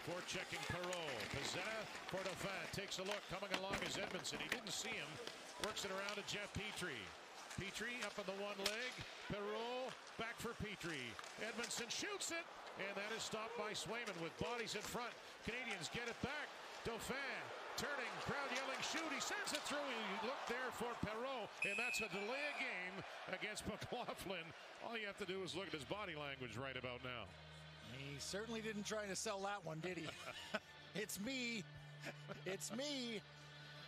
Forechecking Perreault. Pizzetta for Dauphin. Takes a look. Coming along is Edmondson. He didn't see him. Works it around to Jeff Petrie. Petrie up on the one leg. Perreault back for Petrie. Edmondson shoots it, and that is stopped by Swayman with bodies in front. Canadians get it back. Dauphin turning, crowd yelling, shoot. He sends it through. He looked there for Perreault, and that's a delay of game against McLaughlin. All you have to do is look at his body language right about now. He certainly didn't try to sell that one, did he? It's me. It's me.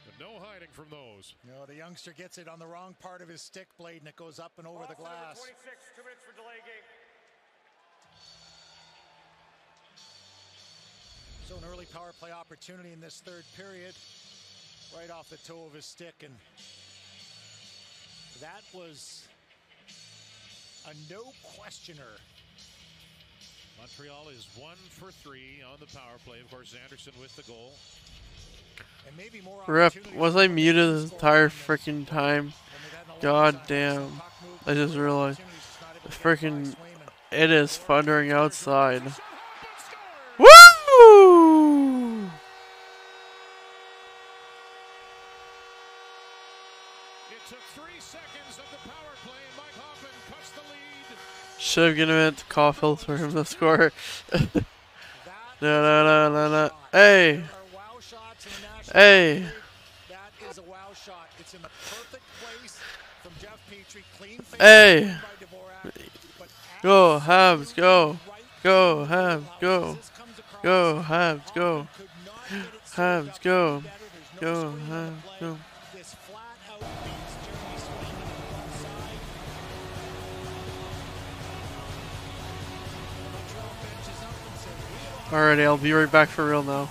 And No hiding from those. No, the youngster gets it on the wrong part of his stick blade, and it goes up and over the glass. 26, 2 minutes for delay game. So an early power play opportunity in this third period, right off the toe of his stick, and that was a no-questioner. Montreal is 1 for 3 on the power play. Of course, Anderson with the goal. And maybe more Rip, was I muted this entire freaking time? God damn. I just realized. Freaking, it is thundering outside. Woo! It took 3 seconds of the power play, and Mike Hoffman cuts the lead. Should have given it to Caulfield for him to score. No. Hey! Hey! That is a wow shot. It's in the perfect place from Jeff Petrie. Clean face Hey! by Dvorak. Go, Habs, go! Go, Habs, go! Go, Habs, go! Habs, go! Go, Habs, go! This flat out beats Jeremy Swayman on the left side. Montreal benches up and says, Alrighty, I'll be right back for real now.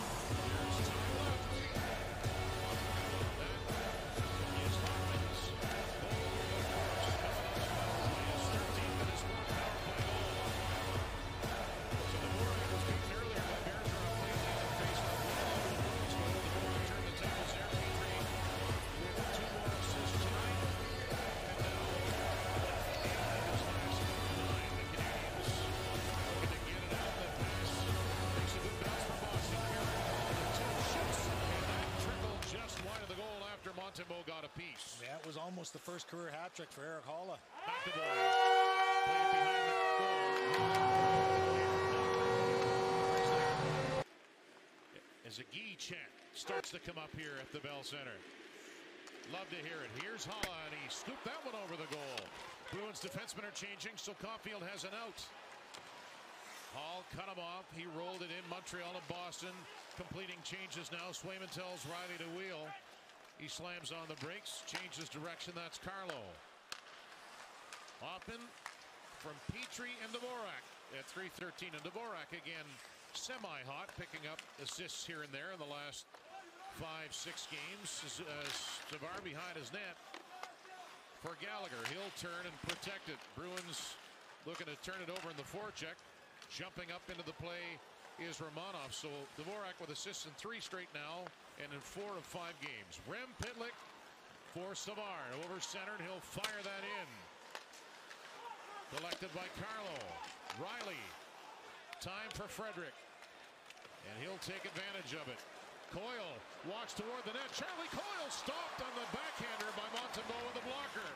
Got a piece. That was almost the first career hat trick for Eric Holla. Back the ball. Play it behind the goal. As a Guy chant starts to come up here at the Bell Center. Love to hear it. Here's Holla, and he scooped that one over the goal. Bruins defensemen are changing, so Caulfield has an out. Hall cut him off. He rolled it in. Montreal and Boston completing changes now. Swayman tells Riley to wheel. He slams on the brakes, changes direction. That's Carlo. Hoffman from Petrie and Dvorak at 3:13. And Dvorak again semi-hot, picking up assists here and there in the last 5-6 games. Savard behind his net for Gallagher. He'll turn and protect it. Bruins looking to turn it over in the forecheck. Jumping up into the play is Romanov. So Dvorak with assists in 3 straight now, and in 4 of 5 games. Rem Pitlick for Savard. Over centered, he'll fire that in. Collected by Carlo. Riley. Time for Frederick. And he'll take advantage of it. Coyle walks toward the net. Charlie Coyle stopped on the backhander by Montembeault with the blocker.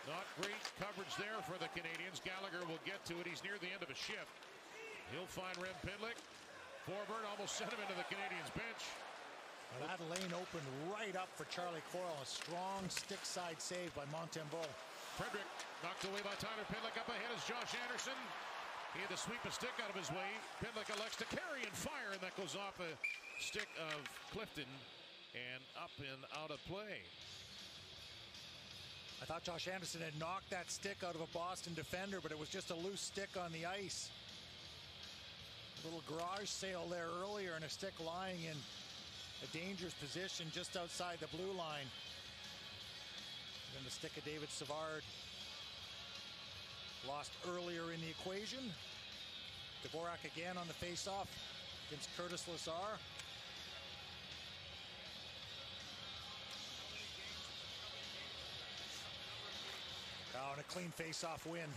Not great coverage there for the Canadiens. Gallagher will get to it. He's near the end of a shift. He'll find Rem Pitlick. Forward almost sent him into the Canadiens bench. Well, that lane opened right up for Charlie Coyle. A strong stick side save by Montembeault. Frederick knocked away by Tyler Pitlick. Up ahead is Josh Anderson. He had to sweep a stick out of his way. Pitlick elects to carry and fire, and that goes off a stick of Clifton and up and out of play. I thought Josh Anderson had knocked that stick out of a Boston defender, but it was just a loose stick on the ice. A little garage sale there earlier, and a stick lying in a dangerous position just outside the blue line. And then the stick of David Savard lost earlier in the equation. Dvorak again on the faceoff against Curtis Lazar. Oh, and a clean faceoff win.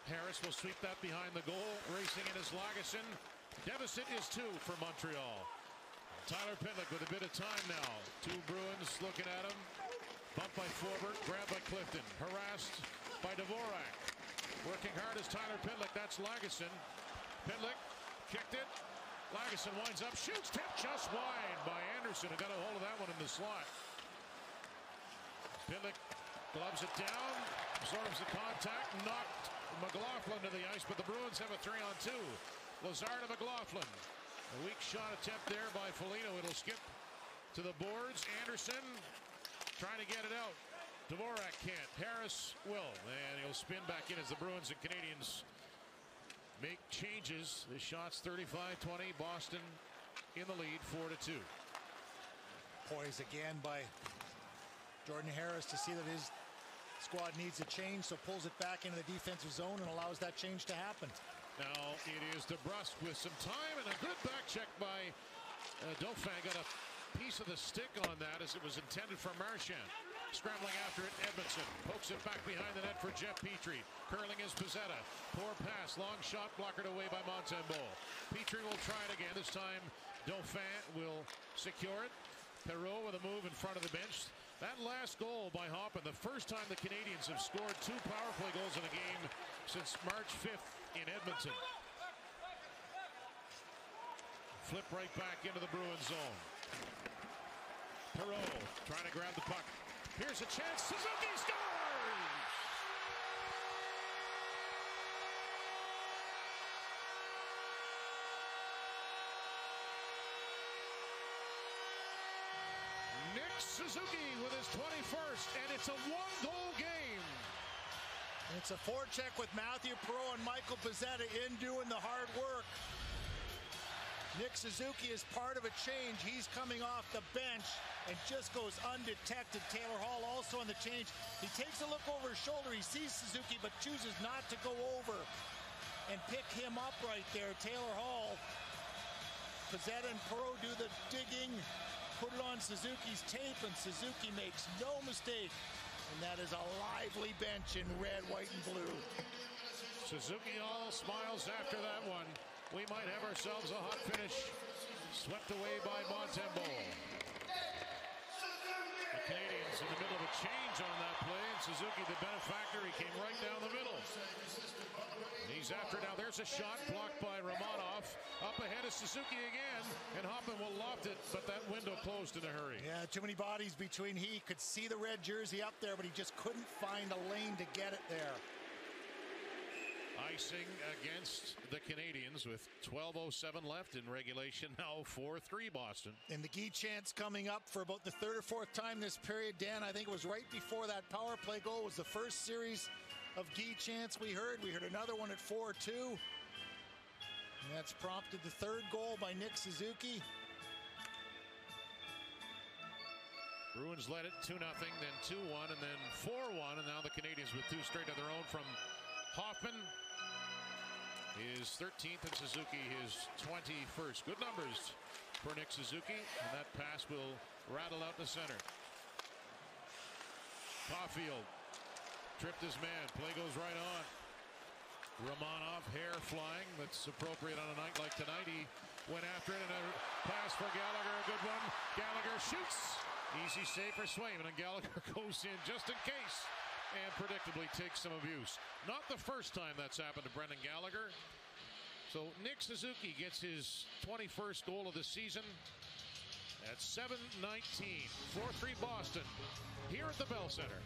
Harris will sweep that behind the goal. Racing in is Lagesson. Deficit is 2 for Montreal. Tyler Pitlick with a bit of time now. 2 Bruins looking at him. Bumped by Forbert, grabbed by Clifton. Harassed by Dvorak. Working hard is Tyler Pitlick. That's Lagesson. Pitlick kicked it. Lagesson winds up, shoots, tipped just wide by Anderson, who got a hold of that one in the slot. Pitlick gloves it down, absorbs the contact, knocked McLaughlin to the ice, but the Bruins have a 3-on-2. Lazar to McLaughlin. A weak shot attempt there by Foligno. It'll skip to the boards. Anderson trying to get it out. Dvorak can't. Harris will. And he'll spin back in as the Bruins and Canadiens make changes. The shot's 35-20. Boston in the lead, 4-2. Poised again by Jordan Harris to see that his squad needs a change, so pulls it back into the defensive zone and allows that change to happen. Now it is DeBrusque with some time and a good back check by Dauphin. Got a piece of the stick on that as it was intended for Marchand. Scrambling after it, Edmondson pokes it back behind the net for Jeff Petrie. Curling is Pizzetta. Poor pass, long shot, blockered away by Montembeault. Petrie will try it again. This time Dauphin will secure it. Perreault with a move in front of the bench. That last goal by Hoppen, the first time the Canadiens have scored 2 power play goals in a game since March 5th in Edmonton. Flip right back into the Bruins zone. Perreault trying to grab the puck. Here's a chance. Suzuki scores! Nick Suzuki with his 21st, and it's a 1-goal game. It's a forecheck with Matthew Perreault and Michael Pizzetta in doing the hard work. Nick Suzuki is part of a change. He's coming off the bench and just goes undetected. Taylor Hall also on the change. He takes a look over his shoulder. He sees Suzuki but chooses not to go over and pick him up right there. Taylor Hall. Pizzetta and Perreault do the digging, put it on Suzuki's tape, and Suzuki makes no mistake. And that is a lively bench in red, white, and blue. Suzuki all smiles after that one. We might have ourselves a hot finish. Swept away by Montembeault. The Canadiens in the middle of a change on that play, and Suzuki, the benefactor, he came right down the middle. He's after now. There's a shot blocked by Romanov. Up ahead is Suzuki again, and Hoppen will loft it, but that window closed in a hurry. Yeah, too many bodies between. He could see the red jersey up there, but he just couldn't find a lane to get it there. Icing against the Canadiens with 12:07 left in regulation. Now 4-3 Boston. And the Guy chance coming up for about the 3rd or 4th time this period. Dan, I think it was right before that power play goal was the first series of Guy chance we heard. We heard another one at 4-2. And that's prompted the 3rd goal by Nick Suzuki. Bruins led it 2-0, then 2-1, and then 4-1, and now the Canadiens with 2 straight of their own from Hoffman. His 13th and Suzuki his 21st. Good numbers for Nick Suzuki, and that pass will rattle out the center. Caulfield tripped his man. Play goes right on. Romanov, hair flying. That's appropriate on a night like tonight. He went after it, and a pass for Gallagher. A good one. Gallagher shoots. Easy save for Swayman, and Gallagher goes in just in case. And predictably takes some abuse. Not the first time that's happened to Brendan Gallagher. So Nick Suzuki gets his 21st goal of the season at 7:19. 4-3 Boston here at the Bell Center.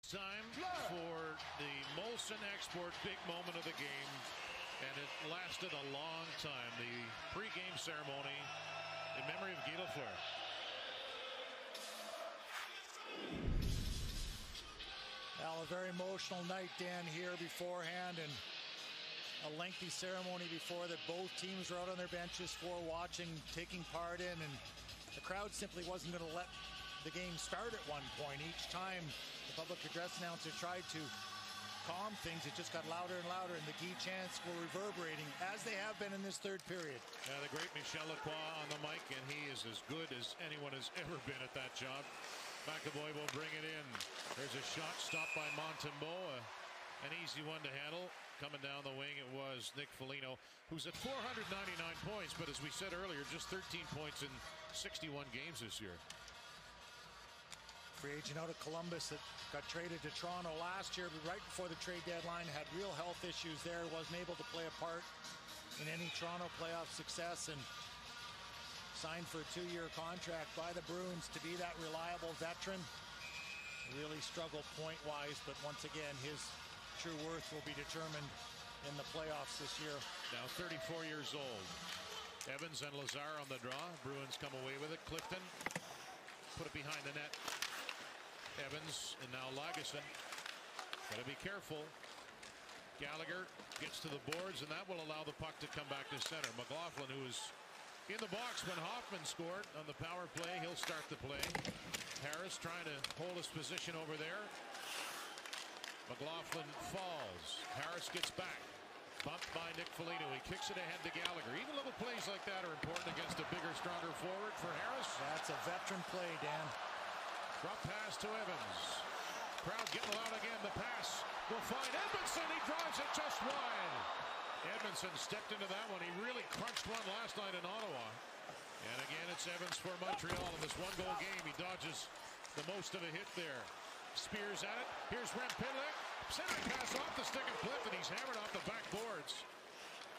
Time for the Molson Export big moment of the game, and it lasted a long time. The pre-game ceremony in memory of Guy Lafleur. Well, a very emotional night, Dan, here beforehand, and a lengthy ceremony before that both teams were out on their benches for watching, taking part in, and the crowd simply wasn't going to let the game start at one point. Each time the public address announcer tried to calm things, it just got louder and louder, and the Guy chants were reverberating, as they have been in this third period. The great Michel Lacroix on the mic, and he is as good as anyone has ever been at that job. McAvoy will bring it in. There's a shot stopped by Montembeault. An easy one to handle. Coming down the wing, it was Nick Foligno, who's at 499 points, but as we said earlier, just 13 points in 61 games this year. Free agent out of Columbus that got traded to Toronto last year, but right before the trade deadline had real health issues there, wasn't able to play a part in any Toronto playoff success, and signed for a 2-year contract by the Bruins to be that reliable veteran. Really struggled point-wise, but once again, his true worth will be determined in the playoffs this year. Now 34 years old. Evans and Lazar on the draw. Bruins come away with it. Clifton put it behind the net. Evans and now Lagesson. Got to be careful. Gallagher gets to the boards, and that will allow the puck to come back to center. McLaughlin, who was in the box when Hoffman scored on the power play, he'll start the play. Harris trying to hold his position over there. McLaughlin falls. Harris gets back. Bumped by Nick Foligno. He kicks it ahead to Gallagher. Even little plays like that are important against a bigger, stronger forward for Harris. That's a veteran play, Dan. Drop pass to Evans. Crowd getting loud again. The pass will find Edmondson. He drives it just wide. Edmondson stepped into that one. He really crunched one last night in Ottawa. And again, it's Evans for Montreal in this one-goal game. He dodges the most of a hit there. Spears at it. Here's Rem Pitlick. Center pass off the stick of Cliff, and he's hammered off the backboards.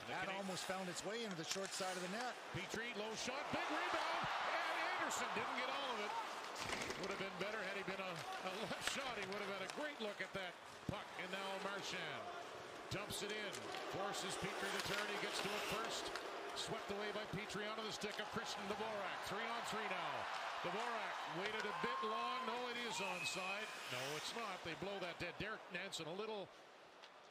That almost found its way into the short side of the net. Petrie, low shot, big rebound, and Anderson didn't get all of it. Would have been better had he been a left shot. He would have had a great look at that puck. And now Marchand dumps it in, forces Petrie to turn. He gets to it first. Swept away by Petrie onto the stick of Christian Dvorak. 3-on-3 now. Dvorak waited a bit long. No, it is onside. No, it's not. They blow that dead. Derek Nansen a little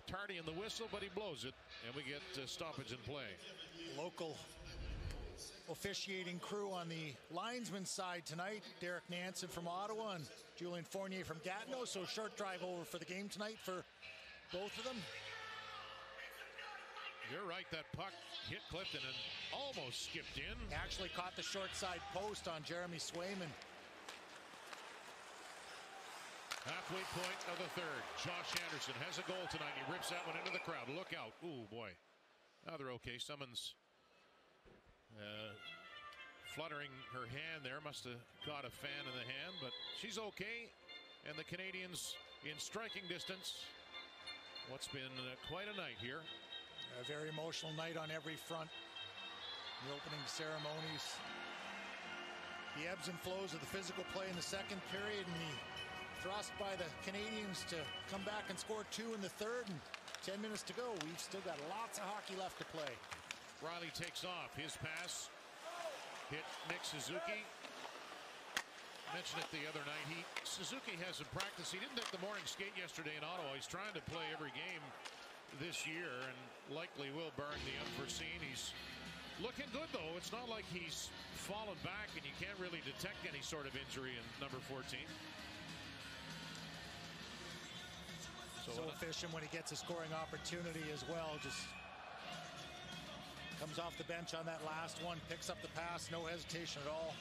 tardy in the whistle, but he blows it. And we get stoppage in play. Local officiating crew on the linesman's side tonight. Derek Nansen from Ottawa and Julien Fournier from Gatineau. So short drive over for the game tonight for both of them. You're right, that puck hit Clifton and almost skipped in. Actually caught the short side post on Jeremy Swayman. Halfway point of the third. Josh Anderson has a goal tonight. He rips that one into the crowd. Look out. Ooh, boy. Now they're okay. Someone's fluttering her hand there. Must have caught a fan in the hand, but she's okay. And the Canadians in striking distance. What's been quite a night here. A very emotional night on every front. The opening ceremonies. The ebbs and flows of the physical play in the second period, and the thrust by the Canadians to come back and score 2 in the third, and 10 minutes to go. We've still got lots of hockey left to play. Riley takes off. His pass hit Nick Suzuki. Mentioned it the other night. Suzuki hasn't practiced. He didn't hit the morning skate yesterday in Ottawa. He's trying to play every game this year and likely will, barring the unforeseen. He's looking good, though. It's not like he's fallen back and you can't really detect any sort of injury in number 14. So efficient when he gets a scoring opportunity as well. Just comes off the bench on that last one, picks up the pass, no hesitation at all.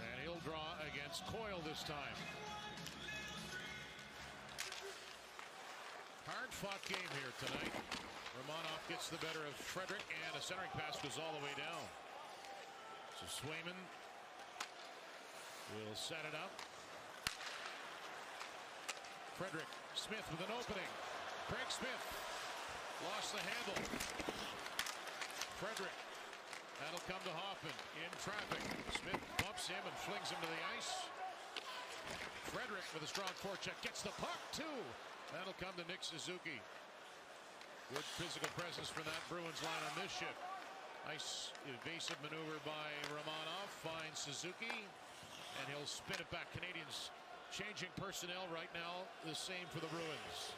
And he'll draw against Coyle this time. Hard-fought game here tonight. Romanov gets the better of Frederick, and a centering pass goes all the way down. So Swayman will set it up. Frederick, Smith with an opening. Craig Smith lost the handle. Frederick, that'll come to Hoffman in traffic. Smith bumps him and flings him to the ice. Frederick with a strong forecheck gets the puck too. That'll come to Nick Suzuki. Good physical presence for that Bruins line on this shift. Nice evasive maneuver by Romanov. Finds Suzuki, and he'll spin it back. Canadians changing personnel right now. The same for the Bruins.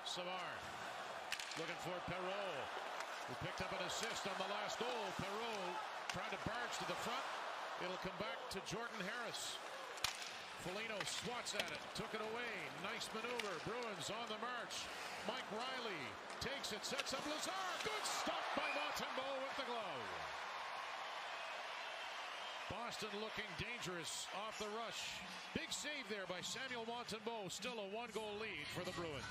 Savard looking for Perreault, who picked up an assist on the last goal. Perreault trying to barge to the front. It'll come back to Jordan Harris. Foligno swats at it, took it away. Nice maneuver. Bruins on the march. Mike Riley takes it, sets up Lazar. Good stop by Montembeault with the glove. Boston looking dangerous off the rush. Big save there by Samuel Montembeault. Still a 1-goal lead for the Bruins.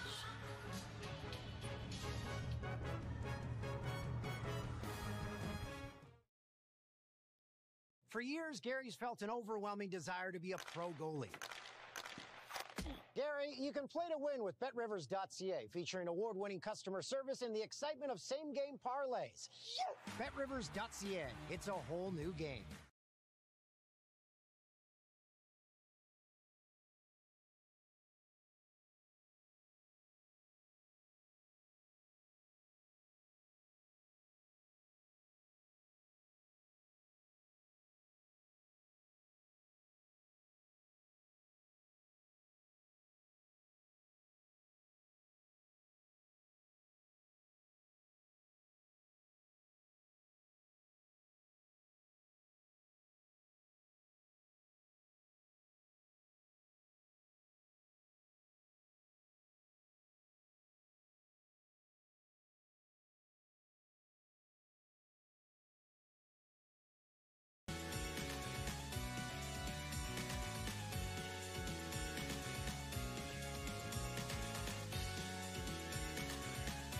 For years, Gary's felt an overwhelming desire to be a pro goalie. Gary, you can play to win with BetRivers.ca, featuring award-winning customer service and the excitement of same-game parlays. BetRivers.ca, it's a whole new game.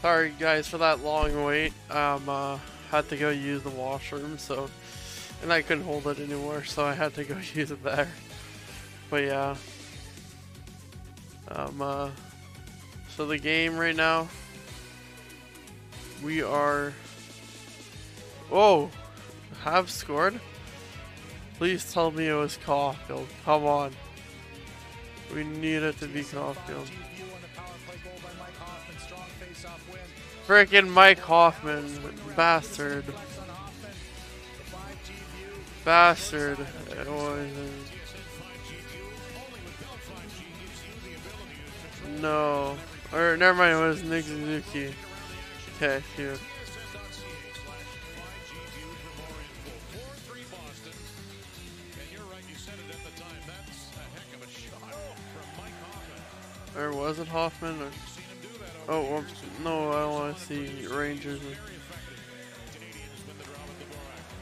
Sorry guys for that long wait. Had to go use the washroom, so, and I couldn't hold it anymore, so I had to go use it there. But yeah, so the game right now, we are, whoa, Habs scored? Please tell me it was Caulfield. Come on, we need it to be Caulfield. Frickin' Mike Hoffman, bastard. Bastard. No. Or, never mind, it was Nick Suzuki. Okay, phew. Or was it Hoffman? Or oh, well, no, I don't want to see Rangers.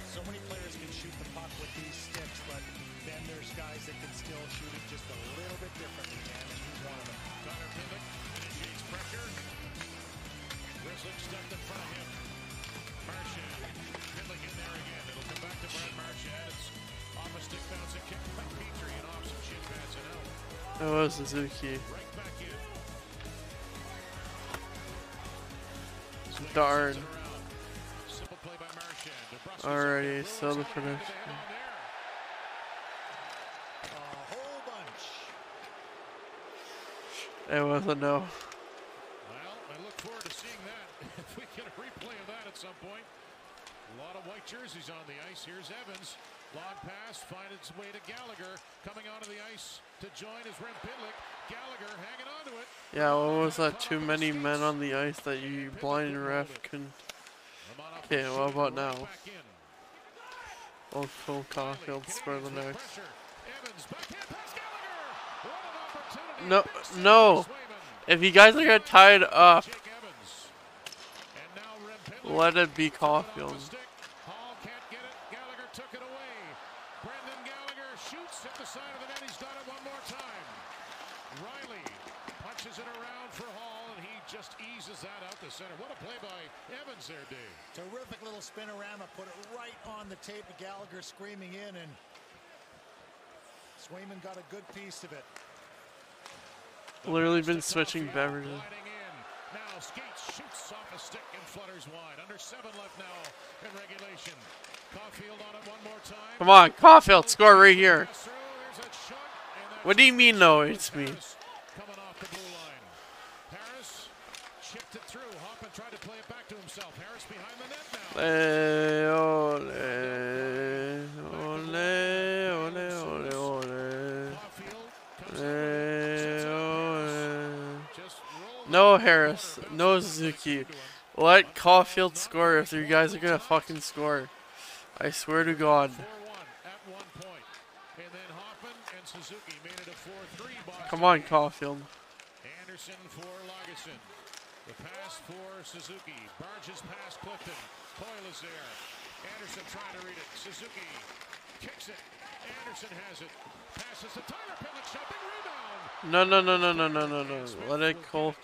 So many players can shoot the puck with these sticks, but then there's guys that can still shoot it just a little bit differently, man, and he's one of them. Connor Pivot initiates pressure. Grizzlick stepped in front of him. Marchand. Pivot in there again. It'll come back to Brad Marchand. It's off a stick bounce and kick by Petrie and off some shin pads and out. That was Suzuki. Right back in. Darn. Alrighty, so the prediction. It was a no. Well, I look forward to seeing that. If we get a replay of that at some point. A lot of white jerseys on the ice. Here's Evans. Long pass, finds its way to Gallagher. Coming onto the ice to join his Rem Pitlick. Gallagher hanging on to it. Yeah, what was that? Too many men on the ice that you blind ref couldn't. Okay, what about now? Old Phil Caulfield spur the next. No, no. If you guys are gonna tie it up, let it be Caulfield. Center. What a play by Evans there, Dave. Terrific little spinorama. Put it right on the tape of Gallagher screaming in, and Swayman got a good piece of it. Literally been switching beverages. Now Skates shoots off a stick and flutters wide. Under 7 left now in regulation. Come on, Caulfield, score right here. What do you mean, no? It's me. Coming off the blue line. Harris chipped it through. Hoffman tried to play it back to himself. Harris behind the net now. No Harris, no Suzuki. Let Caulfield score if you guys are gonna fucking score. I swear to God. Come on, Caulfield. Anderson for Lagesson. The pass for Suzuki. Barges past Clifton. Coyle is there. Anderson trying to read it. Suzuki kicks it. Anderson has it. Passes to Tyler Pitlick. Shot. Big rebound. No.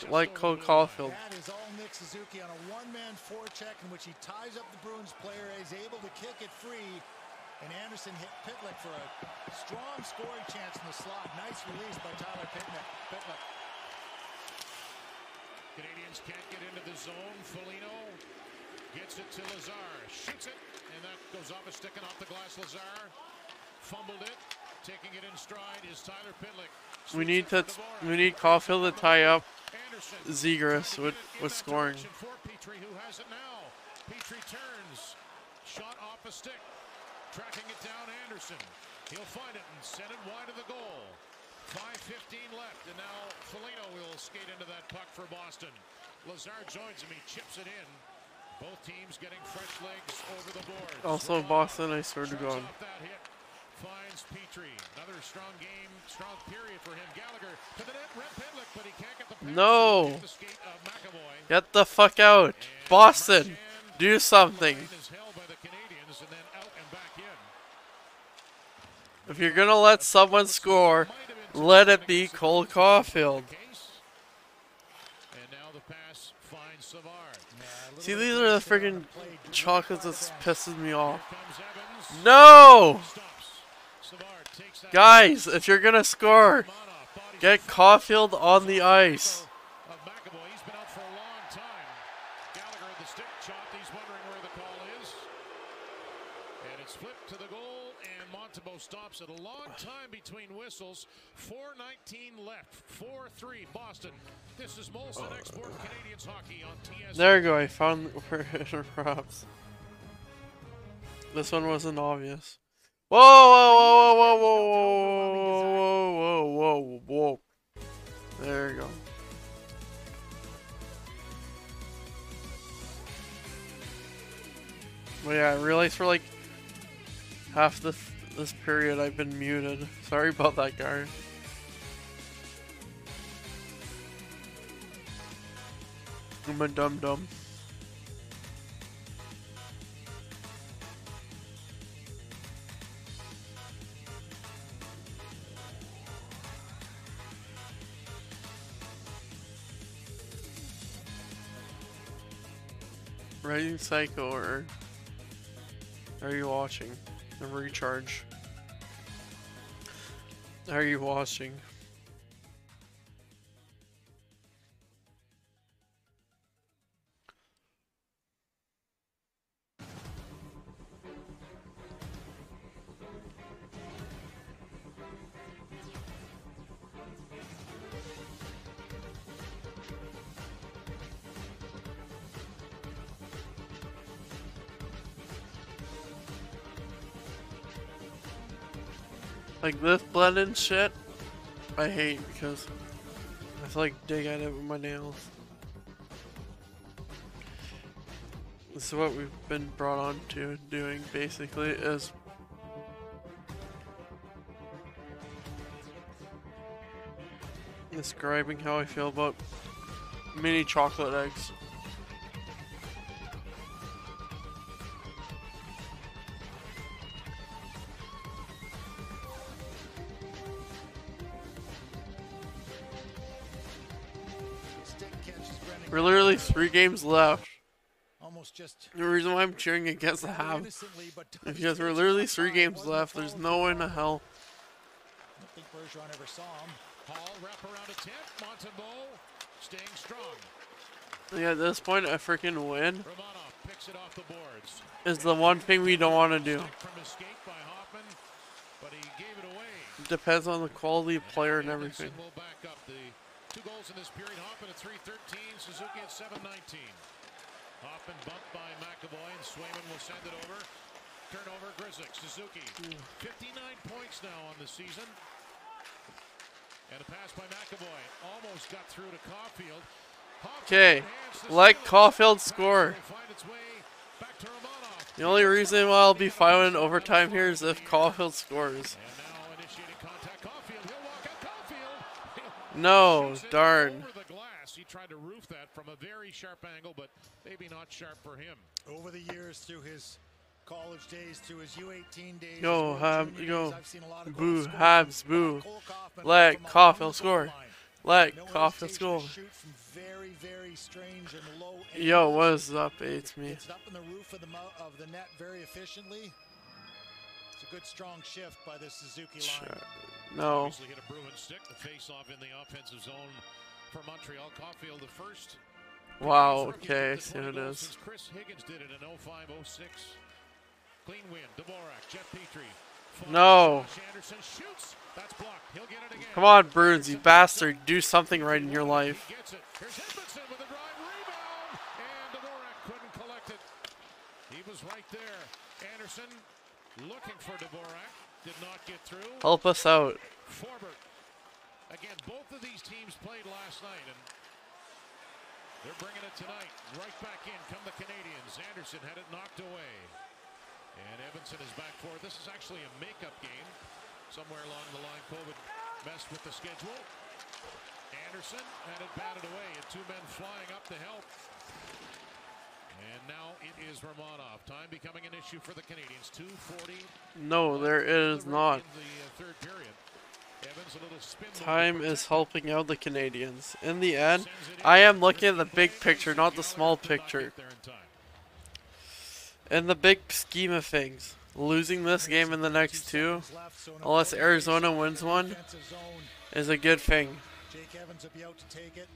Let Caulfield. That is all Nick Suzuki on a one-man forecheck in which he ties up the Bruins player. He's able to kick it free. And Anderson hit Pitlick for a strong scoring chance in the slot. Nice release by Tyler Pitlick. Canadians can't get into the zone. Foligno gets it to Lazar. Shoots it. And that goes off a stick and off the glass. Lazar fumbled it. Taking it in stride is Tyler Pitlick. We need Caulfield to tie up Zegras with scoring. Petrie, who has it now. Petrie turns. Shot off a stick. Tracking it down, Anderson. He'll find it and send it wide of the goal. 5:15 left, and now Foligno will skate into that puck for Boston. Lazar joins him. He chips it in. Both teams getting fresh legs over the boards. Also, Boston, I swear to God. That hit finds Petrie. Another strong game, strong period for him. Gallagher to the net. Red Pitlick, but he can't get the pass. No. Get the fuck out. Boston, do something. If you're gonna let someone score, let it be Cole Caulfield. See, these are the friggin' chocolates that pisses me off. No! Guys, if you're gonna score, get Caulfield on the ice. Stops at a long time between whistles. 4:19 left. 4-3 Boston. This is Molson Export Canadians hockey on TSN. There we go. I found where it props. This one wasn't obvious. Whoa. There we go. Well, yeah, I realized for like half this period I've been muted. Sorry about that, guys. I'm a dum-dum. Writing Psycho, or are you watching? A recharge. Are you watching? Like this blending shit, I hate because I have to like dig at it with my nails. This is what we've been brought on to doing basically, is describing how I feel about mini chocolate eggs. We're literally 3 games left. The reason why I'm cheering against the Habs is because we're literally 3 games left. There's no way in the hell. I don't think Bergeron ever saw him. Hall wrap around a tip. Montembeault staying strong. Yeah, at this point, I freaking win. knocks it off the boards. is the one thing we don't want to do. From his skate by Hoffman, but he gave it away. Depends on the quality of player and everything. Will back up the 2 goals in this period. Hoffman at 3:13, Suzuki at 7:19. Hoffman bumped by McAvoy, and Swayman will send it over. Turnover, Grisick. Suzuki, 59 points now on the season. And a pass by McAvoy. Almost got through to Caulfield. Okay, let Caulfield score. The only reason why I'll be fine in overtime here is if Caulfield scores. No, darn. He tried to roof that from a very sharp angle, but maybe not sharp for him. Over the years, through his college days, through his U18 days, go, boo, Habs, boo. Let Caulfield score. Let Caulfield score. Yo, what is up? It's me. It's up in the roof of the net very efficiently. It's a good strong shift by the Suzuki line. No. Hit a Bruins stick. The face-off in the offensive zone for Montreal. Caulfield the first. Wow. Okay, I see what it is. Chris Higgins did it in 05-06. Clean win. Dvorak, Jeff Petrie. No. Anderson shoots. That's blocked. He'll get it again. Come on, Bruins, you bastard. Do something right in your life. He gets it. Here's Edmondson with a drive rebound. And Dvorak couldn't collect it. He was right there. Anderson looking for Dvorak. Did not get through. Help us out. Forbert. Again, both of these teams played last night, and they're bringing it tonight. Right back in come the Canadiens. Anderson had it knocked away. And Evanson is back for it. This is actually a makeup game. Somewhere along the line, COVID messed with the schedule. Anderson had it batted away, and 2 men flying up to help. And now it is Romanov. Time becoming an issue for the Canadiens. 2:40. No, there is not. In the third period. Evans, a little spin Time is helping out the Canadiens. In the end, I am looking at the big picture, not the small picture. In the big scheme of things, losing this game in the next 2, unless Arizona wins one, is a good thing. Jake Evans will be out to take it.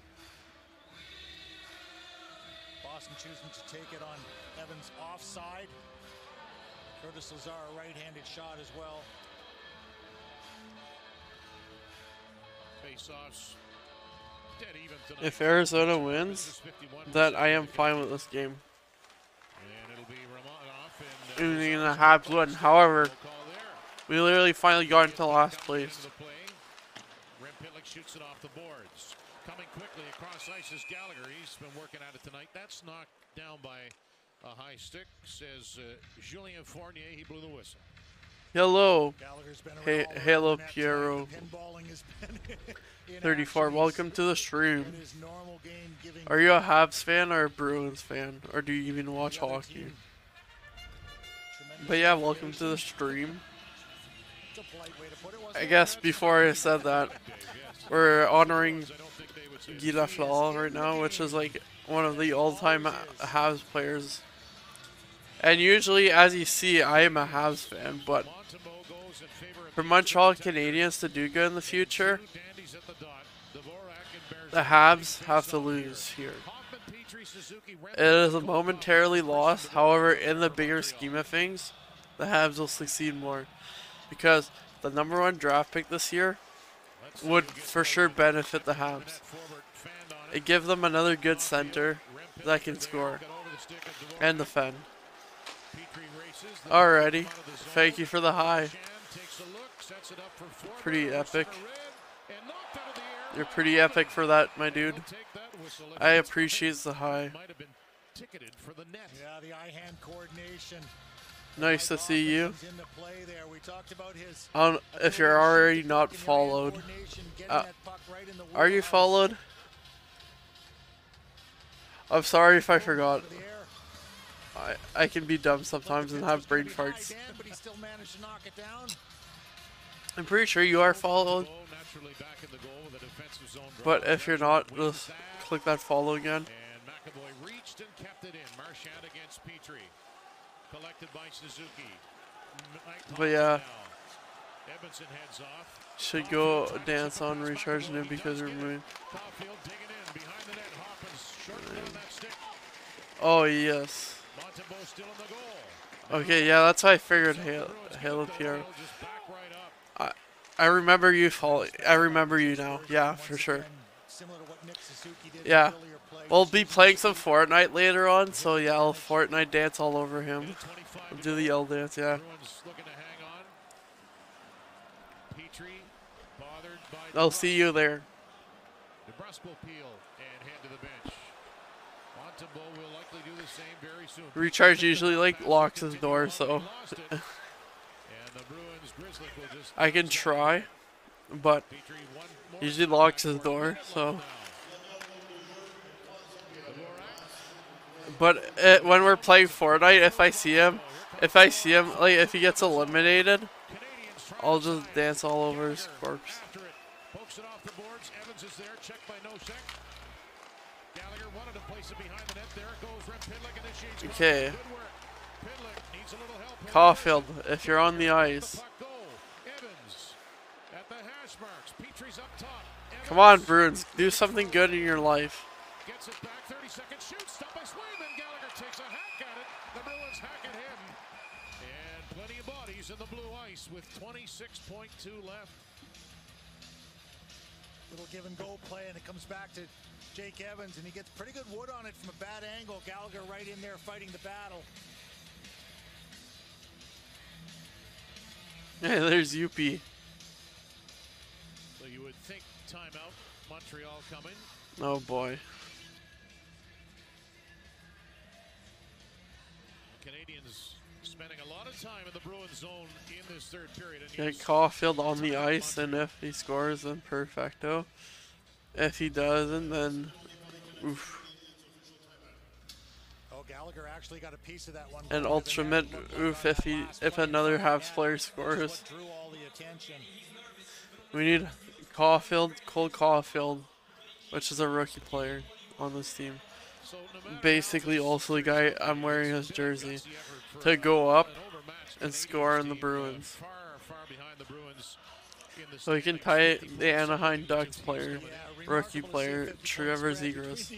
Boston choosing to take it on Evans offside. Curtis Lazar, a right-handed shot as well. Face-offs dead even tonight. If Arizona wins, then I am fine with this game. And it'll be Romanov and Even the Habs win. However, we literally finally got into last place. Rem Pitlick shoots it off the boards. Coming quickly across ice is Gallagher. He's been working at it tonight. That's knocked down by a high stick, says Julien Fournier. He blew the whistle. Hello. Hey, hello, Piero. 34. Welcome to the stream. Are you a Habs fan or a Bruins fan? Or do you even watch hockey? But yeah, welcome to the stream. I guess before I said that, we're honoring Guy Lafleur right now, which is like one of the all-time Habs players. And usually, as you see, I am a Habs fan, but for Montreal Canadiens to do good in the future, the Habs have to lose here. It is a momentarily loss. However, in the bigger scheme of things, the Habs will succeed more, because the #1 draft pick this year would for sure benefit the Habs. It gives them another good center that can score and defend. Alrighty, thank you for the high. Pretty epic. You're pretty epic for that, my dude. I appreciate the high. Yeah, the eye-hand coordination. Nice to see you. If you're already not followed. Are you followed? I'm sorry if I forgot. I can be dumb sometimes and have brain farts. I'm pretty sure you are followed. But if you're not, just click that follow again. And McAvoy reached and kept it in. Marchand against Petrie. Collected by Suzuki. But yeah. Edmondson heads off. Should go dance on recharging it because we're moving. Caulfield digging in behind the net. Hoffman's short down that stick. Oh yes. Montembeault still in the goal. Okay, yeah, that's how I figured Lafleur. I remember you falling. I remember you now. Yeah, for sure. Yeah. We'll be playing some Fortnite later on, so yeah, I'll Fortnite dance all over him. I'll do the yell dance, yeah. I'll see you there. Recharge usually like locks his door, so I can try, but usually locks his door, so. But when we're playing Fortnite, if I see him, like if he gets eliminated, I'll just dance all over his corpse. Okay. Caulfield, if you're on the ice. Come on, Bruins, do something good in your life. Gets it back, 30 seconds, shoots, stopped by Swayman. Gallagher takes a hack at it. The Bruins hack at him. And plenty of bodies in the blue ice with 26.2 left. Little give and go play, and it comes back to Jake Evans, and he gets pretty good wood on it from a bad angle. Gallagher right in there fighting the battle. Hey, there's Yuppie. So you would think timeout, Montreal coming. Oh boy. Canadians spending a lot of time in the Bruins zone in this third period. Get Caulfield on the ice, and if he scores, then perfecto. If he doesn't, then oof. Oh, Gallagher actually got a piece of that one. And ultimate oof if another Habs player scores. We need Caulfield, Cole Caulfield, which is a rookie player on this team. Basically also the guy I'm wearing his jersey, to go up and score in the Bruins. So he can tie the Anaheim Ducks player, rookie player, Trevor Zegras.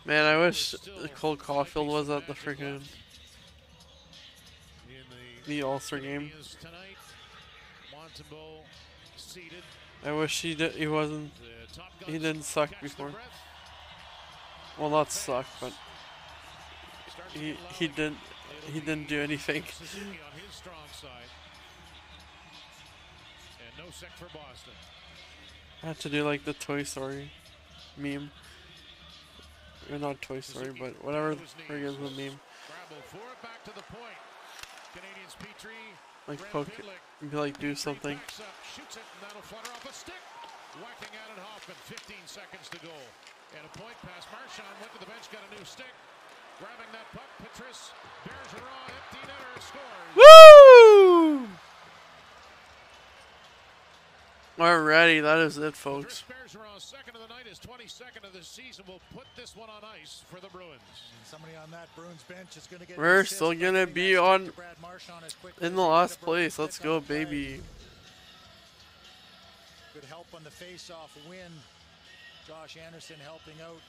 Man, I wish Cole Caulfield was at the freaking the All-Star game. I wish he didn't suck before. Well, not suck, but he didn't do anything. I had to do like the Toy Story meme. Or not Toy Story, but whatever frig is the meme. Like poke it, be like do something. Shoots it, and that'll flutter off a stick. Whacking at it, Hoffman. 15 seconds to go. And a point pass. Marchand went to the bench, got a new stick. Grabbing that puck, Patrice Bergeron, empty netter, scores. Woo! Alrighty, that is it, folks. Bergeron's second of the night, his 22nd of the season. Will put this one on ice for the Bruins. And somebody on that Bruins bench is going to get. We're still gonna be on in the last place. Let's go, baby. Good help on the face-off win. Josh Anderson helping out.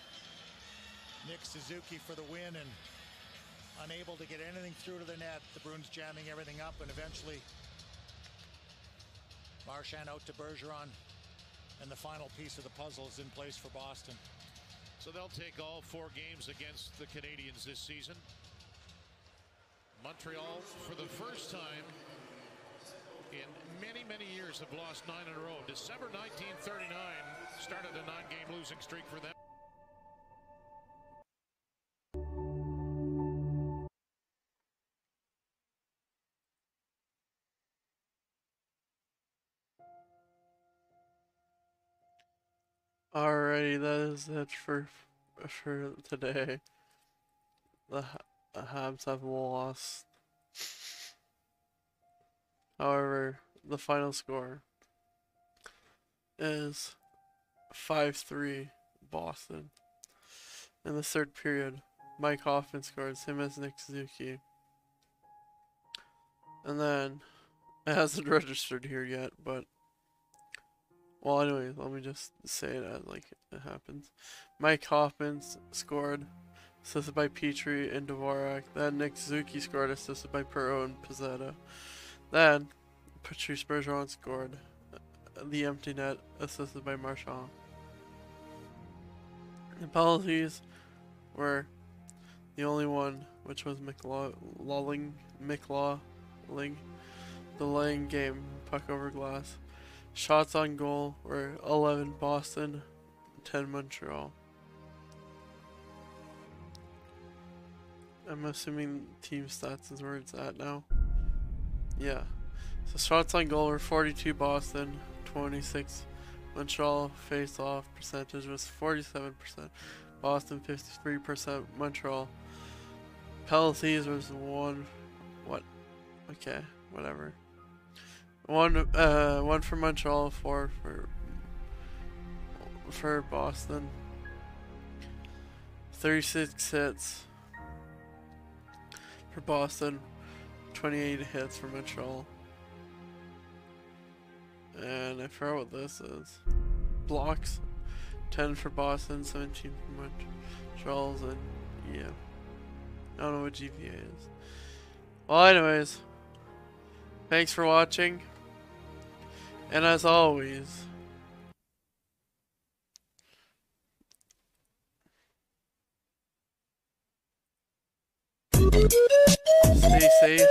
Nick Suzuki for the win, and unable to get anything through to the net. The Bruins jamming everything up, and eventually Marchand out to Bergeron, and the final piece of the puzzle is in place for Boston. So they'll take all 4 games against the Canadiens this season. Montreal, for the first time in many, many years, have lost 9 in a row. December 1939 started a 9-game losing streak for them. Alrighty, that is it for today. The Habs have lost. However, the final score is 5-3 Boston. In the third period, Mike Hoffman scores, him as Nick Suzuki. And then, it hasn't registered here yet, but Well, anyways, let me just say it as like it happens. Mike Hoffman scored, assisted by Petrie and Dvorak. Then Nick Suzuki scored, assisted by Perot and Pizzetta. Then Patrice Bergeron scored, the empty net, assisted by Marchand. The penalties were the only one, which was McLaughlin, delaying game, puck over glass. Shots on goal were 11 Boston, 10 Montreal. I'm assuming team stats is where it's at now. Yeah. So shots on goal were 42 Boston, 26 Montreal. Face off percentage was 47%. Boston 53%. Montreal. Penalties was 1. What? Okay, whatever. One for Montreal, 4 for Boston. 36 hits for Boston, 28 hits for Montreal. And I forgot what this is. Blocks, 10 for Boston, 17 for Montreal's, and yeah. I don't know what GPA is. Well, anyways, thanks for watching. And as always, stay safe.